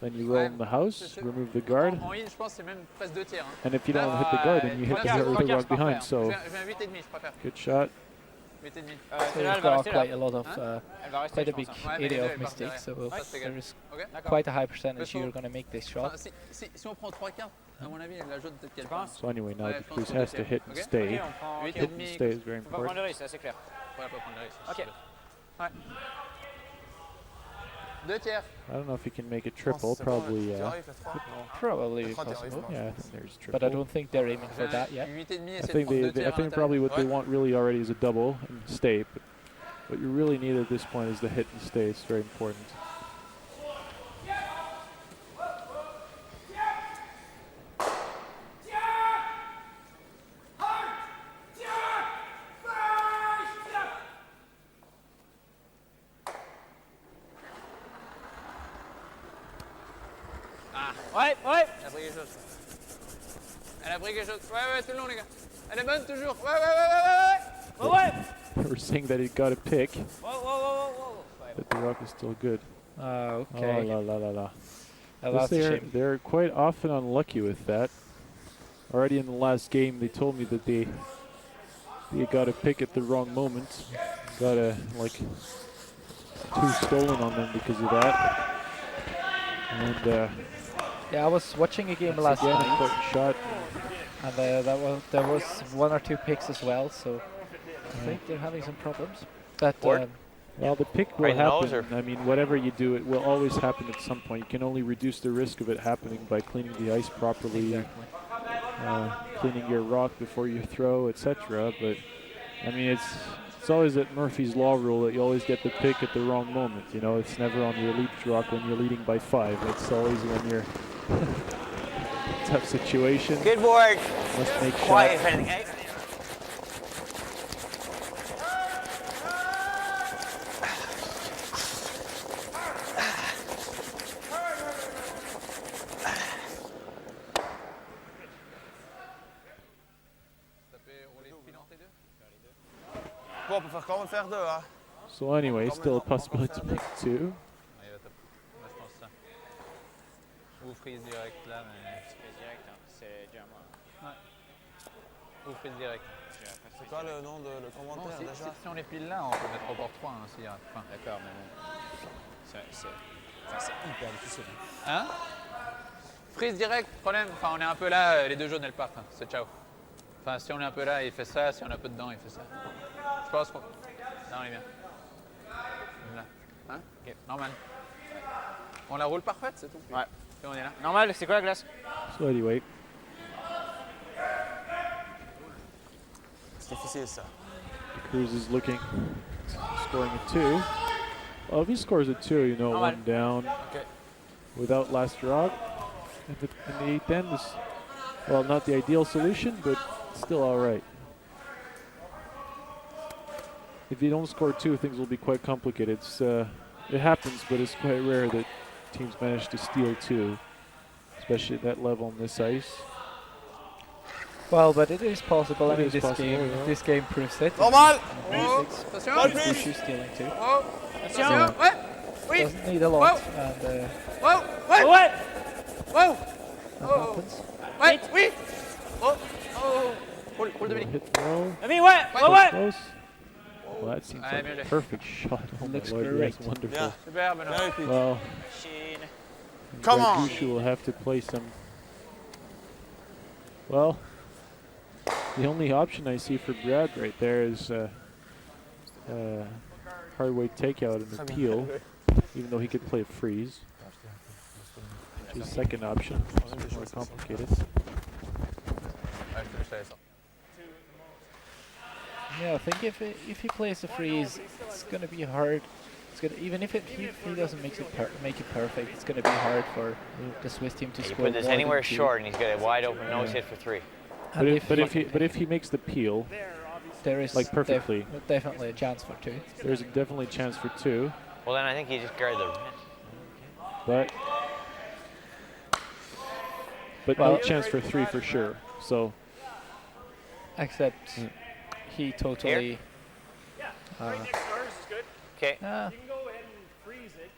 then you roll in the house, remove the guard. And if you don't hit the guard, then you hit the rock behind. So, good shot. So you've got quite a lot of, quite a big area of mistakes. So there is quite a high percentage you're going to make this shot. So anyway, now the Cruz has to hit and stay. Hit and stay is very important. I don't know if he can make a triple, probably. Probably possible. Yeah, I think there's triple. But I don't think they're aiming for that yet. I think probably what they want really already is a double and stay. But what you really need at this point is the hit and stay. It's very important. Ouais, ouais. Elle a pris quelque chose. Ouais, ouais, tout le long, les gars. Elle est bonne toujours. Ouais, ouais, ouais, ouais, ouais. Ouais, ouais. We're saying that he got a pick, Whoa, whoa, whoa, whoa. but the rock is still good. Okay. Oh, la la la la. That's a shame. They're quite often unlucky with that. Already in the last game, they told me that they got a pick at the wrong moment. Got a, like, 2 stolen on them because of that. And yeah, I was watching a game last night. Important shot. And there was 1 or 2 picks as well, so I think they're having some problems. But well, the pick will happen. I mean, whatever you do, it will always happen at some point. You can only reduce the risk of it happening by cleaning the ice properly, cleaning your rock before you throw, etc. But I mean, it's always that Murphy's Law rule that you always get the pick at the wrong moment. You know, it's never on your lead rock when you're leading by 5. It's always when you're tough situation. Good work. Must make Quiet, shots. if anything. Hey. Bon, on peut faire comment faire 2, hein? So anyway, still a possibility to make 2. Ou freeze direct là, mais. Freeze direct, hein. C'est déjà moi. Ouais. Ou freeze direct. C'est quoi le nom de le commentaire bon, déjà? Si on les pile là, on peut mettre au port 3 hein, s'il y a. Enfin, d'accord, mais bon. C'est hyper difficile. Hein? Freeze direct, problème. Enfin, on est un peu là, les 2 jaunes elles partent. Hein. C'est ciao. Enfin, si on est un peu là, il fait ça. Si on est un peu dedans, il fait ça. Je pense qu'on. Là, on est bien. Là. Hein? Ok, normal. On la roule parfaite, c'est tout. Ouais. Et on est là. Normal, c'est quoi la glace? So anyway, C'est difficile ça. Cruz is looking, scoring a 2. Well, if he scores a 2, you know, 1 down without last rock in the 8th end is, well, not the ideal solution, but still all right. If you don't score 2, things will be quite complicated. It happens, but it's quite rare that teams manage to steal 2, especially at that level on this ice. Well, but it is possible. I mean, this game proves it. Normal! Gushue stealing 2. Attention! Ouais! Oui! Doesn't need a lot. And Wow! Ouais! Ouais! Wow! that happens. Ouais! Oui! Oh! Oh! Roule Dominique. Hit throw. Ami, ouais! Ouais, ouais! Close. Well, that seems Allez, like bien a joué. perfect shot. Oh my Looks lord, great. yes, wonderful. Bien. Super, Benoît. Bien, Well, Machine. Come Brad on. Gushue will have to play some. Well, the only option I see for Brad right there is hard weight takeout and a peel, even though he could play a freeze. Which is second option, it's more complicated. Yeah, I think if he plays a freeze, it's gonna be hard. It's gonna even if he doesn't make it perfect, it's gonna be hard for the Swiss team to You score put this more anywhere than 2. short, and he's got a wide open nose hit for 3. But And if he makes the peel, there is like perfectly, definitely a chance for 2. there's definitely a chance for 2. Well, then I think you just guard the rim. But no chance for 3 for sure. So Except he totally. Right next to ours is good. Okay. You can go ahead and freeze it,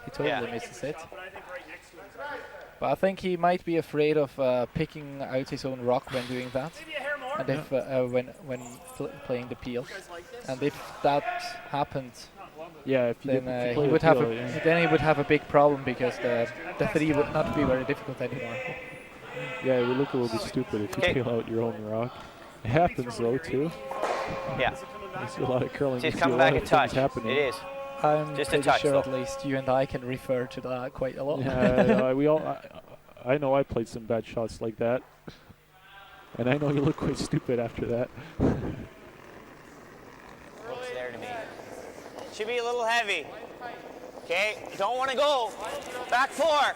He totally misses it. but I think right next to it is good. But I think he might be afraid of picking out his own rock when doing that, Maybe a hair more. and if when playing the peel, and if that happened, yeah, if you then play he the would have peel, then he would have a big problem because the 3 would not be very difficult anymore. yeah, it would look a little bit stupid if you peel out your own rock. It happens though too. Yeah. I see a lot of curling. Just you see come a back lot and of touch. things happening. It is. I'm Just a pretty touch, sure though. at least you and I can refer to that quite a lot. Yeah, we all. I know I played some bad shots like that, and I know you look quite stupid after that. Looks there to me. Should be a little heavy. Okay, don't want to go. Back 4.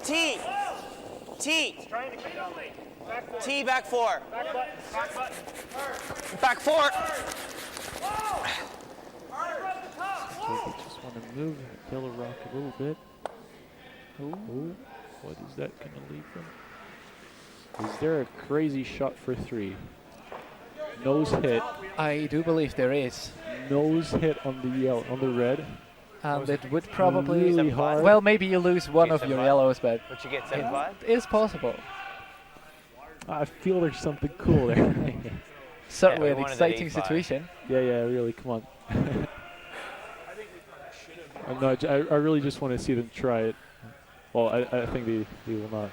T. T. Trying to keep on lane. Back 4. T back 4. Back button. Back button. Back 4. So we just want to move Yellow Rock a little bit. Ooh. What is that going to lead from? Is there a crazy shot for 3? Nose hit. I do believe there is, Nose hit on the yellow, on the red. and it would probably. Really hard. Well, maybe you lose one of your 7-5. yellows, but What you get, it 7-5? is possible. I feel there's something cool there. Certainly we an wanted that exciting 8-5. situation. Yeah, really, come on. No, I really just want to see them try it. Well, I think they will not.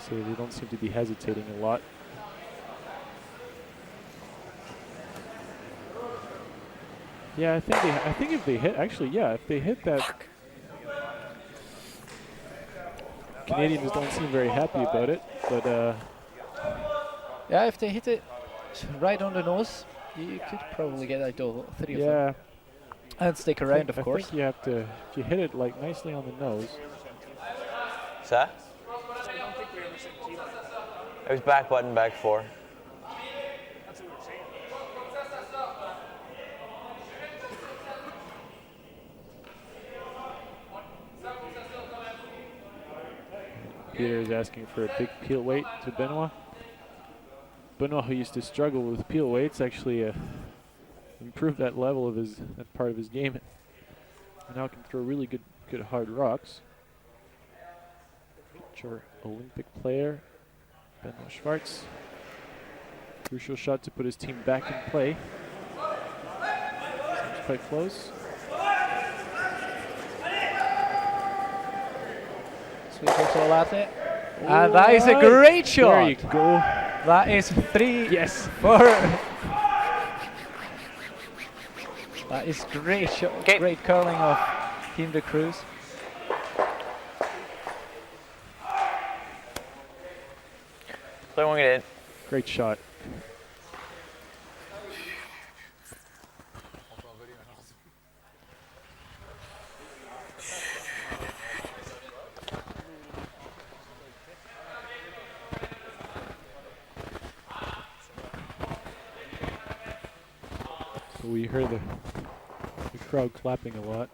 So they don't seem to be hesitating a lot. Yeah, I think if they hit, actually, yeah, if they hit that, Canadians don't seem very happy about it, but Yeah, if they hit it right on the nose, you could probably get out all 3 of them. yeah, And stick around, of I course. think you have to, if you hit it like nicely on the nose. Sir? It was back button, back 4. Peter is asking for a big peel weight to Benoit. Benoit, who used to struggle with peel weights, actually improved that level of that part of his game. And now can throw really good hard rocks. Future Olympic player, Benoit Schwartz. Crucial shot to put his team back in play. Seems quite close. Sweet control at it. And that is a great shot. There you go. That is 3 Yes. for. That is great shot. Great curling of Team de Cruz. Play one get in. Great shot. We heard the crowd clapping a lot.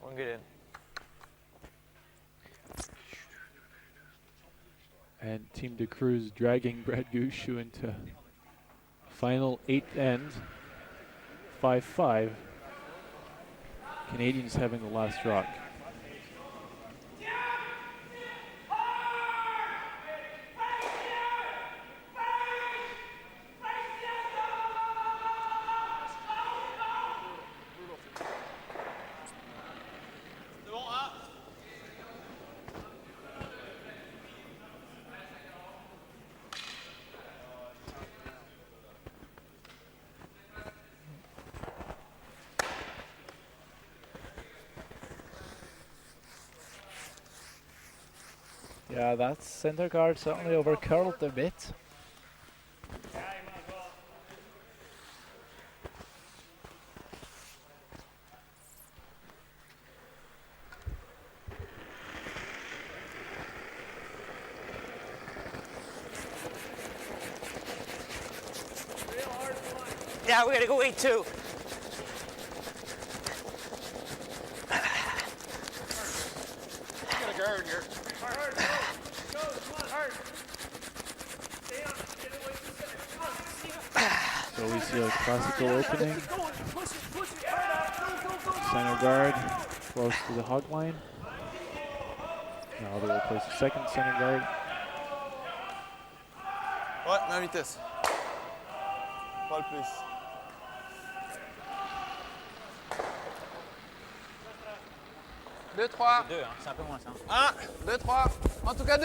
One get in. And Team de Cruz dragging Brad Gushue into final 8th end, 5-5. Canadians having the last rock. Yeah, that center guard certainly overcurled a bit. Yeah, we gotta go 8-2. Got a guard here. Hard, go, come on, hard. Stay on, get away from the center, come on. So we see a classical opening. Keep going, push it, hard out, go. Center guard close to the hog line. Now they will place a second center guard. Ouais, même vitesse. Pas le plus. 2-3. 2, hein, c'est un peu moins ça. 1, 2, 3. En tout cas 2.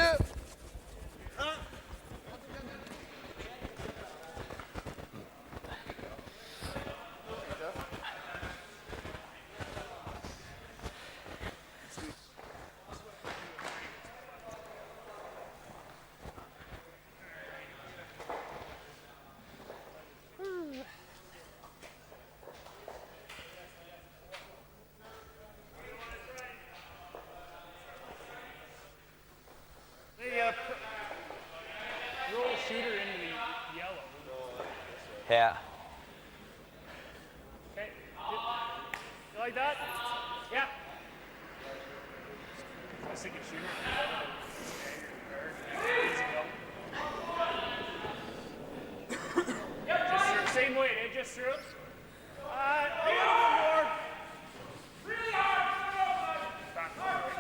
Roll shooter into the yellow. Yeah. Okay. You like that? Yeah. I was thinking shooter. Easy go. Just same weight, eh? Just through. A little bit more. Really hard. Back forward.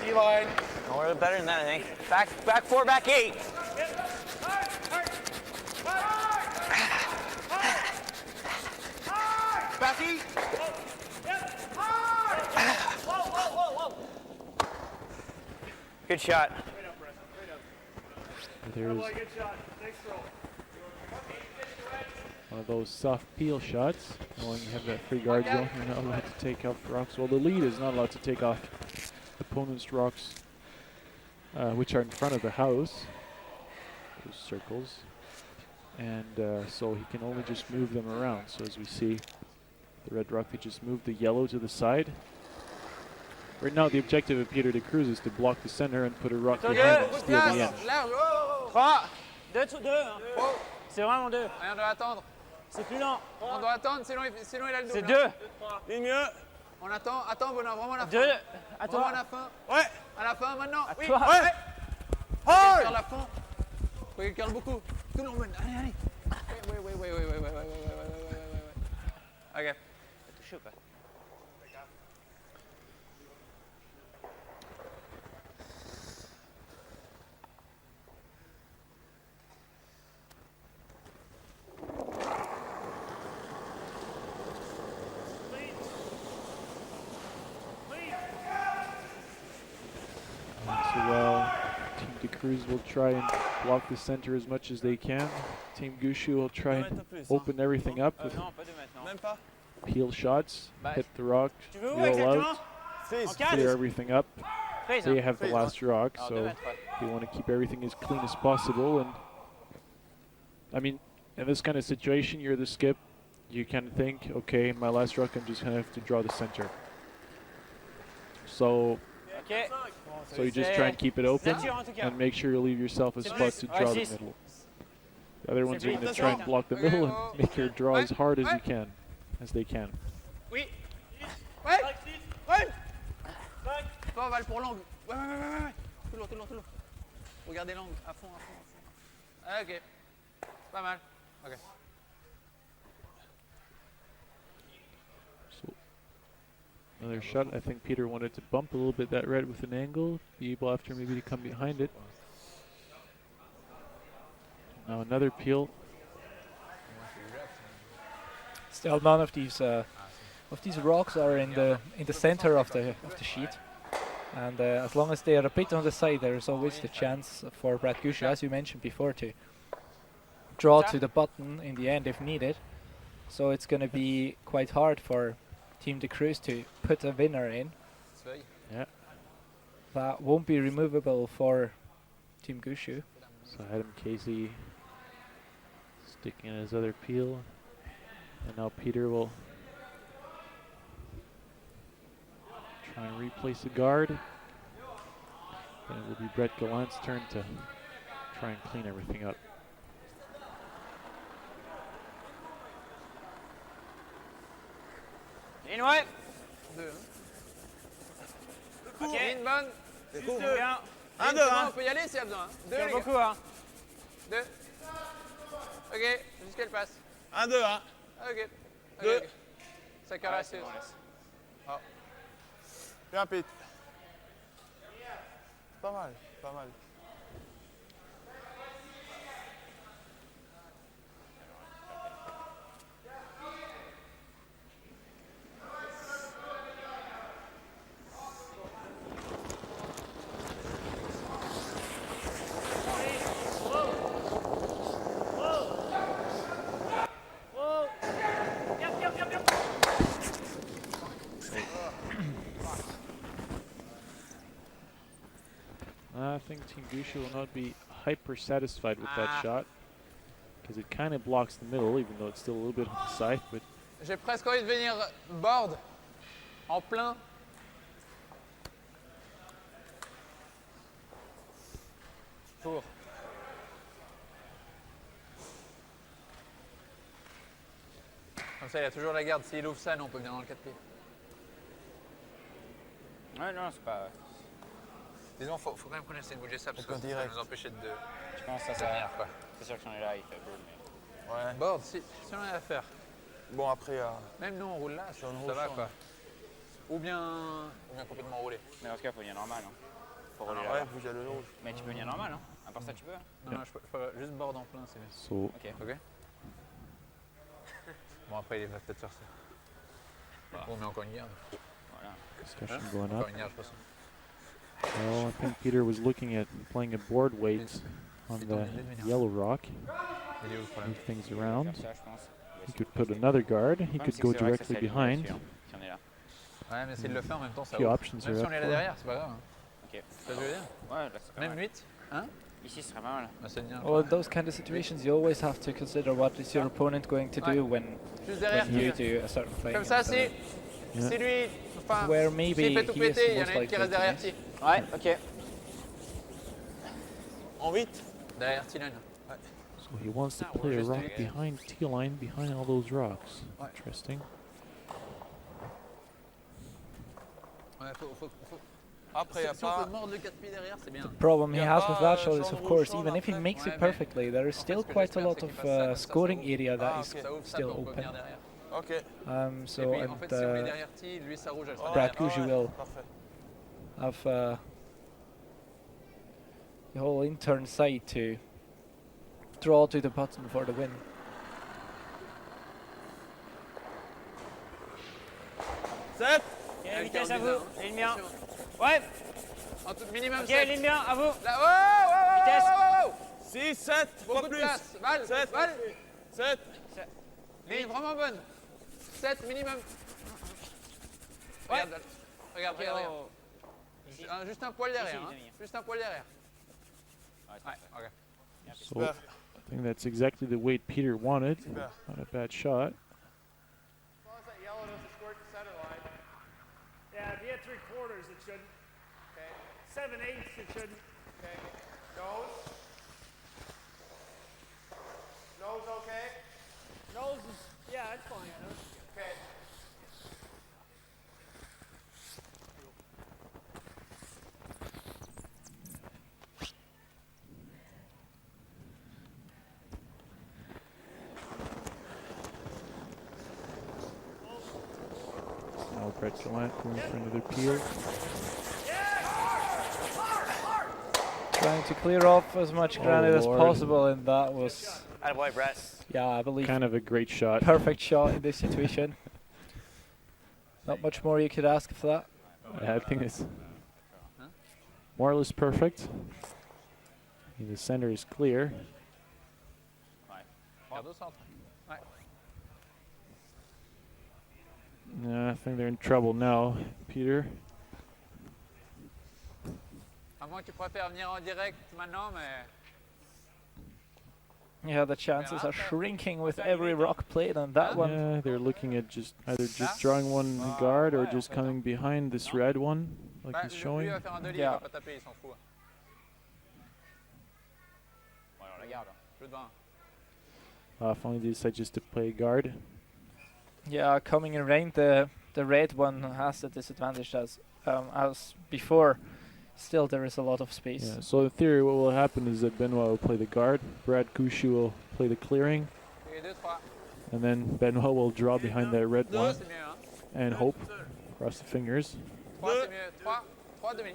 T-line. Oh, we're better than that, I think. Back 4, back 8. Patty. Good shot. There's Good shot. Thanks, Roll. one of those soft peel shots. Knowing you have that free guard zone, you're not allowed to take off rocks. Well, the lead is not allowed to take off opponent's rocks, which are in front of the house, those circles. And so he can only just move them around. So as we see, the red rock, they just moved the yellow to the side. Right now, the objective of Peter de Cruz is to block the center and put a rock behind and steal the end. Large. Oh. 3, 2, 2. Hein. Oh. C'est vraiment 2. Rien doit attendre. C'est plus lent. On doit attendre, sinon il a le double. C'est 2. Ligne mieux. On attend, Benoît, vraiment à la fin. 2. À Vraiment à toi. la fin. Ouais. À la fin, maintenant. À Oui. toi. Ouais. Hard. Regarde la fin. Faut qu'il curle beaucoup. Tout le monde. Allez. Oui. Ok. T'as touché ou pas? So well, Team de Cruz will try and block the center as much as they can. Team Gushue will try and open everything up with Non, pas 2 maintenant. Même pas. peel shots, hit the rock, Tu veux où roll exactement? out, Freeze. clear everything up. Freeze, They hein. have the last rock, Alors, 2 so mètres, ouais. they want to keep everything as clean as possible. And I mean, in this kind of situation, you're the skip. You can think, okay, my last rock, I'm just gonna have to draw the center. So Ok. you just try and keep it open Nature en tout cas. and make sure you leave yourself a C'est spot plus. to Ouais, draw the 6. middle. The other ones are plus. going to try and block the Okay, middle oh, and make your draw as hard as ouais. you can, as they can. Oui. Ouais. Ouais. Toi, Val pour l'angle. Ouais. Tout lourd. Regardez l'angle. À fond. Ah, ok. Pas mal. Ok. So another shot. I think Peter wanted to bump a little bit that red with an angle, be able after maybe to come behind it. Now another peel. Still, none of these rocks are in the center of the sheet, and as long as they are a bit on the side, there is always the chance for Brad Gushue, as you mentioned before, to draw to the button in the end if needed. So it's going to be quite hard for Team de Cruz to put a winner in. Yeah. That won't be removable for Team Gushue. So Adam Casey sticking in his other peel. And now Peter will try and replace the guard. Then it will be Brett Gallant's turn to try and clean everything up. Ligne, ouais. 2. Ok. Ligne bonne. C'est cool. Bien. 1, 2, hein. on peut y aller s'il y a besoin. 2, Tire les gars. beaucoup, hein. 2. Ok, jusqu'elle passe. 1, 2, hein. Ok. 2. Ok. Ça caresse. Bien, Pete. Pas mal, pas mal. Whoa. Yep, yep, yep, yep. I think Team Gushue will not be hyper satisfied with that shot because it kind of blocks the middle, even though it's still a little bit on the side. But J'ai presque envie de venir board en plein. Pour. Comme ça, il a toujours la garde. S'il ouvre ça, nous, on peut venir dans le 4 pieds. Ouais, non, c'est pas. Disons, faut quand même qu'on essaie de bouger ça parce que ça va direct. nous empêcher de Je pense que ça venir, quoi. C'est sûr que si on est là, il fait boule. Mais... Ouais. Board, si on a à faire. Bon, après, Même nous, on roule là, Si on ça roule va, ça, quoi. Ou bien complètement rouler. Mais dans ce cas, il faut venir normal. Hein. Faut rouler ouais, là. vous y allez le rouge. Mais tu peux venir normal. Hein. À part ça, tu peux. Non, non, je peux juste board en plein, c'est bien. so Ok. Ok. Bon, après, il va peut-être faire ça. On met encore une garde. Voilà. discussion going up. Encore une garde, je pense. Well, I think Peter was looking at playing a board weight on the yellow rock. Il est où le problème? Move things around. Comme ça, je pense. He could put another guard. He could go directly behind. Si on est là. Ouais, mais s'il le fait en même temps, ça Few ouvre. options Même si are on est up là for. derrière, c'est pas grave. Hein. Ok. C'est ce que je veux dire. Ouais, là, c'est pas Même mal. 8 Hein Ici, ce serait pas mal. Bah, c'est bien. Well, in those kind of situations, you always have to consider what is your opponent going to do when Juste derrière. you do a certain play. Comme ça, And, si. Si lui. Enfin. Where maybe S'il fait tout he is péter, il y en most a une qui likely reste to derrière miss. T. Ouais, ok. En 8. Derrière T-line. So he wants to play a rock behind T-line, behind all those rocks. Interesting. Ouais, faut. Après, il n'y a Si on peut pas. mordre le 4 pieds derrière, c'est bien. Problem he Yeah, has with that shot is, jaune, of rouge, course, jaune even if he après. makes Ouais, it mais perfectly, there is en fait, still ce que quite a j'espère, lot c'est of qu'il fasse ça, comme ça, scoring ça ouvre. area that Ah, is ok. Ça ouvre ça, still puis on peut open. venir derrière. Ok. So, Et puis, en and fait, si on est derrière T, lui, ça rouge. elle sera Brad derrière. Gushue will Parfait. have the whole intern side to draw to the button for the win. Sept. Ok, vitesse à vous. Ligne bien. Ouais. En tout minimum Ok, 7. ligne bien, à vous. Là, wow, Vitesse. wow, wow, wow. 6, 7, pas Beaucoup de plus. place. Val, 7. Val. 7. Ligne vraiment bonne. 7 minimum. Regarde, Val. Regarde, regarde, regarde. Juste un poil derrière. Hein. Juste un poil derrière. Ouais, ok. So I think that's exactly the weight Peter wanted. Super. Not a bad shot. As long as that yellow doesn't squirt the center line. Yeah, if you hit 3/4, it shouldn't. Okay. 7/8, it shouldn't. Okay. Nose. Nose okay? Nose is, yeah, it's fine. Okay. Now Brett Gallant going for another peel. Trying to clear off as much granite as Lord. possible, and that was, Attaboy, Brett. yeah, I believe, Kind of a great shot. perfect shot in this situation. Not much more you could ask for that. I think it's more or less perfect. The center is clear. Garde au centre. Ouais. I think they're in trouble now, Peter. À moins que tu préfères venir en direct maintenant, mais... Yeah, the chances are shrinking with every rock played, and that one. Yeah, they're looking at just either just drawing one guard or just coming behind this red one, like he's showing. Lui va faire un demi, il Yeah. va pas taper, il s'en fout. Bon, alors la garde, plus de 20. Finally they decide just to play guard. Yeah, coming in range, the red one has the disadvantage as before. Still, there is a lot of space. Yeah, so in theory what will happen is that Benoit will play the guard, Brad Gushue will play the clearing, Et 2, 3. and then Benoit will draw behind that red one C'est mieux, hein. and hope, cross the fingers. 3, c'est mieux. 3, 3 demi.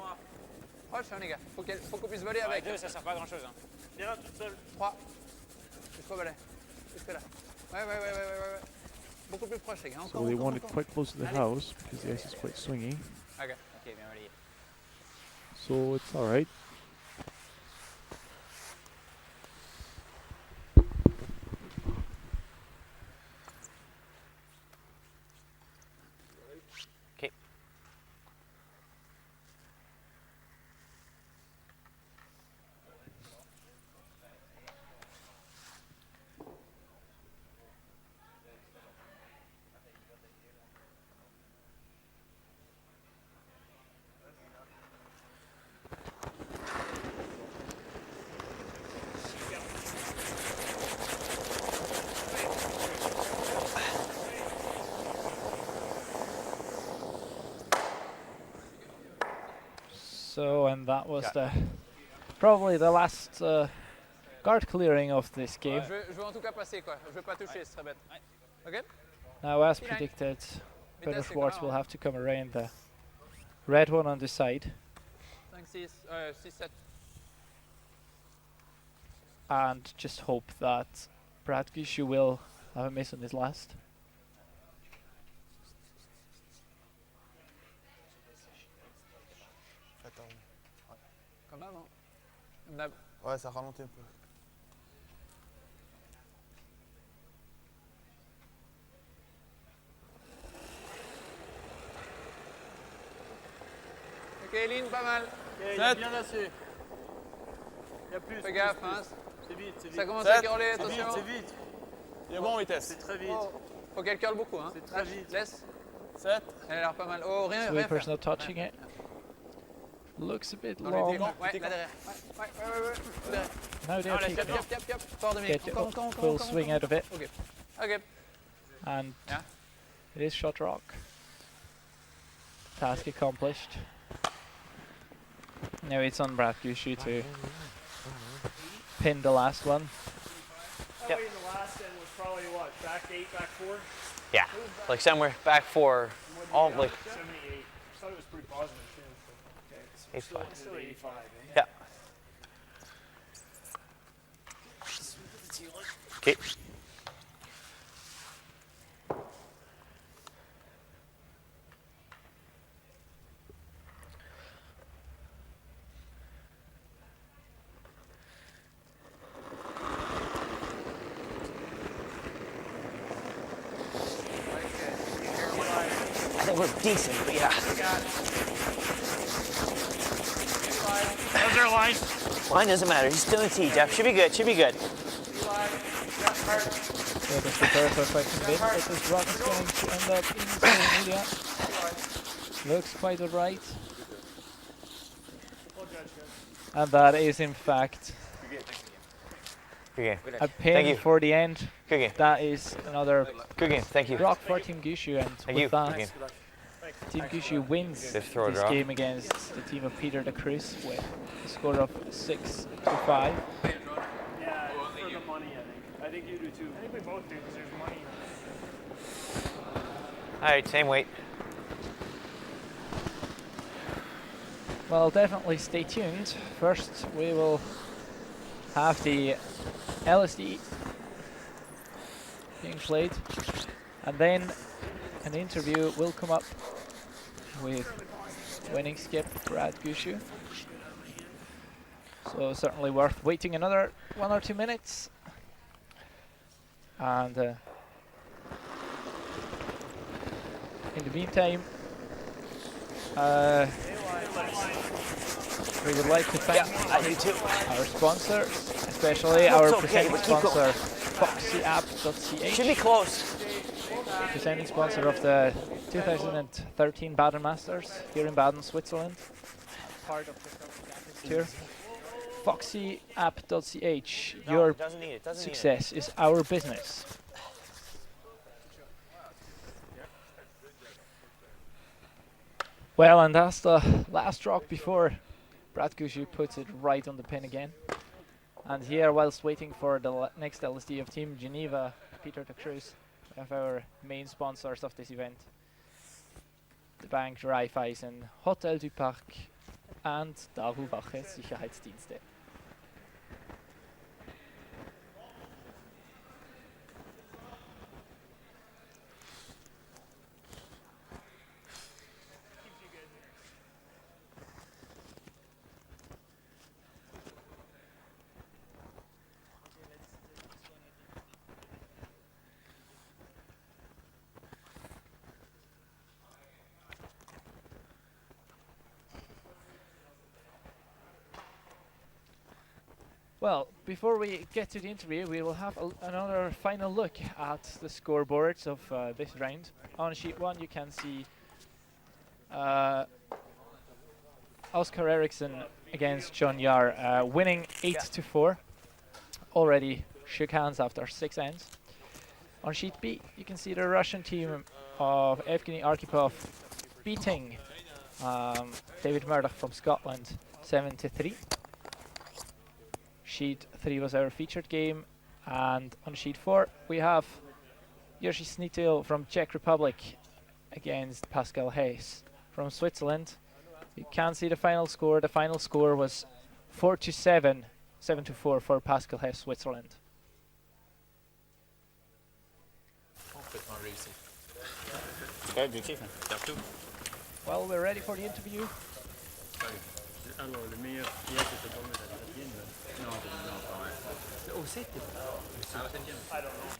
Proche, hein, les gars. Faut qu'on puisse voler avec. 2, ça sert pas à grand chose. Hein. Viens là, toute seule. 3. Jusqu'au volet. Jusque là. Ouais. Beaucoup plus proche, les gars. So they want it quite close to the house because the ice is quite swingy. Ok. Ok, bien relayé. So it's alright. Okay. So, and that was probably the last guard clearing of this game. Je veux en tout cas passer, quoi. Je veux pas toucher, c'est très bête. Ok. Now, as predicted, Peter Schwartz will have to come around the red one on the side 5, 6, 6, 7. and just hope that Brad Gushue will have a miss on his last. Comme avant. Comme d'hab. Ouais, ça ralentit un peu. Ok, ligne, pas mal. Ok, il est bien lassé. Il y a plus. Fais gaffe, hein. C'est vite, c'est vite. Ça commence 7. à curler, C'est attention. vite, c'est vite. Il est bon en vitesse. C'est très vite. Oh. Faut qu'elle curle beaucoup, hein. C'est très vite. Laisse. 7. Elle a l'air pas mal. Oh, rien Sweeper's faire. not touching it. Looks a bit Dans long. les ouais, là derrière. Ouais. Derrière. Now they're taking Cap. Fort de get full swing out of it, Ok. and Yeah. it is shot rock. Task accomplished. Now it's on Brad Gushue to pin the last one. Probably in the last end was probably what, back 8, back 4? Yeah, like somewhere back 4, all like 78. I thought it was pretty positive too. So, okay, so 85. still 85, eh? Yeah. Okay. I think we're decent, but yeah. How's their line? Line doesn't matter. He's still in T, Jeff. Should be good. Yeah, the preparers are quite convinced that this rock is going to end up in social media. Looks quite alright. And that is in fact Good game. a Thank you. pin for the end. Good game. That is another Good game. Thank you. rock for Team Gushue, and Thank with you. that, Good game. Team Gushue wins Good throw, this draw. game against the team of Peter de Cruz with a score of 6-5. Yeah, for the money, I think. I think you do too. I think we both do because there's money. All right, same weight. Well, definitely stay tuned. First, we will have the LSD being played, and then an interview will come up with winning skip Brad Gushue. So certainly worth waiting another 1 or 2 minutes. And In the meantime, we would like to thank our sponsors, especially our presenting sponsor, foxyapp.ch. Should be close. Presenting sponsor of the 2013 Baden Masters here in Baden, Switzerland. Part of the tour. foxyapp.ch. Your success is our business. Well, and that's the last rock before Brad Gushue puts it right on the pin again. And here, whilst waiting for the next LSD of Team Geneva, Peter de Cruz, we have our main sponsors of this event. The Bank Raiffeisen, Hotel du Parc and Daruwache Sicherheitsdienste. Well, before we get to the interview, we will have another final look at the scoreboards of this round. On sheet 1, you can see Oscar Eriksson against John Yar, winning 8-4. Already shook hands after 6 ends. On sheet B, you can see the Russian team of Evgeny Arkhipov beating David Murdoch from Scotland 7-3. Sheet 3 was our featured game, and on sheet 4 we have Jerzy Snitil from Czech Republic against Pascal Hayes from Switzerland. You can see the final score. The final score was 4-7, 7-4 for Pascal Hayes, Switzerland. Well, we're ready for the interview. I don't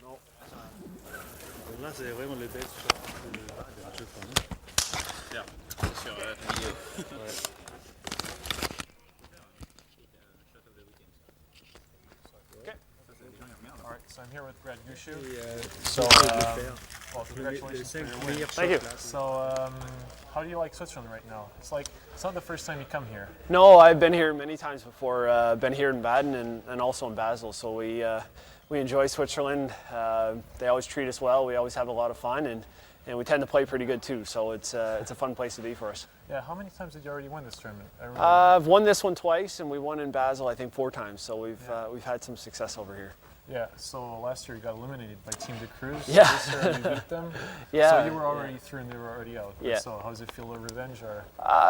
know. Là, c'est vraiment le best shot de la jeu. Ja, sur milieu. All right, so I'm here with Brad Gushue. So, well, congratulations for your win. Thank you. So, how do you like Switzerland right now? It's not the first time you come here. No, I've been here many times before. Been here in Baden and also in Basel. So we enjoy Switzerland. They always treat us well. We always have a lot of fun, and we tend to play pretty good too. So it's a fun place to be for us. Yeah, how many times did you already win this tournament? I've won this one twice, and we won in Basel I think 4 times. So we've had some success over here. Yeah, so last year you got eliminated by Team de Cruz. Yeah. This year you beat them. Yeah. So you were already through and they were already out. Yeah. So how does it feel, a revenge or?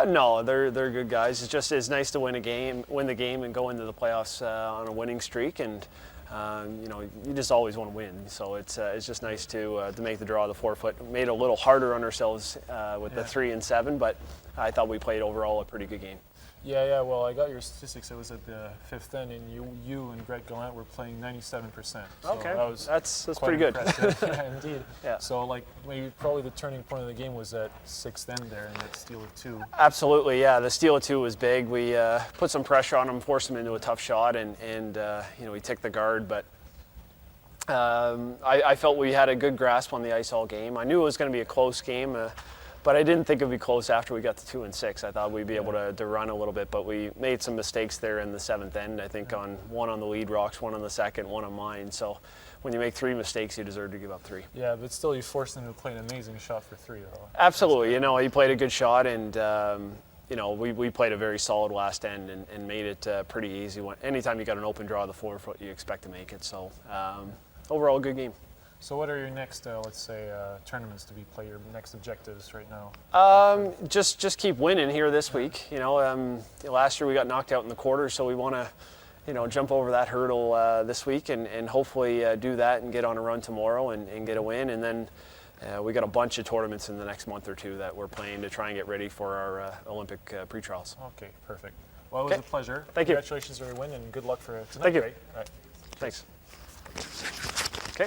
No, they're good guys. It's nice to win the game, and go into the playoffs on a winning streak, and you just always want to win. So it's just nice to make the draw of the 4-foot. Made it a little harder on ourselves with the 3 and 7, but I thought we played overall a pretty good game. Yeah. Well, I got your statistics. It was at the 5th end, and you and Greg Gallant were playing 97%. So okay, that's quite pretty good. Yeah, indeed. Yeah. So maybe probably the turning point of the game was that 6th end there and that steal of 2. Absolutely, yeah. The steal of 2 was big. We put some pressure on him, forced him into a tough shot, and he ticked the guard, but. I felt we had a good grasp on the ice all game. I knew it was going to be a close game. But I didn't think it would be close after we got to 2 and 6. I thought we'd be able to run a little bit, but we made some mistakes there in the 7th end. I think on one on the lead rocks, one on the second, one on mine. So when you make 3 mistakes, you deserve to give up 3. Yeah, but still you forced him to play an amazing shot for 3, though. Absolutely. He played a good shot, and we played a very solid last end and made it pretty easy. Anytime you got an open draw of the 4-foot, you expect to make it. So overall, a good game. So what are your next, let's say, tournaments to be played, your next objectives right now? Just keep winning here this week. Last year we got knocked out in the quarters, so we want to, jump over that hurdle this week and hopefully do that and get on a run tomorrow and get a win. And then we got a bunch of tournaments in the next month or 2 that we're playing to try and get ready for our Olympic pre-trials. Okay, perfect. Well, it was a pleasure. Thank you. Congratulations on your win and good luck for tonight. Thank you. Right? All right. Thanks. Okay.